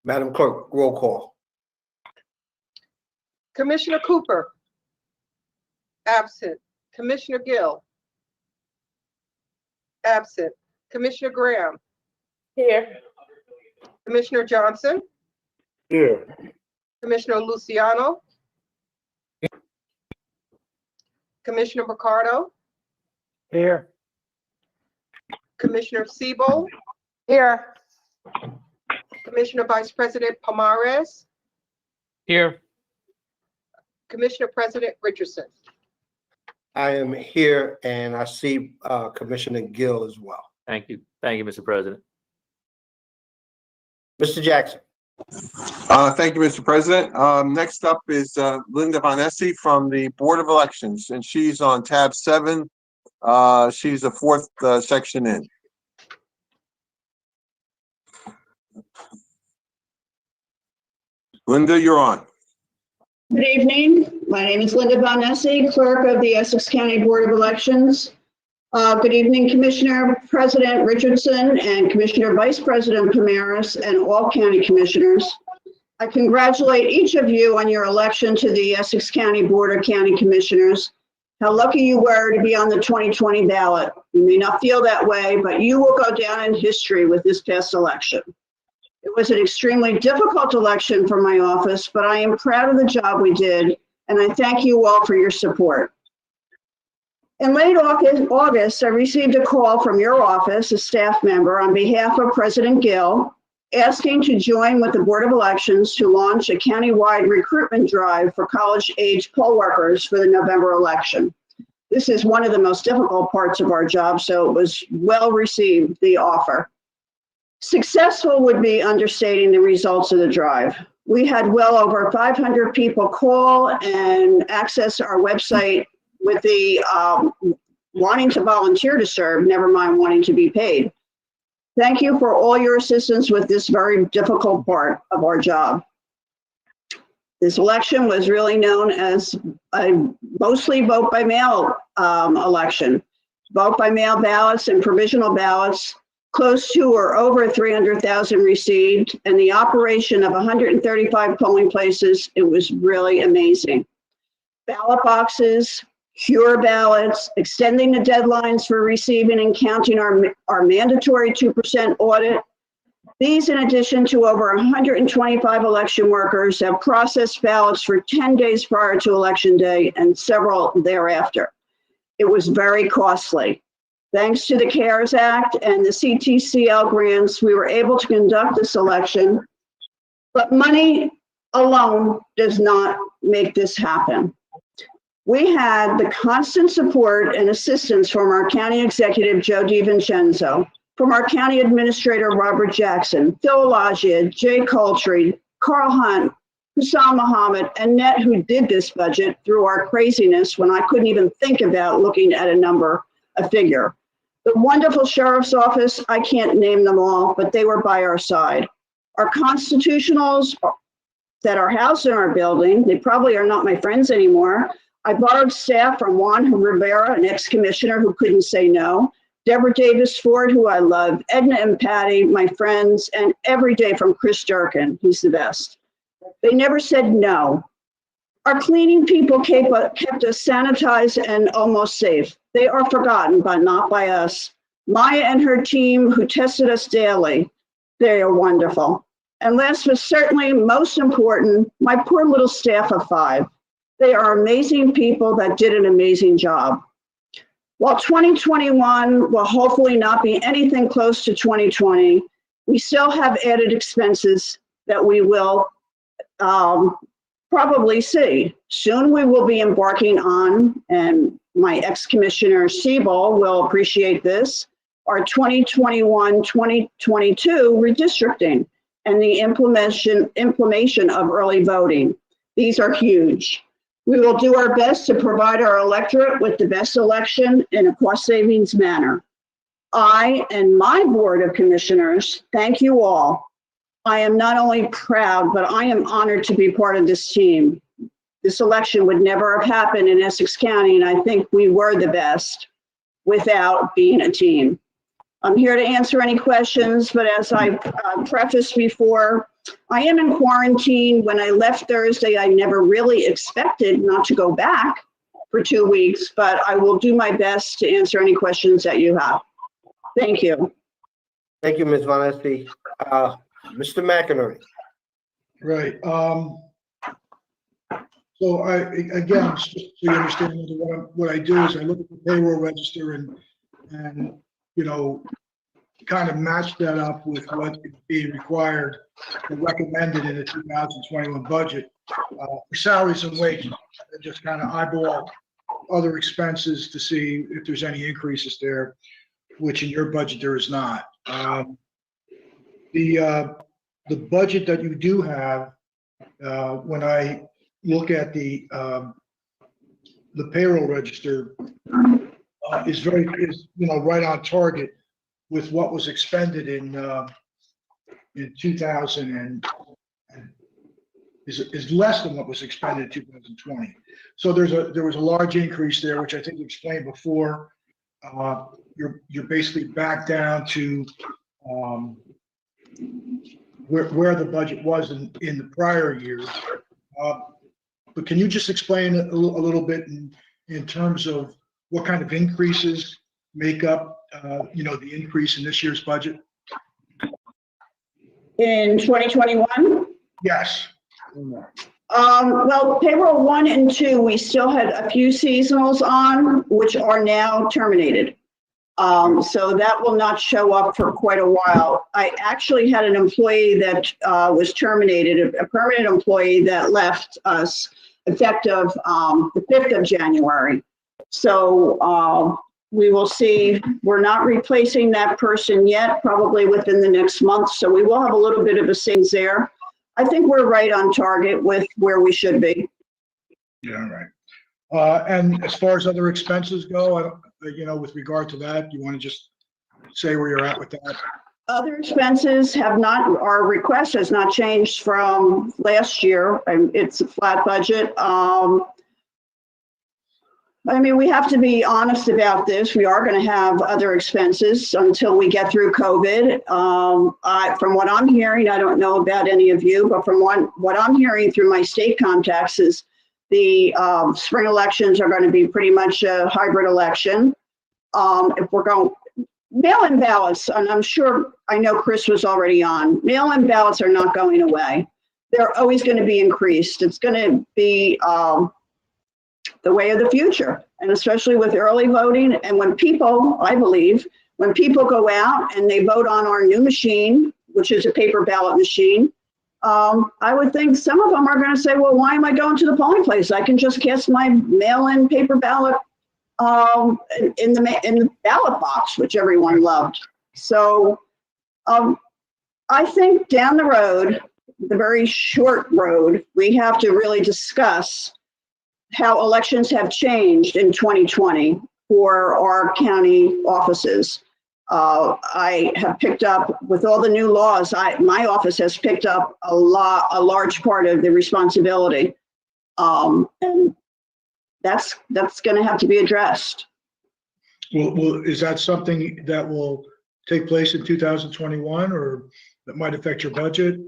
Madam Clerk, roll call. Commissioner Cooper. Absent. Commissioner Gill. Absent. Commissioner Graham. Here. Commissioner Johnson. Here. Commissioner Luciano. Commissioner Ricardo. Here. Commissioner Siebel. Here. Commissioner Vice President Pomares. Here. Commissioner President Richardson. I am here and I see Commissioner Gill as well. Thank you. Thank you, Mr. President. Mr. Jackson. Thank you, Mr. President. Next up is Linda Bonessi from the Board of Elections, and she's on tab 7. She's the 4th section in. Linda, you're on. Good evening. My name is Linda Bonessi, Clerk of the Essex County Board of Elections. Good evening, Commissioner President Richardson and Commissioner Vice President Pomares and all county commissioners. I congratulate each of you on your election to the Essex County Board of County Commissioners. How lucky you were to be on the 2020 ballot. You may not feel that way, but you will go down in history with this past election. It was an extremely difficult election for my office, but I am proud of the job we did, and I thank you all for your support. In late August, I received a call from your office, a staff member, on behalf of President Gill, asking to join with the Board of Elections to launch a countywide recruitment drive for college-age poll workers for the November election. This is one of the most difficult parts of our job, so it was well received, the offer. Successful would be understating the results of the drive. We had well over 500 people call and access our website with the wanting to volunteer to serve, never mind wanting to be paid. Thank you for all your assistance with this very difficult part of our job. This election was really known as a mostly vote by mail election. Vote by mail ballots and provisional ballots, close to or over 300,000 received, and the operation of 135 polling places, it was really amazing. Ballot boxes, cure ballots, extending the deadlines for receiving and counting our mandatory 2% audit. These, in addition to over 125 election workers, have processed ballots for 10 days prior to Election Day and several thereafter. It was very costly. Thanks to the CARES Act and the CTCL grants, we were able to conduct this election, but money alone does not make this happen. We had the constant support and assistance from our County Executive, Joe DiVincenzo, from our County Administrator, Robert Jackson, Phil Elagia, Jay Coltree, Carl Hunt, Hussam Muhammad, and Net, who did this budget through our craziness when I couldn't even think about looking at a figure. The wonderful Sheriff's Office, I can't name them all, but they were by our side. Our constitutionals that are housed in our building, they probably are not my friends anymore. I borrowed staff from Juan Rivera, an ex-commissioner who couldn't say no, Deborah Davis Ford, who I love, Edna and Patty, my friends, and every day from Chris Durkin, he's the best. They never said no. Our cleaning people kept us sanitized and almost safe. They are forgotten, but not by us. Maya and her team, who tested us daily, they are wonderful. And last but certainly most important, my poor little staff of 5. They are amazing people that did an amazing job. While 2021 will hopefully not be anything close to 2020, we still have added expenses that we will probably see. Soon we will be embarking on, and my ex-commissioner Siebel will appreciate this, our 2021-2022 redistricting and the implementation of early voting. These are huge. We will do our best to provide our electorate with the best election in a cost savings manner. I and my Board of Commissioners thank you all. I am not only proud, but I am honored to be part of this team. This election would never have happened in Essex County, and I think we were the best without being a team. I'm here to answer any questions, but as I prefaced before, I am in quarantine. When I left Thursday, I never really expected not to go back for 2 weeks, but I will do my best to answer any questions that you have. Thank you. Thank you, Ms. Von Espy. Mr. McInerney. Right. So again, just so you understand, what I do is I look at the payroll register and you know, kind of match that up with what is being required and recommended in the 2021 budget for salaries and wages. And just kind of eyeball other expenses to see if there's any increases there, which in your budget there is not. The budget that you do have, when I look at the payroll register, is right on target with what was expended in 2000 and is less than what was expended in 2020. So there was a large increase there, which I think you explained before. You're basically back down to where the budget was in the prior years. But can you just explain a little bit in terms of what kind of increases make up, the increase in this year's budget? In 2021? Yes. Well, payroll 1 and 2, we still had a few seasonals on, which are now terminated. So that will not show up for quite a while. I actually had an employee that was terminated, a permanent employee that left us effective the 5th of January. So we will see. We're not replacing that person yet, probably within the next month. So we will have a little bit of a savings there. I think we're right on target with where we should be. Yeah, right. And as far as other expenses go, with regard to that, you want to just say where you're at with that? Other expenses have not, our request has not changed from last year. It's a flat budget. We have to be honest about this. We are going to have other expenses until we get through COVID. From what I'm hearing, I don't know about any of you, but from what I'm hearing through my state contacts is the spring elections are going to be pretty much a hybrid election. If we're going mail-in ballots, and I know Chris was already on, mail-in ballots are not going away. They're always going to be increased. It's going to be the way of the future, and especially with early voting. And when people, I believe, when people go out and they vote on our new machine, which is a paper ballot machine, I would think some of them are going to say, well, why am I going to the polling place? I can just cast my mail-in paper ballot in the ballot box, which everyone loved. So I think down the road, the very short road, we have to really discuss how elections have changed in 2020 for our county offices. I have picked up, with all the new laws, my office has picked up a large part of the responsibility. And that's going to have to be addressed. Well, is that something that will take place in 2021 or that might affect your budget?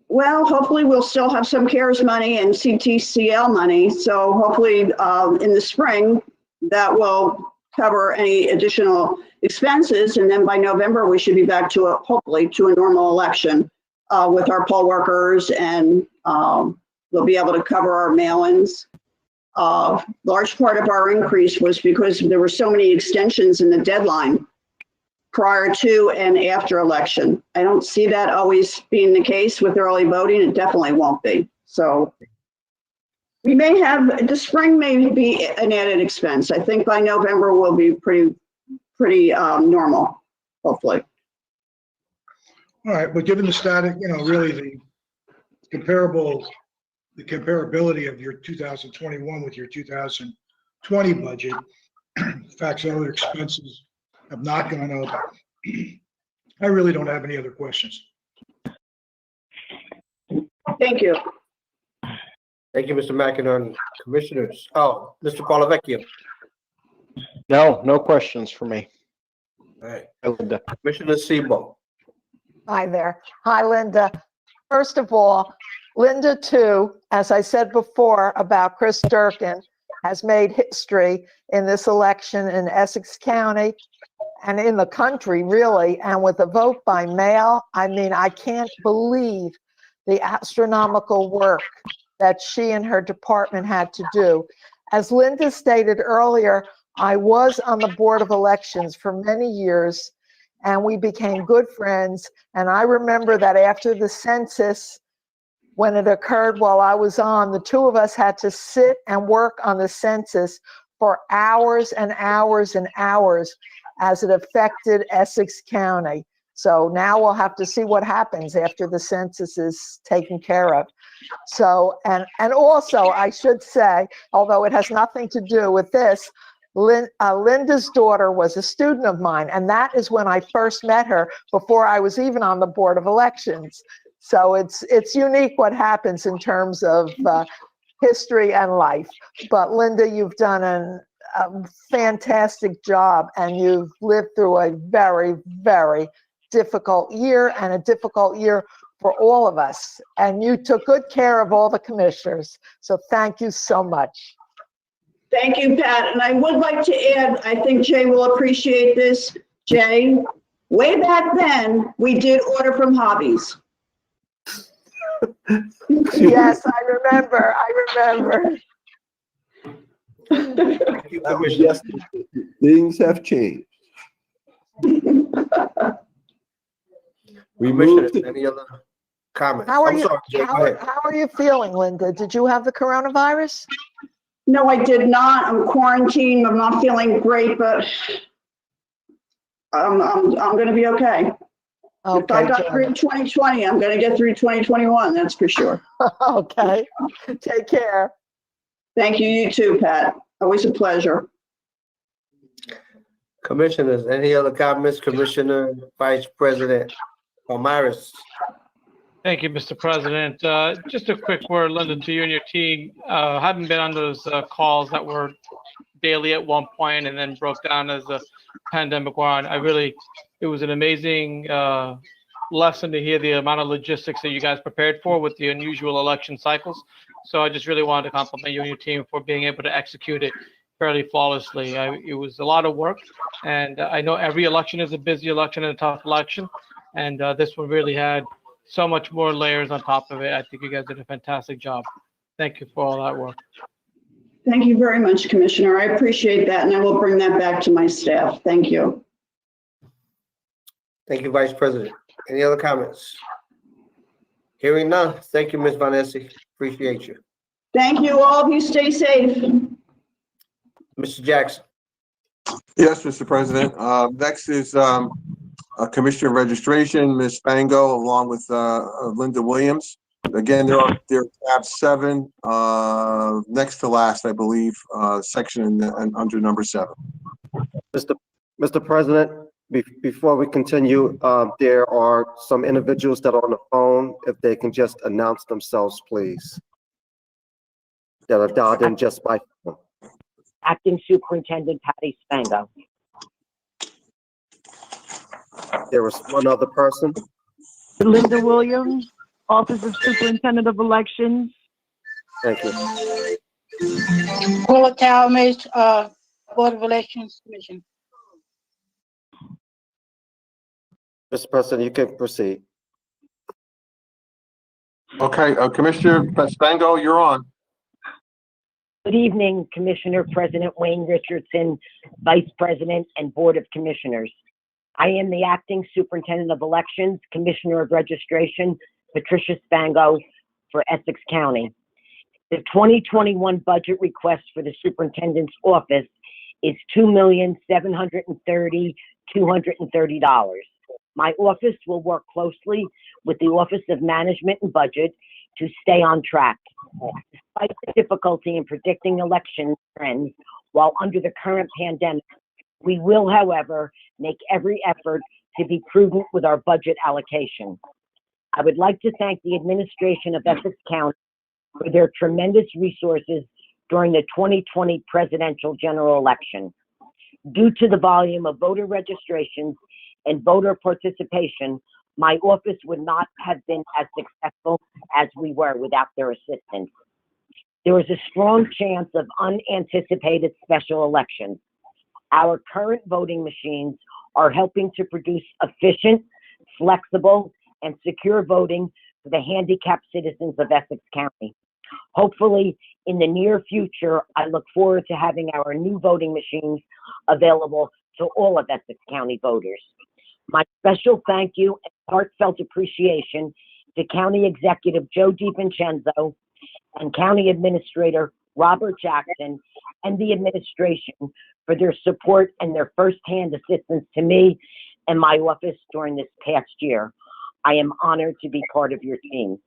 Well, hopefully we'll still have some CARES money and CTCL money. So hopefully in the spring that will cover any additional expenses. And then by November, we should be back to hopefully to a normal election with our poll workers, and we'll be able to cover our mail-ins. Large part of our increase was because there were so many extensions in the deadline prior to and after election. I don't see that always being the case with early voting. It definitely won't be. So we may have, the spring may be an added expense. I think by November we'll be pretty normal, hopefully. All right, but given the static, really the comparability of your 2021 with your 2020 budget, the fact that other expenses have not gone up, I really don't have any other questions. Thank you. Thank you, Mr. McInerney. Commissioners, Mr. Palavecchio. No questions for me. Right. Commissioner Sebo. Hi there. Hi, Linda. First of all, Linda, too, as I said before about Chris Durkin, has made history in this election in Essex County and in the country, really. And with a vote by mail, I mean, I can't believe the astronomical work that she and her department had to do. As Linda stated earlier, I was on the Board of Elections for many years, and we became good friends. And I remember that after the census, when it occurred while I was on, the two of us had to sit and work on the census for hours and hours and hours as it affected Essex County. So now we'll have to see what happens after the census is taken care of. So, and also I should say, although it has nothing to do with this, Linda's daughter was a student of mine, and that is when I first met her before I was even on the Board of Elections. So it's unique what happens in terms of history and life. But Linda, you've done a fantastic job, and you've lived through a very, very difficult year, and a difficult year for all of us. And you took good care of all the commissioners. So thank you so much. Thank you, Pat. And I would like to add, I think Jay will appreciate this. Jay, way back then, we did order from Hobbies. Yes, I remember. Things have changed. We Commissioner, moved to any other comments? How are I'm you? sorry, Jay, go ahead. How are you feeling, Linda? Did you have the coronavirus? No, I did not. I'm quarantined. I'm not feeling great, but I'm going to be okay. If I got through 2020, I'm going to get through 2021. That's for sure. Okay. Take care. Thank you. You too, Pat. Always a pleasure. Commissioners, any other comments? Commissioner Vice President Palmaris. Thank you, Mr. President. Just a quick word, Linda, to you and your team. Haven't been on those calls that were daily at one point and then broke down as the pandemic went on. It was an amazing lesson to hear the amount of logistics that you guys prepared for with the unusual election cycles. So I just really wanted to compliment you and your team for being able to execute it fairly flawlessly. It was a lot of work, and I know every election is a busy election and a tough election, and this one really had so much more layers on top of it. I think you guys did a fantastic job. Thank you for all that work. Thank you very much, Commissioner. I appreciate that, and I will bring that back to my staff. Thank you. Thank you, Vice President. Any other comments? Hearing none. Thank you, Ms. Vanessa. Appreciate you. Thank you. All of you stay safe. Mr. Jackson. Yes, Mr. President. Next is Commissioner Registration, Ms. Spango, along with Linda Williams. Again, they're tab 7, next to last, I believe, section under number 7. Mr. President, before we continue, there are some individuals that are on the phone. If they can just announce themselves, please. That are dialed in just by phone. Acting Superintendent Patty Spango. There was one other person. Linda Williams, Office of Superintendent of Elections. Thank you. Paula Talmadge, Board of Elections Commission. Mr. President, you can proceed. Okay, Commissioner Spango, you're on. Good evening, Commissioner President Wayne Richardson, Vice President and Board of Commissioners. I am the Acting Superintendent of Elections, Commissioner of Registration, Patricia Spango for Essex County. The 2021 budget request for the Superintendent's Office is $2,730,230. My office will work closely with the Office of Management and Budget to stay on track. Despite the difficulty in predicting election trends while under the current pandemic, we will, however, make every effort to be prudent with our budget allocation. I would like to thank the administration of Essex County for their tremendous resources during the 2020 presidential general election. Due to the volume of voter registrations and voter participation, my office would not have been as successful as we were without their assistance. There is a strong chance of unanticipated special elections. Our current voting machines are helping to produce efficient, flexible, and secure voting for the handicapped citizens of Essex County. Hopefully, in the near future, I look forward to having our new voting machines available to all of Essex County voters. My special thank you and heartfelt appreciation to County Executive Joe DiVincenzo and County Administrator Robert Jackson and the administration for their support and their firsthand assistance to me and my office during this past year. I am honored to be part of your team.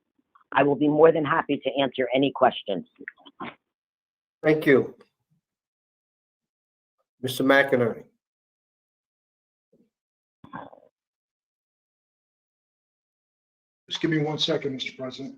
I will be more than happy to answer any questions. Thank you. Mr. McInerney. Just give me 1 second, Mr. President.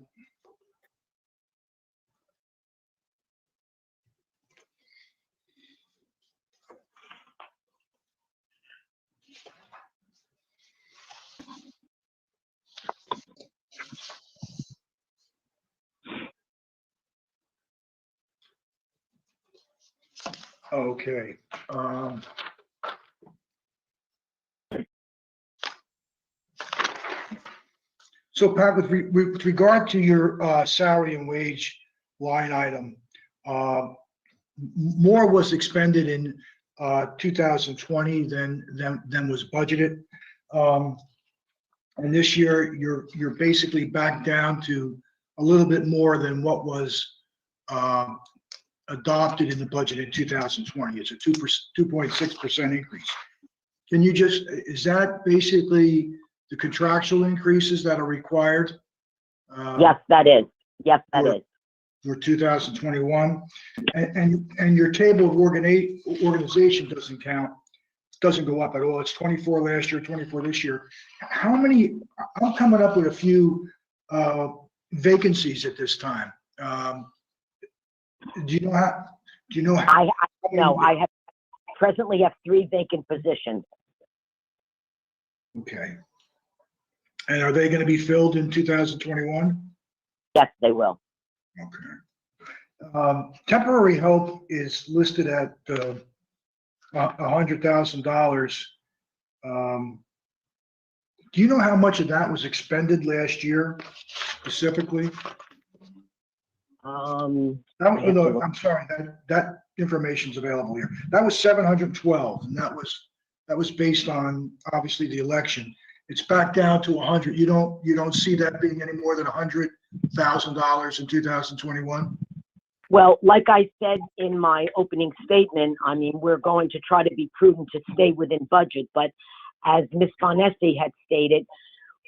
Okay. So Pat, with regard to your salary and wage line item, more was expended in 2020 than was budgeted. And this year, you're basically back down to a little bit more than what was adopted in the budget in 2020. It's a 2.6% increase. Can you just, is that basically the contractual increases that are required? Yes, that is. Yes, that is. For 2021, and your table of organization doesn't count, doesn't go up at all. It's 24 last year, 24 this year. How many? I'm coming up with a few vacancies at this time. Do you know how? Do you know how? I presently have 3 vacant positions. Okay. And are they going to be filled in 2021? Yes, they will. Okay. Temporary help is listed at $100,000. Do you know how much of that was expended last year specifically? I'm sorry, that information's available here. That was 712, and that was based on obviously the election. It's back down to 100. You don't see that being any more than $100,000 in 2021? Well, like I said in my opening statement, I mean, we're going to try to be prudent to stay within budget, but as Ms. Bonessi had stated,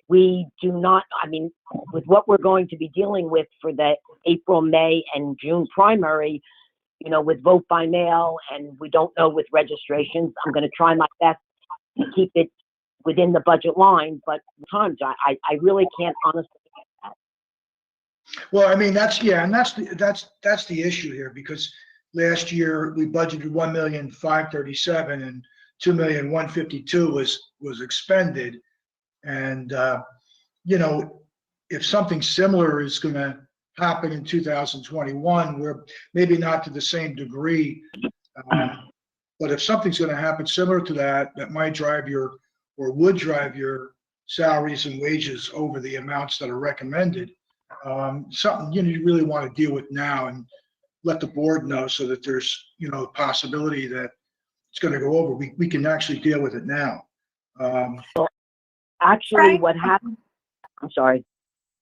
we do not, I mean, with what we're going to be dealing with for the April, May, and June primary, you know, with vote by mail, and we don't know with registrations, I'm going to try my best to keep it within the budget line, but sometimes I really can't honestly. Well, I mean, that's the issue here, because last year we budgeted 1,537,000 and 2,152,000 was expended. And, you know, if something similar is going to happen in 2021, we're maybe not to the same degree, but if something's going to happen similar to that, that might drive your, or would drive your salaries and wages over the amounts that are recommended, something you really want to deal with now and let the board know, so that there's, you know, a possibility that it's going to go over. We can actually deal with it now. Actually, Frank? what happened, I'm sorry.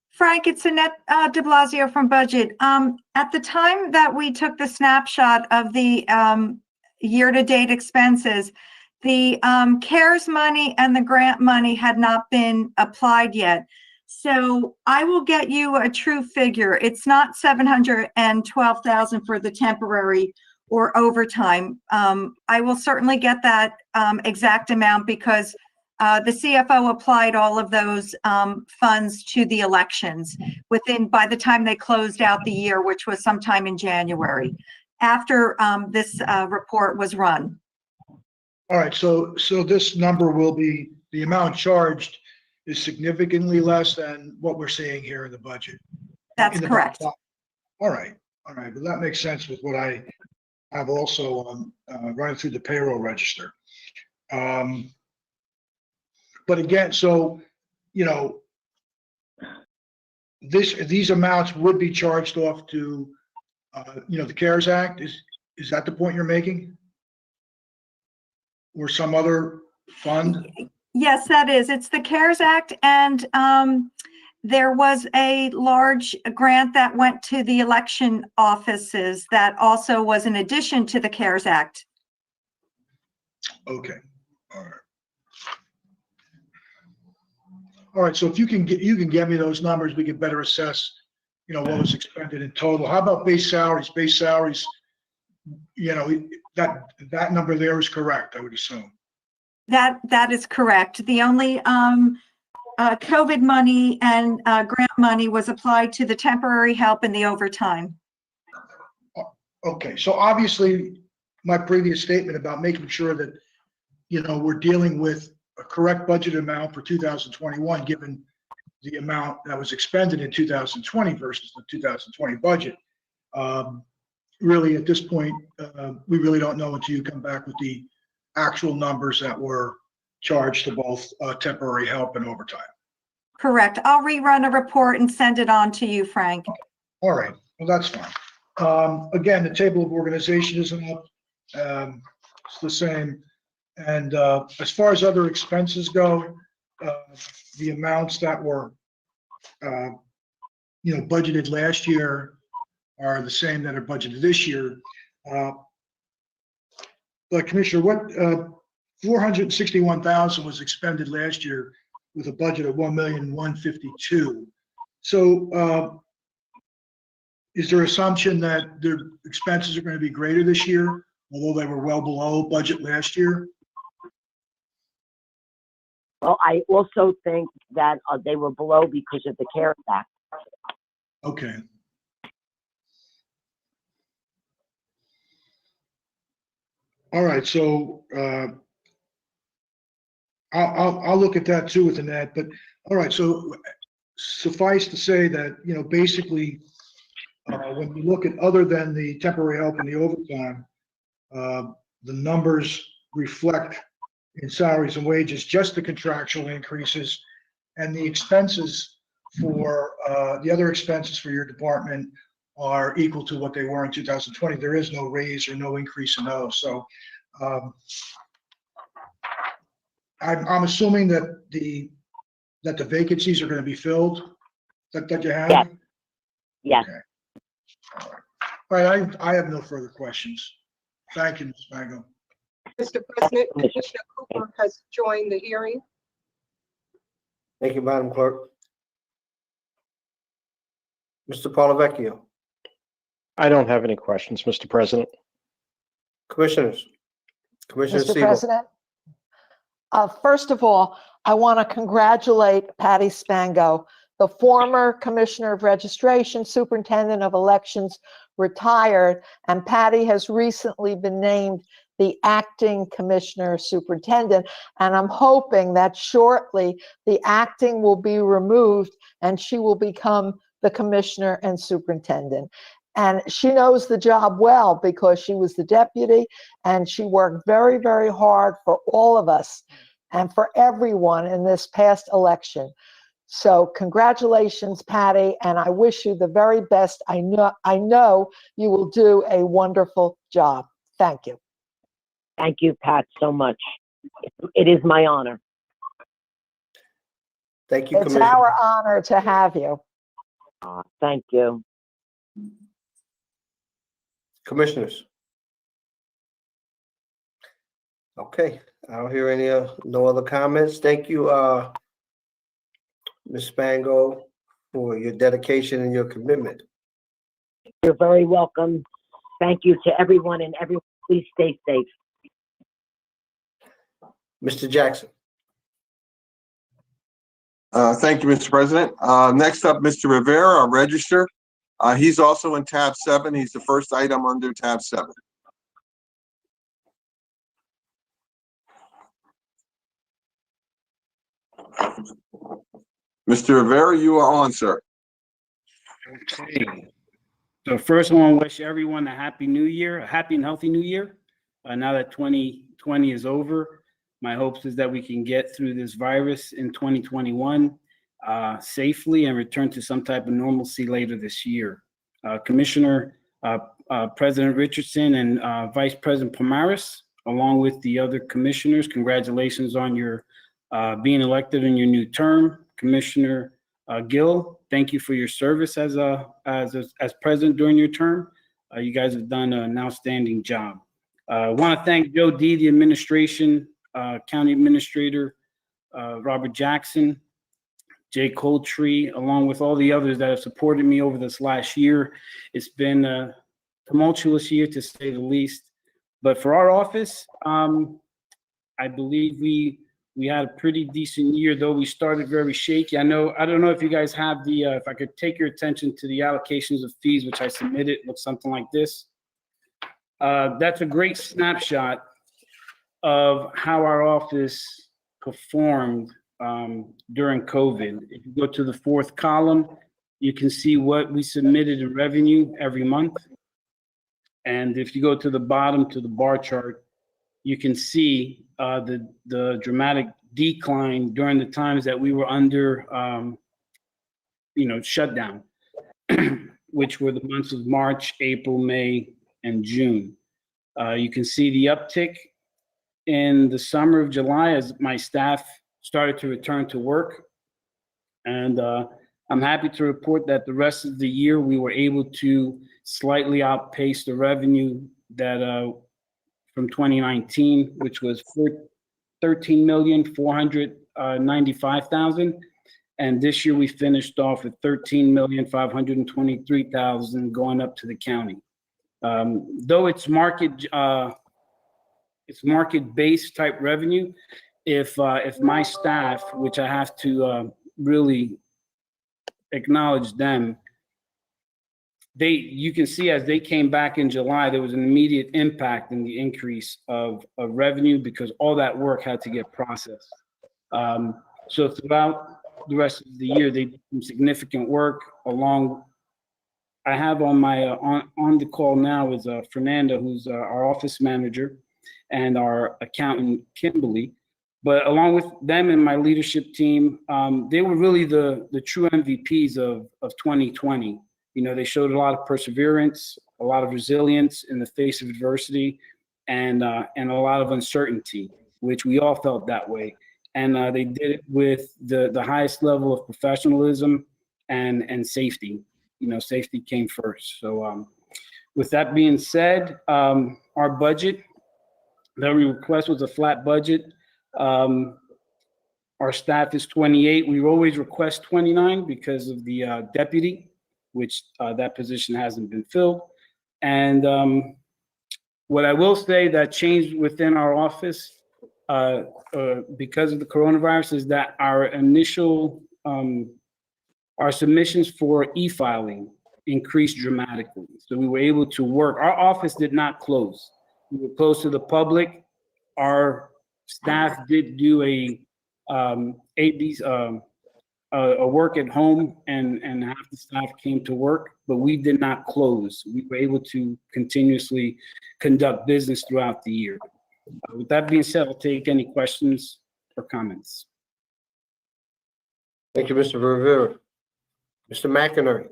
Frank, it's Annette de Blasio from Budget. At the time that we took the snapshot of the year-to-date expenses, the CARES money and the grant money had not been applied yet. So I will get you a true figure. It's not 712,000 for the temporary or overtime. I will certainly get that exact amount, because the CFO applied all of those funds to the elections by the time they closed out the year, which was sometime in January, after this report was run. All right, so this number will be, the amount charged is significantly less than what we're seeing here in the budget. That's In the correct. All right, but that makes sense with what I have also running through the payroll register. But again, so, you know, these amounts would be charged off to, you know, the CARES Act. Is that the point you're making? Or some other fund? Yes, that is. It's the CARES Act, and there was a large grant that went to the election offices that also was in addition to the CARES Act. Okay, all right. All right, so if you can get me those numbers, we can better assess, you know, what was expended in total. How about base salaries? Base salaries, you know, that number there is correct, I would assume. That is correct. The only COVID money and grant money was applied to the temporary help and the overtime. Okay, so obviously, my previous statement about making sure that, you know, we're dealing with a correct budget amount for 2021, given the amount that was expended in 2020 versus the 2020 budget. Really, at this point, we really don't know until you come back with the actual numbers that were charged to both temporary help and overtime. Correct. I'll rerun a report and send it on to you, Frank. All right, well, that's fine. Again, the table of organization isn't up. It's the same. And as far as other expenses go, the amounts that were, you know, budgeted last year are the same that are budgeted this year. But Commissioner, what 461,000 was expended last year with a budget of 1,152,000. So is there assumption that their expenses are going to be greater this year, although they were well below budget last year? Well, I also think that they were below because of the CARES Act. Okay. All right, so I'll look at that too with Annette, but all right, so suffice to say that, you know, basically, when you look at other than the temporary help and the overtime, the numbers reflect in salaries and wages just the contractual increases, and the expenses for the other expenses for your department are equal to what they were in 2020. There is no raise or no increase in those. So I'm assuming that the vacancies are going to be filled that you have? Yes. Yes. Okay. All right, I have no further questions. Thank you, Ms. Spango. Mr. President, Commissioner Cooper has joined the hearing. Thank you, Madam Clerk. Mr. Polavecchio. I don't have any questions, Mr. President. Commissioners. Commissioner Mr. Siebel. President, first of all, I want to congratulate Patty Spango, the former Commissioner of Registration, Superintendent of Elections, retired, and Patty has recently been named the acting Commissioner Superintendent, and I'm hoping that shortly the acting will be removed and she will become the Commissioner and Superintendent. And she knows the job well because she was the deputy and she worked very, very hard for all of us and for everyone in this past election. So congratulations, Patty, and I wish you the very best. I know you will do a wonderful job. Thank you. Thank you, Pat, so much. It is my honor. Thank you, It's Commissioner. our honor to have you. Thank you. Commissioners. Okay, I don't hear any, no other comments. Thank you, Ms. Spango, for your dedication and your commitment. You're very welcome. Thank you to everyone, and everyone, please stay safe. Mr. Jackson. Thank you, Mr. President. Next up, Mr. Rivera, our register. He's also in tab 7. He's the first item under tab 7. Mr. Rivera, you are on, sir. Okay. So first, I want to wish everyone a happy new year, a happy and healthy new year. Now that 2020 is over, my hopes is that we can get through this virus in 2021 safely and return to some type of normalcy later this year. Commissioner President Richardson and Vice President Pomaris, along with the other commissioners, congratulations on your being elected in your new term. Commissioner Gill, thank you for your service as president during your term. You guys have done an outstanding job. I want to thank Joe D, the administration, County Administrator Robert Jackson, Jay Coldtree, along with all the others that have supported me over this last year. It's been a tumultuous year, to say the least. But for our office, I believe we had a pretty decent year, though we started very shaky. I don't know if you guys have the, if I could take your attention to the allocations of fees, which I submitted, looks something like this. That's a great snapshot of how our office performed during COVID. If you go to the fourth column, you can see what we submitted in revenue every month. And if you go to the bottom to the bar chart, you can see the dramatic decline during the times that we were under, shutdown, which were the months of March, April, May, and June. You can see the uptick in the summer of July as my staff started to return to work. And I'm happy to report that the rest of the year, we were able to slightly outpace the revenue that from 2019, which was $13,495,000. And this year we finished off with $13,523,000 going up to the county. Though it's market-based type revenue, if my staff, which I have to really acknowledge them, you can see as they came back in July, there was an immediate impact in the increase of revenue because all that work had to get processed. So throughout the rest of the year, they did some significant work along. I have on my on the call now is Fernanda, who's our office manager, and our accountant, Kimberly. But along with them and my leadership team, they were really the true MVPs of 2020. They showed a lot of perseverance, a lot of resilience in the face of adversity, and a lot of uncertainty, which we all felt that way. And they did it with the highest level of professionalism and safety. Safety came first. So with that being said, our budget that we request was a flat budget. Our staff is 28. We always request 29 because of the deputy, which that position hasn't been filled. And what I will say that changed within our office because of the coronavirus is that our initial, our submissions for e-filing increased dramatically. So we were able to work. Our office did not close. We were closed to the public. Our staff did do a work at home, and half the staff came to work, but we did not close. We were able to continuously conduct business throughout the year. With that being said, I'll take any questions or comments. Thank you, Mr. Rivera. Mr. McInerney.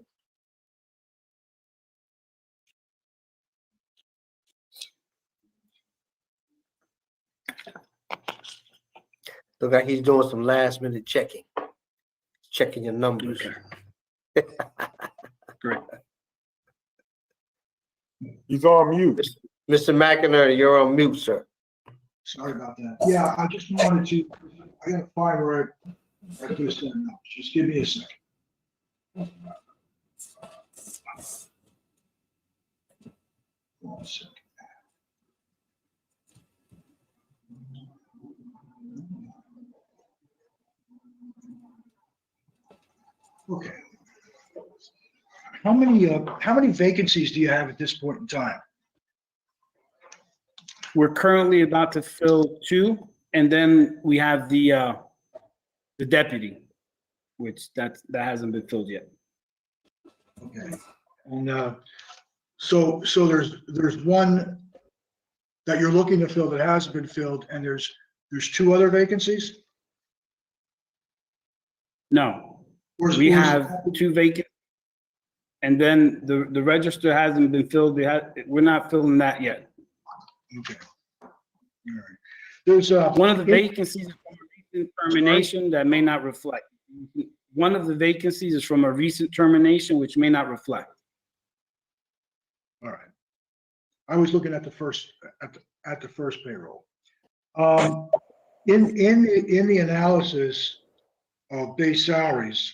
Look like he's doing some last minute checking your numbers. Great. He's on mute. Mr. McInerney, you're on mute, sir. Sorry about that. Yeah, I just wanted to, I got a find where I could have said no. Just give me a second. One second. Okay. How many vacancies do you have at this point in time? We're currently about to fill 2, and then we have the the deputy, which that hasn't been filled yet. Okay. And, so there's one that you're looking to fill that hasn't been filled, and there's two other vacancies? No, Where's- we where's- have 2 vacant. And then the register hasn't been filled. We're not filling that yet. Okay. All right. There's One of the vacancies is from a recent termination that may not reflect. One of the vacancies is from a recent termination, which may not reflect. All right. I was looking at the first, at the first payroll. In the analysis of base salaries,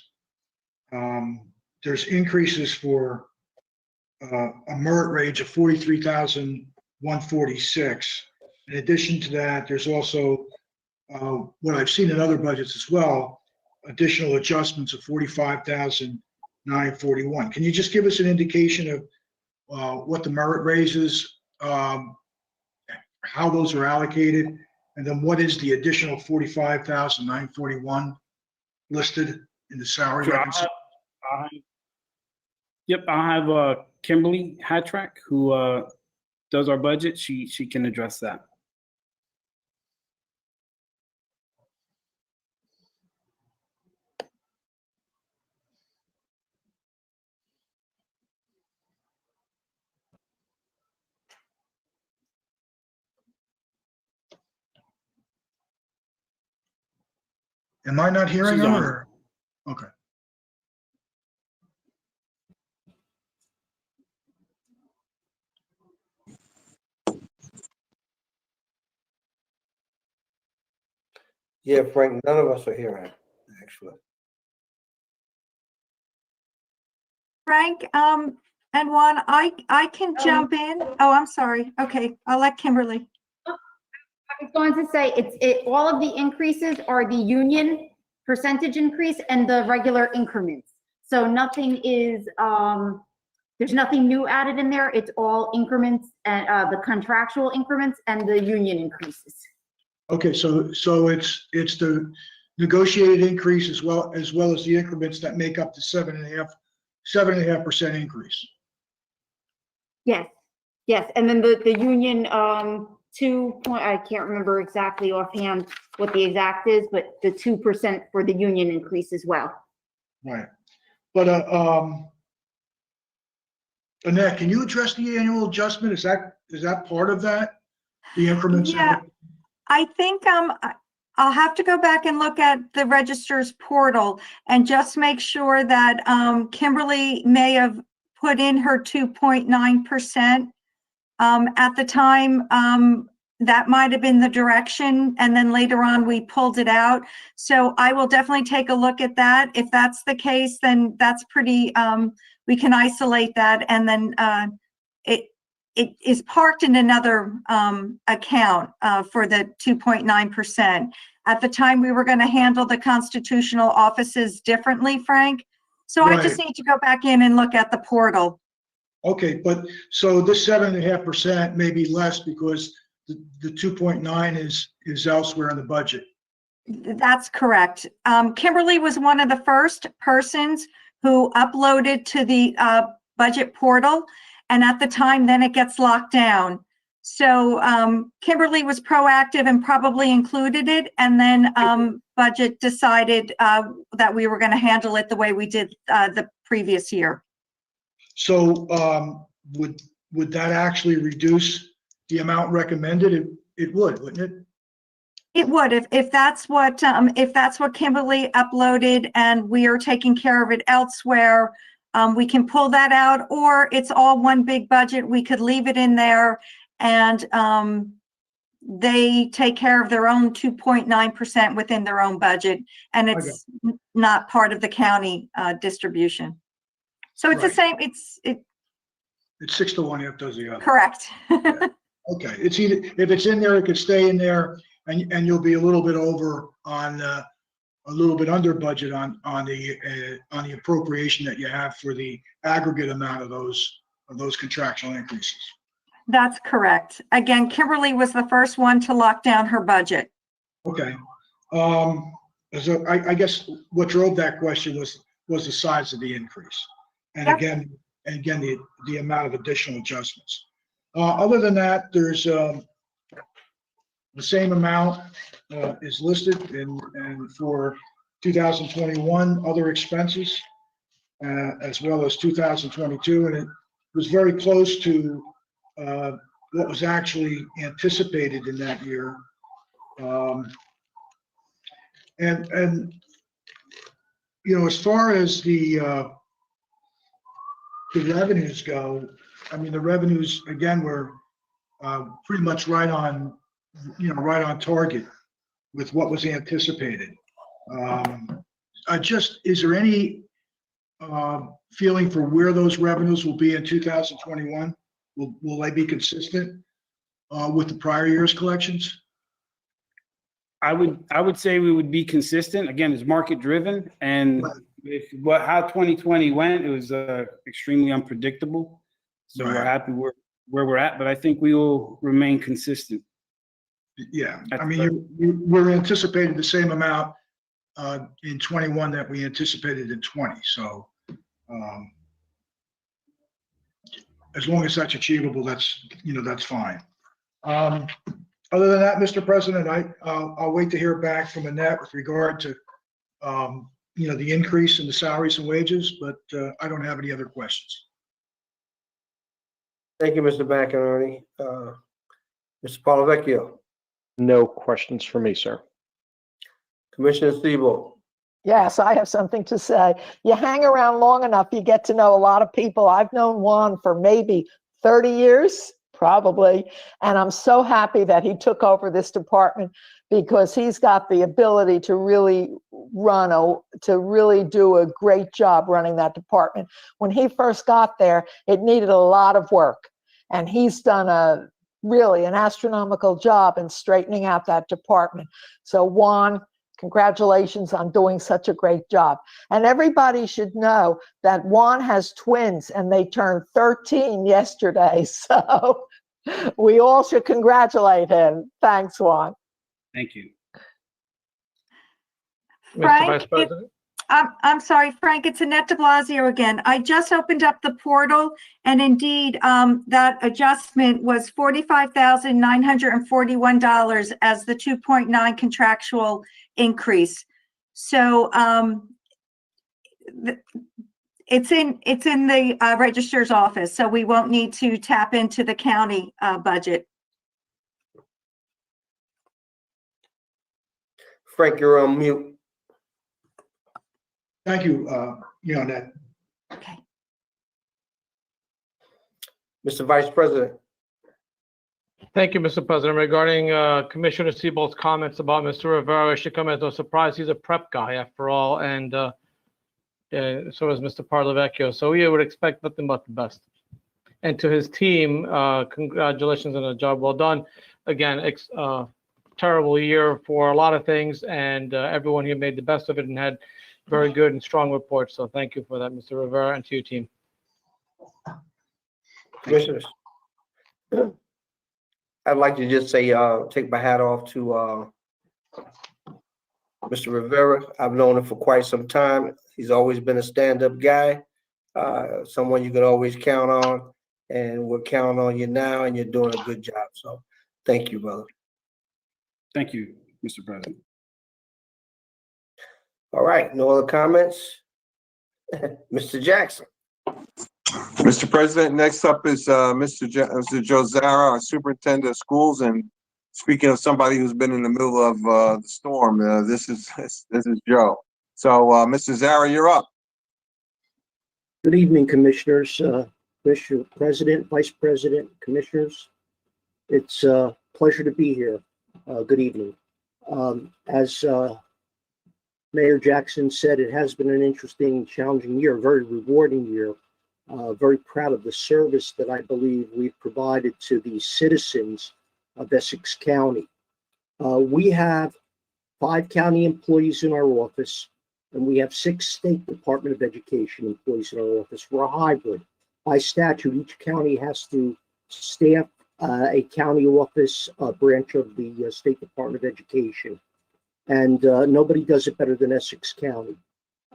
there's increases for a merit range of 43,146. In addition to that, there's also what I've seen in other budgets as well, additional adjustments of 45,941. Can you just give us an indication of what the merit raises, how those are allocated, and then what is the additional 45,941 listed in the salary? Sure, I'll have Kimberly Hatrack, who does our budget. She can address that. Am I not hearing She's on. her? Okay. Yeah, Frank, none of us are hearing, actually. Frank, and Juan, I can jump in. Oh, I'm sorry. Okay, I'll let Kimberly. I was going to say, all of the increases are the union percentage increase and the regular increments. So nothing is, there's nothing new added in there. It's all increments and the contractual increments and the union increases. Okay, so it's the negotiated increase as well as the increments that make up the 7.5% increase. Yes, yes. And then the union, I can't remember exactly offhand what the exact is, but the 2% for the union increase as well. Right. But, Annette, can you address the annual adjustment? Is that part of that? The increments? Yeah, I think I'll have to go back and look at the registrar's portal and just make sure that Kimberly may have put in her 2.9%. At the time, that might have been the direction, and then later on we pulled it out. So I will definitely take a look at that. If that's the case, then that's pretty, we can isolate that, and then it is parked in another account for the 2.9%. At the time, we were going to handle the constitutional offices differently, Frank. So I just need to go back in and look at the portal. Okay, but so this 7.5% may be less because the 2.9 is elsewhere in the budget. That's correct. Kimberly was one of the first persons who uploaded to the budget portal, and at the time, then it gets locked down. So Kimberly was proactive and probably included it, and then budget decided that we were going to handle it the way we did the previous year. So would that actually reduce the amount recommended? It would, wouldn't it? It would, if that's what Kimberly uploaded and we are taking care of it elsewhere, we can pull that out, or it's all one big budget. We could leave it in there and they take care of their own 2.9% within their own budget, and it's not part of the county distribution. So it's the same, it's 6-to-1, it does the other. correct. Okay, it's either, if it's in there, it could stay in there, and you'll be a little bit over on, a little bit under budget on the appropriation that you have for the aggregate amount of those contractual increases. That's correct. Again, Kimberly was the first one to lock down her budget. Okay. So I guess what drove that question was the size of the increase. And Yep. again, the amount of additional adjustments. Other than that, there's the same amount is listed and for 2021 other expenses, as well as 2022, and it was very close to what was actually anticipated in that year. And you know, as far as the revenues go, I mean, the revenues again were pretty much right on, you know, right on target with what was anticipated. Is there any feeling for where those revenues will be in 2021? Will they be consistent with the prior year's collections? I would say we would be consistent. Again, it's market driven, and how 2020 went, it was extremely unpredictable. So we're happy where we're at, but I think we will remain consistent. Yeah, I mean, we're anticipating the same amount in 21 that we anticipated in 20. So as long as that's achievable, that's, you know, that's fine. Other than that, Mr. President, I'll wait to hear back from Annette with regard to, you know, the increase in the salaries and wages, but I don't have any other questions. Thank you, Mr. McInerney. Mr. Polavecchio, No questions for me, sir. Commissioner Stevo. Yes, I have something to say. You hang around long enough, you get to know a lot of people. I've known Juan for maybe 30 years, probably, and I'm so happy that he took over this department because he's got the ability to really to really do a great job running that department. When he first got there, it needed a lot of work, and he's done really an astronomical job in straightening out that department. So Juan, congratulations on doing such a great job. And everybody should know that Juan has twins and they turned 13 yesterday. So we all should congratulate him. Thanks, Juan. Thank you. Mr. Frank, Vice President? I'm sorry, Frank, it's Annette de Blasio again. I just opened up the portal and indeed, that adjustment was $45,941 as the 2.9 contractual increase. So, it's in the registrar's office, so we won't need to tap into the county budget. Frank, you're on mute. Thank you, Annette. Okay. Mr. Vice President. Thank you, Mr. President. Regarding Commissioner Sebold's comments about Mr. Rivera, it should come as no surprise. He's a prep guy after all, and so is Mr. Parlavecchio. So we would expect nothing but the best. And to his team, congratulations on a job well done. Again, terrible year for a lot of things, and everyone here made the best of it and had very good and strong reports. So thank you for that, Mr. Rivera, and to your team. Commissioners. I'd like to just say, take my hat off to Mr. Rivera. I've known him for quite some time. He's always been a stand-up guy, someone you can always count on, and we're counting on you now, and you're doing a good job. So thank you, brother. Thank you, Mr. President. All right, no other comments? Mr. Jackson. Mr. President, next up is Mr. Joe Zara, our superintendent of schools. And speaking of somebody who's been in the middle of the storm, this is Joe. So, Mr. Zara, you're up. Good evening, Commissioners, Mr. President, Vice President, Commissioners. It's a pleasure to be here. Good evening. As Mayor Jackson said, it has been an interesting, challenging year, a very rewarding year. Very proud of the service that I believe we've provided to the citizens of Essex County. We have 5 county employees in our office, and we have 6 State Department of Education employees in our office. We're a hybrid. By statute, each county has to staff a county office branch of the State Department of Education. and nobody does it better than Essex County.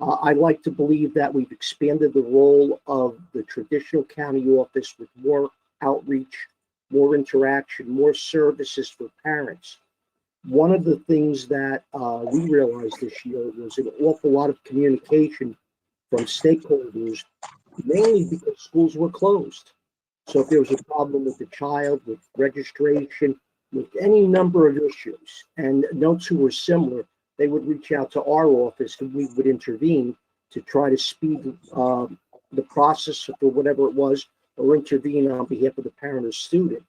I like to believe that we've expanded the role of the traditional county office with more outreach, more interaction, more services for parents. One of the things that we realized this year was an awful lot of communication from stakeholders, mainly because schools were closed. So if there was a problem with the child, with registration, with any number of issues, and notes who were similar, they would reach out to our office and we would intervene to try to speed the process for whatever it was, or intervene on behalf of the parent or student.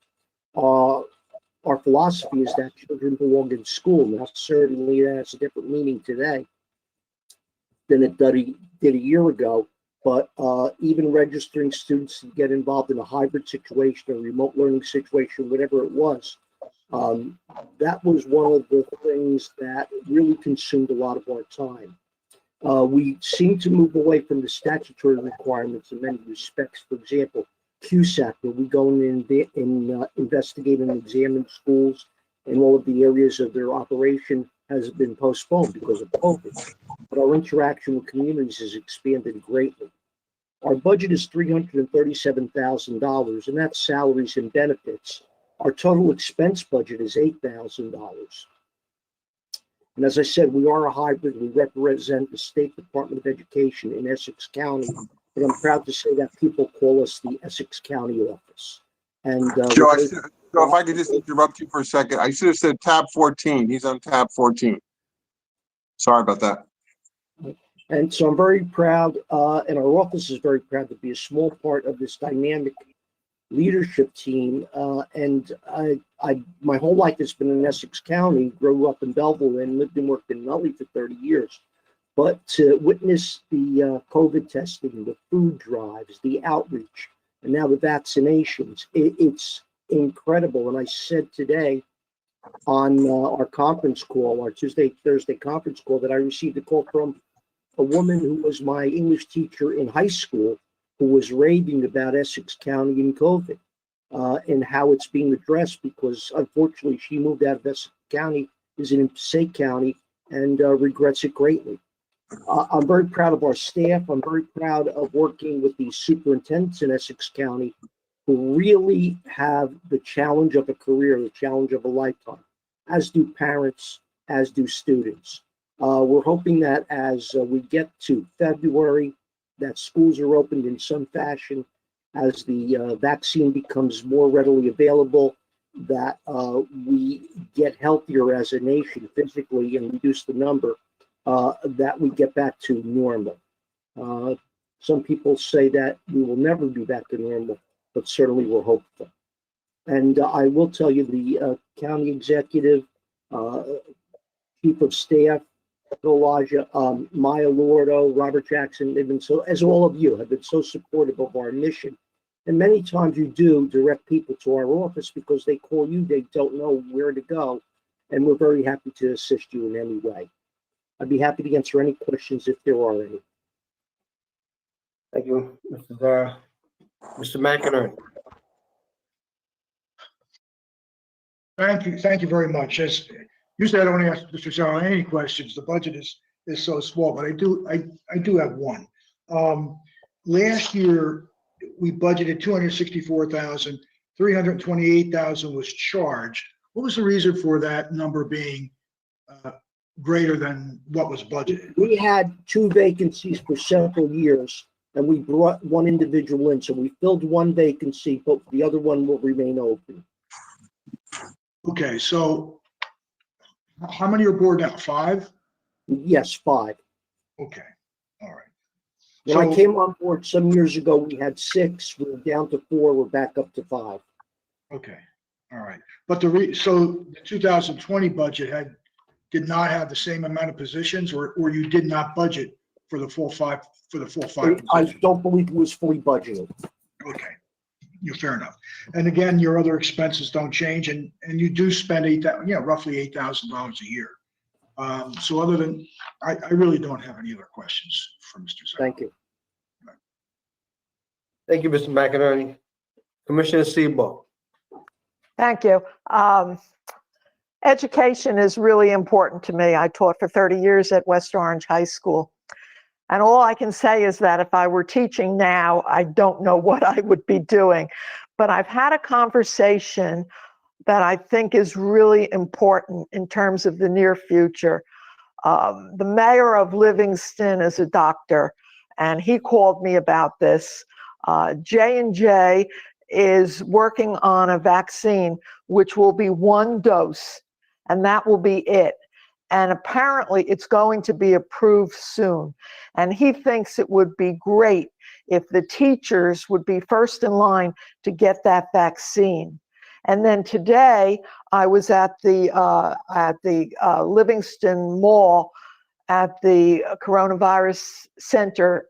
Our philosophy is that children belong in school. Now, certainly that has a different meaning today than it did a year ago, but even registering students to get involved in a hybrid situation, a remote learning situation, whatever it was, that was one of the things that really consumed a lot of our time. We seem to move away from the statutory requirements in many respects. For example, CUSAC, where we go in and investigate and examine schools, and all of the areas of their operation has been postponed because of COVID. But our interaction with communities has expanded greatly. Our budget is $337,000, and that's salaries and benefits. Our total expense budget is $8,000. And as I said, we are a hybrid. We represent the State Department of Education in Essex County, but I'm proud to say that people call us the Essex County office. And Joe, so if I could just interrupt you for a second, I should have said tab 14. He's on tab 14. Sorry about that. And so I'm very proud, and our office is very proud to be a small part of this dynamic leadership team. And my whole life has been in Essex County, grew up in Belleville and lived and worked in Nutley for 30 years. But to witness the COVID testing, the food drives, the outreach, and now the vaccinations, it's incredible. And I said today on our conference call, our Thursday conference call, that I received a call from a woman who was my English teacher in high school, who was raving about Essex County and COVID and how it's being addressed, because unfortunately she moved out of Essex County, is in Passaic County, and regrets it greatly. I'm very proud of our staff. I'm very proud of working with the superintendents in Essex County, who really have the challenge of a career, the challenge of a lifetime, as do parents, as do students. We're hoping that as we get to February, that schools are opened in some fashion, as the vaccine becomes more readily available, that we get healthier as a nation physically and reduce the number, that we get back to normal. Some people say that we will never be back to normal, but certainly we're hopeful. And I will tell you, the county executive, chief of staff, Elijah, Maya Lordo, Robert Jackson, they've been so, as all of you have been so supportive of our mission. And many times you do direct people to our office because they call you, they don't know where to go. And we're very happy to assist you in any way. I'd be happy to answer any questions if there are any. Thank you, Mr. Zara. Mr. McInerney. Thank you very much. As usually I don't ask Mr. Zara any questions. The budget is so small, but I do have one. Last year we budgeted 264,000, 328,000 was charged. What was the reason for that number being greater than what was budgeted? We had 2 vacancies for several years, and we brought one individual in. So we filled one vacancy, but the other one will remain open. Okay, so how many are board now? 5? Yes, 5. Okay, all right. When I came on board some years ago, we had 6. We were down to 4. We're back up to 5. Okay, all right. But so the 2020 budget did not have the same amount of positions, or you did not budget for the full 5 I don't believe it was fully budgeted. Okay, you're fair enough. And again, your other expenses don't change, and you do spend roughly $8,000 a year. So other than, I really don't have any other questions for Mr. Zara. Thank you. Thank you, Mr. McInerney. Commissioner Sebo. Thank you. Education is really important to me. I taught for 30 years at West Orange High School. And all I can say is that if I were teaching now, I don't know what I would be doing. But I've had a conversation that I think is really important in terms of the near future. The mayor of Livingston is a doctor, and he called me about this. J&J is working on a vaccine which will be 1 dose, and that will be it. And apparently it's going to be approved soon. And he thinks it would be great if the teachers would be first in line to get that vaccine. And then today I was at the Livingston Mall at the Coronavirus Center,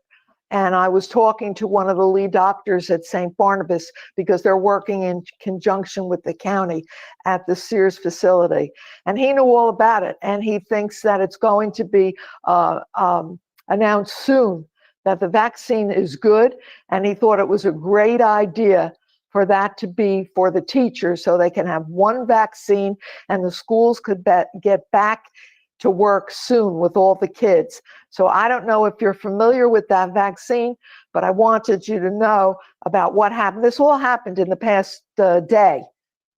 and I was talking to one of the lead doctors at St. Barnabas because they're working in conjunction with the county at the Sears facility. And he knew all about it, and he thinks that it's going to be announced soon that the vaccine is good, and he thought it was a great idea for that to be for the teachers so they can have 1 vaccine and the schools could get back to work soon with all the kids. So I don't know if you're familiar with that vaccine, but I wanted you to know about what happened. This all happened in the past day.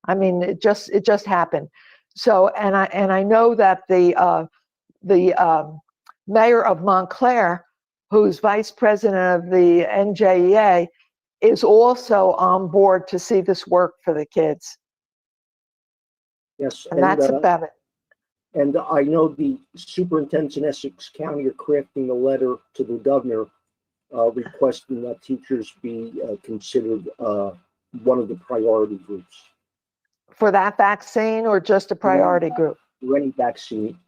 I mean, it just happened. So, and I know that the mayor of Montclair, who's vice president of the NJEA, is also on board to see this work for the kids. Yes. And that's about it. And I know the superintendents in Essex County are crafting a letter to the governor requesting that teachers be considered one of the priority groups. For that vaccine or just a priority group? For any vaccine.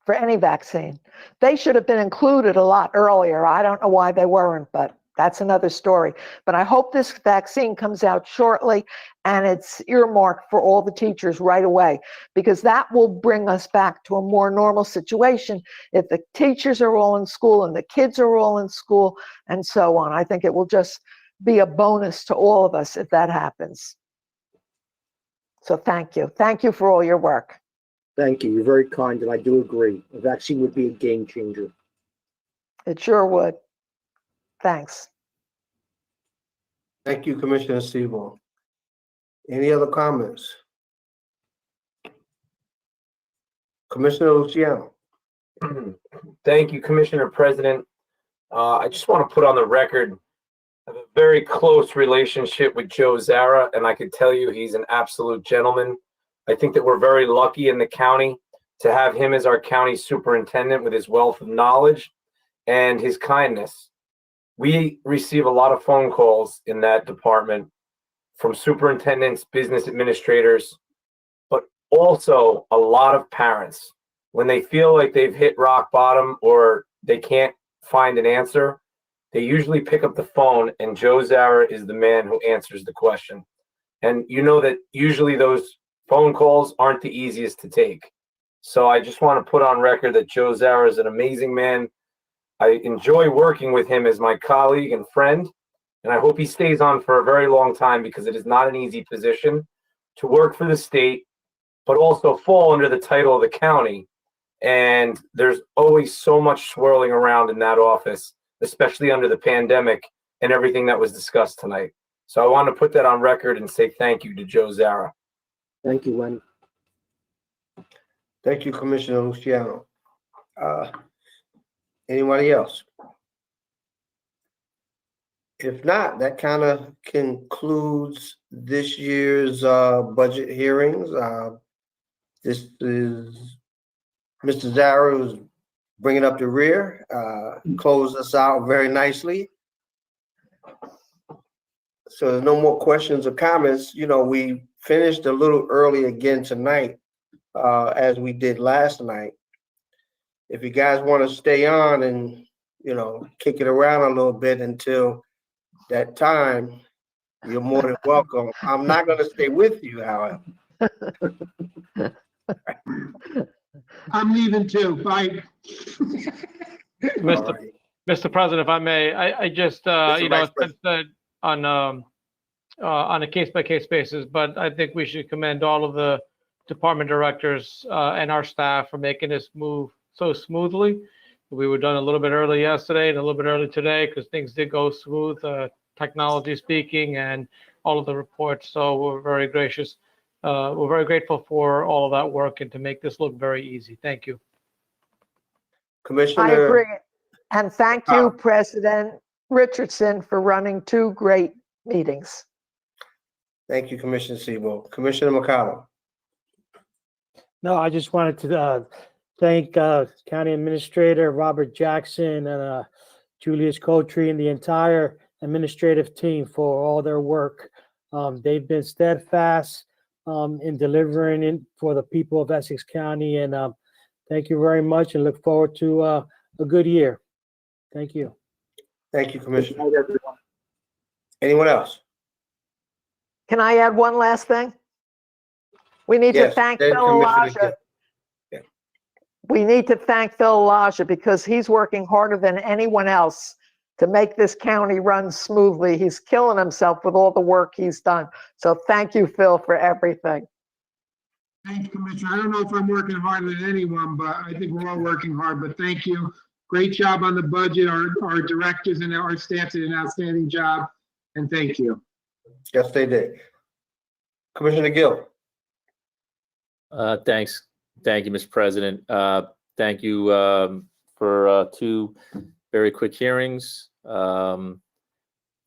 For any vaccine. They should have been included a lot earlier. I don't know why they weren't, but that's another story. But I hope this vaccine comes out shortly and it's earmarked for all the teachers right away, because that will bring us back to a more normal situation if the teachers are all in school and the kids are all in school and so on. I think it will just be a bonus to all of us if that happens. So thank you. Thank you for all your work. Thank you. You're very kind, and I do agree. A vaccine would be a game changer. It sure would. Thanks. Thank you, Commissioner Seaborn. Any other comments? Commissioner Luciano. Thank you, Commissioner President. I just want to put on the record I have a very close relationship with Joe Zara, and I can tell you he's an absolute gentleman. I think that we're very lucky in the county to have him as our county superintendent with his wealth of knowledge and his kindness. We receive a lot of phone calls in that department from superintendents, business administrators, but also a lot of parents. When they feel like they've hit rock bottom or they can't find an answer, they usually pick up the phone, and Joe Zara is the man who answers the question. And you know that usually those phone calls aren't the easiest to take. So I just want to put on record that Joe Zara is an amazing man. I enjoy working with him as my colleague and friend, and I hope he stays on for a very long time, because it is not an easy position to work for the state, but also fall under the title of the county. And there's always so much swirling around in that office, especially under the pandemic and everything that was discussed tonight. So I want to put that on record and say thank you to Joe Zara. Thank you, Len. Thank you, Commissioner Luciano. Anybody else? If not, that kind of concludes this year's budget hearings. This is Mr. Zara who's bringing up the rear, close us out very nicely. So there's no more questions or comments. You know, we finished a little early again tonight, as we did last night. If you guys want to stay on and, you know, kick it around a little bit until that time, you're more than welcome. I'm not going to stay with you, however. I'm leaving too. Bye. Mr. President, if I may, I just, you know, it's been on a case-by-case basis, but I think we should commend all of the department directors and our staff for making this move so smoothly. We were done a little bit early yesterday and a little bit early today because things did go smooth, technology speaking, and all of the reports. So we're very gracious. We're very grateful for all of that work and to make this look very easy. Thank you. Commissioner. I agree. And thank you, President Richardson, for running 2 great meetings. Thank you, Commissioner Sebo. Commissioner McConnell. No, I just wanted to thank County Administrator Robert Jackson and Julius Coultry and the entire administrative team for all their work. They've been steadfast in delivering it for the people of Essex County, and thank you very much and look forward to a good year. Thank you. Thank you, Commissioner. Anyone else? Can I add one last thing? We need to Yes, thank then Phil Commissioner Elijah. Gill. Yeah. We need to thank Phil Elijah because he's working harder than anyone else to make this county run smoothly. He's killing himself with all the work he's done. So thank you, Phil, for everything. Thank you, Commissioner. I don't know if I'm working harder than anyone, but I think we're all working hard, but thank you. Great job on the budget. Our directors and our staff did an outstanding job, and thank you. Yes, they did. Commissioner Gill. Thanks. Thank you, Mr. President. Thank you for 2 very quick hearings. For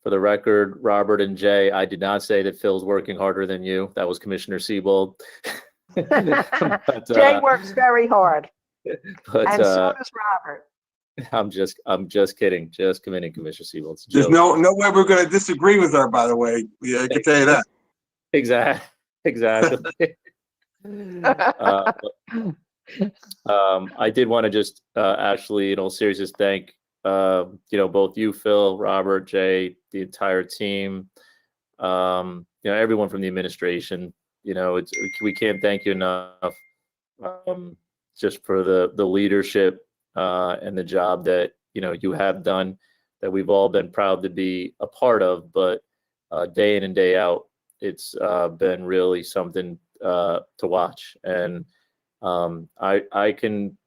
the record, Robert and Jay, I did not say that Phil's working harder than you. That was Commissioner Siebold. But, Jay works very hard, but and so does Robert. I'm just kidding. Just kidding, Commissioner Siebold. It's a There's joke. no way we're gonna disagree with her, by the way. Yeah, I can tell you that. Exactly. I did want to just actually, in all seriousness, thank both you, Phil, Robert, Jay, the entire team, everyone from the administration. We can't thank you enough just for the leadership and the job that you have done, that we've all been proud to be a part of. But day in and day out, it's been really something to watch. And I can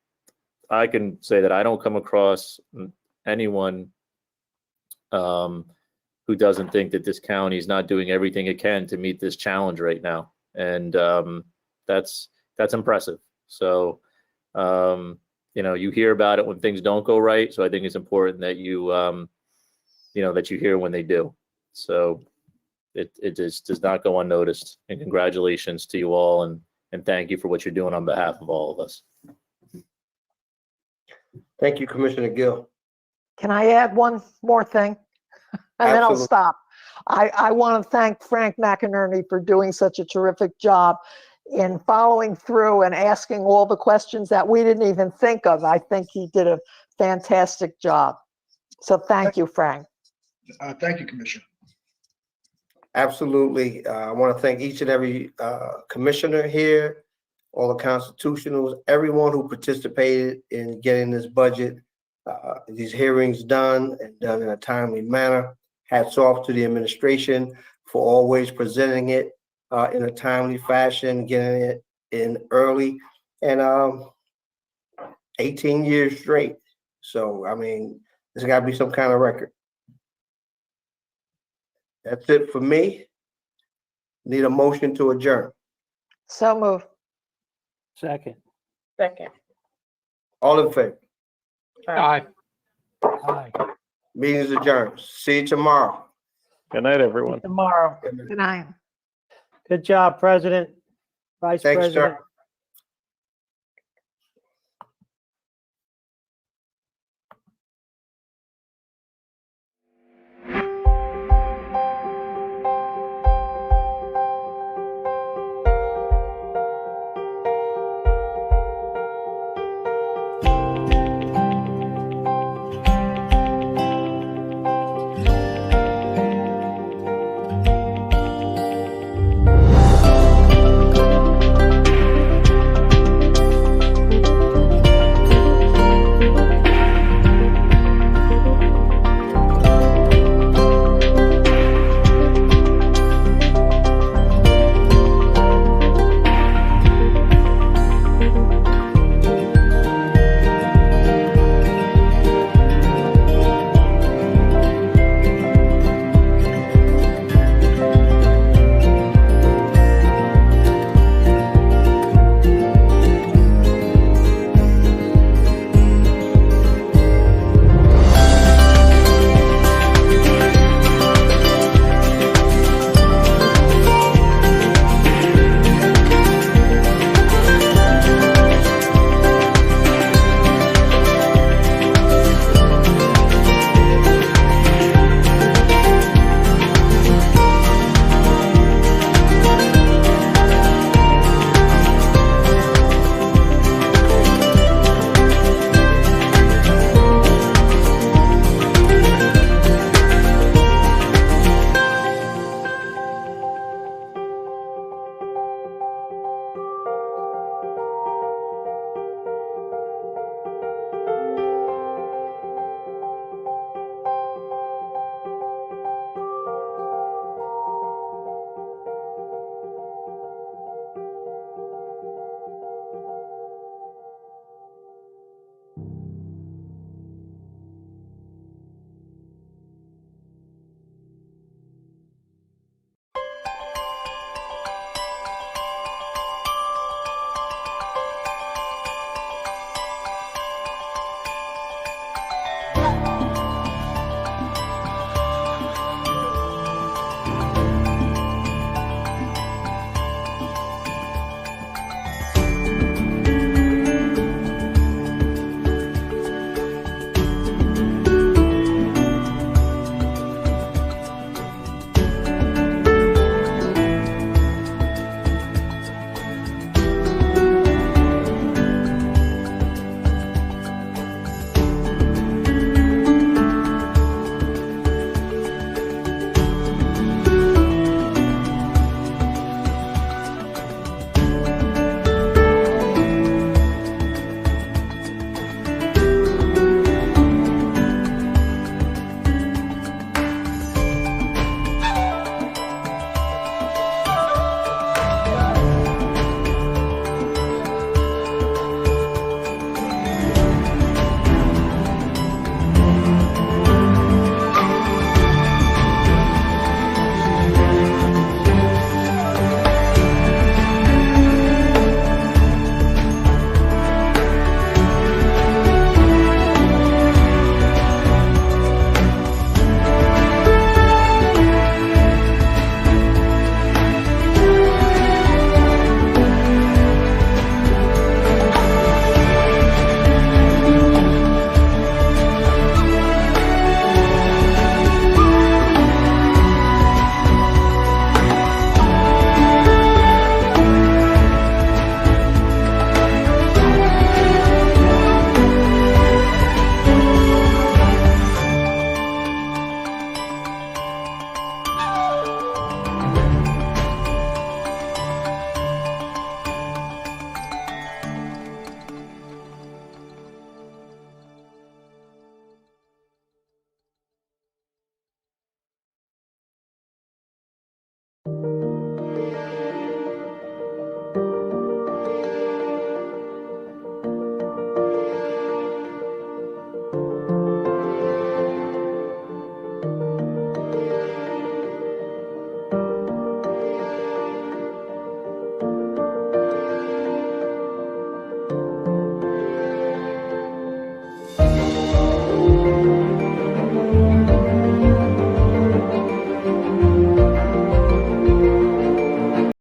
say that I don't come across anyone who doesn't think that this county is not doing everything it can to meet this challenge right now. And that's impressive. So you hear about it when things don't go right. So I think it's important that that you hear when they do. So it just does not go unnoticed. And congratulations to you all, and thank you for what you're doing on behalf of all of us. Thank you, Commissioner Gill. Can I add one more thing? And then I'll Absolutely. stop. I want to thank Frank McInerney for doing such a terrific job in following through and asking all the questions that we didn't even think of. I think he did a fantastic job. So thank you, Frank. Thank you, Commissioner. Absolutely. I want to thank each and every commissioner here, all the constitutionals, everyone who participated in getting this budget, these hearings done and done in a timely manner. Hats off to the administration for always presenting it in a timely fashion, getting it in early, and 18 years straight. So, I mean, there's got to be some kind of record. That's it for me. Need a motion to adjourn. So move. Second. All in favor? Aye. Aye. Meeting's adjourned. See you tomorrow. Good night, everyone. Tomorrow. Good night. Good job, President, Vice Thanks, President. sir.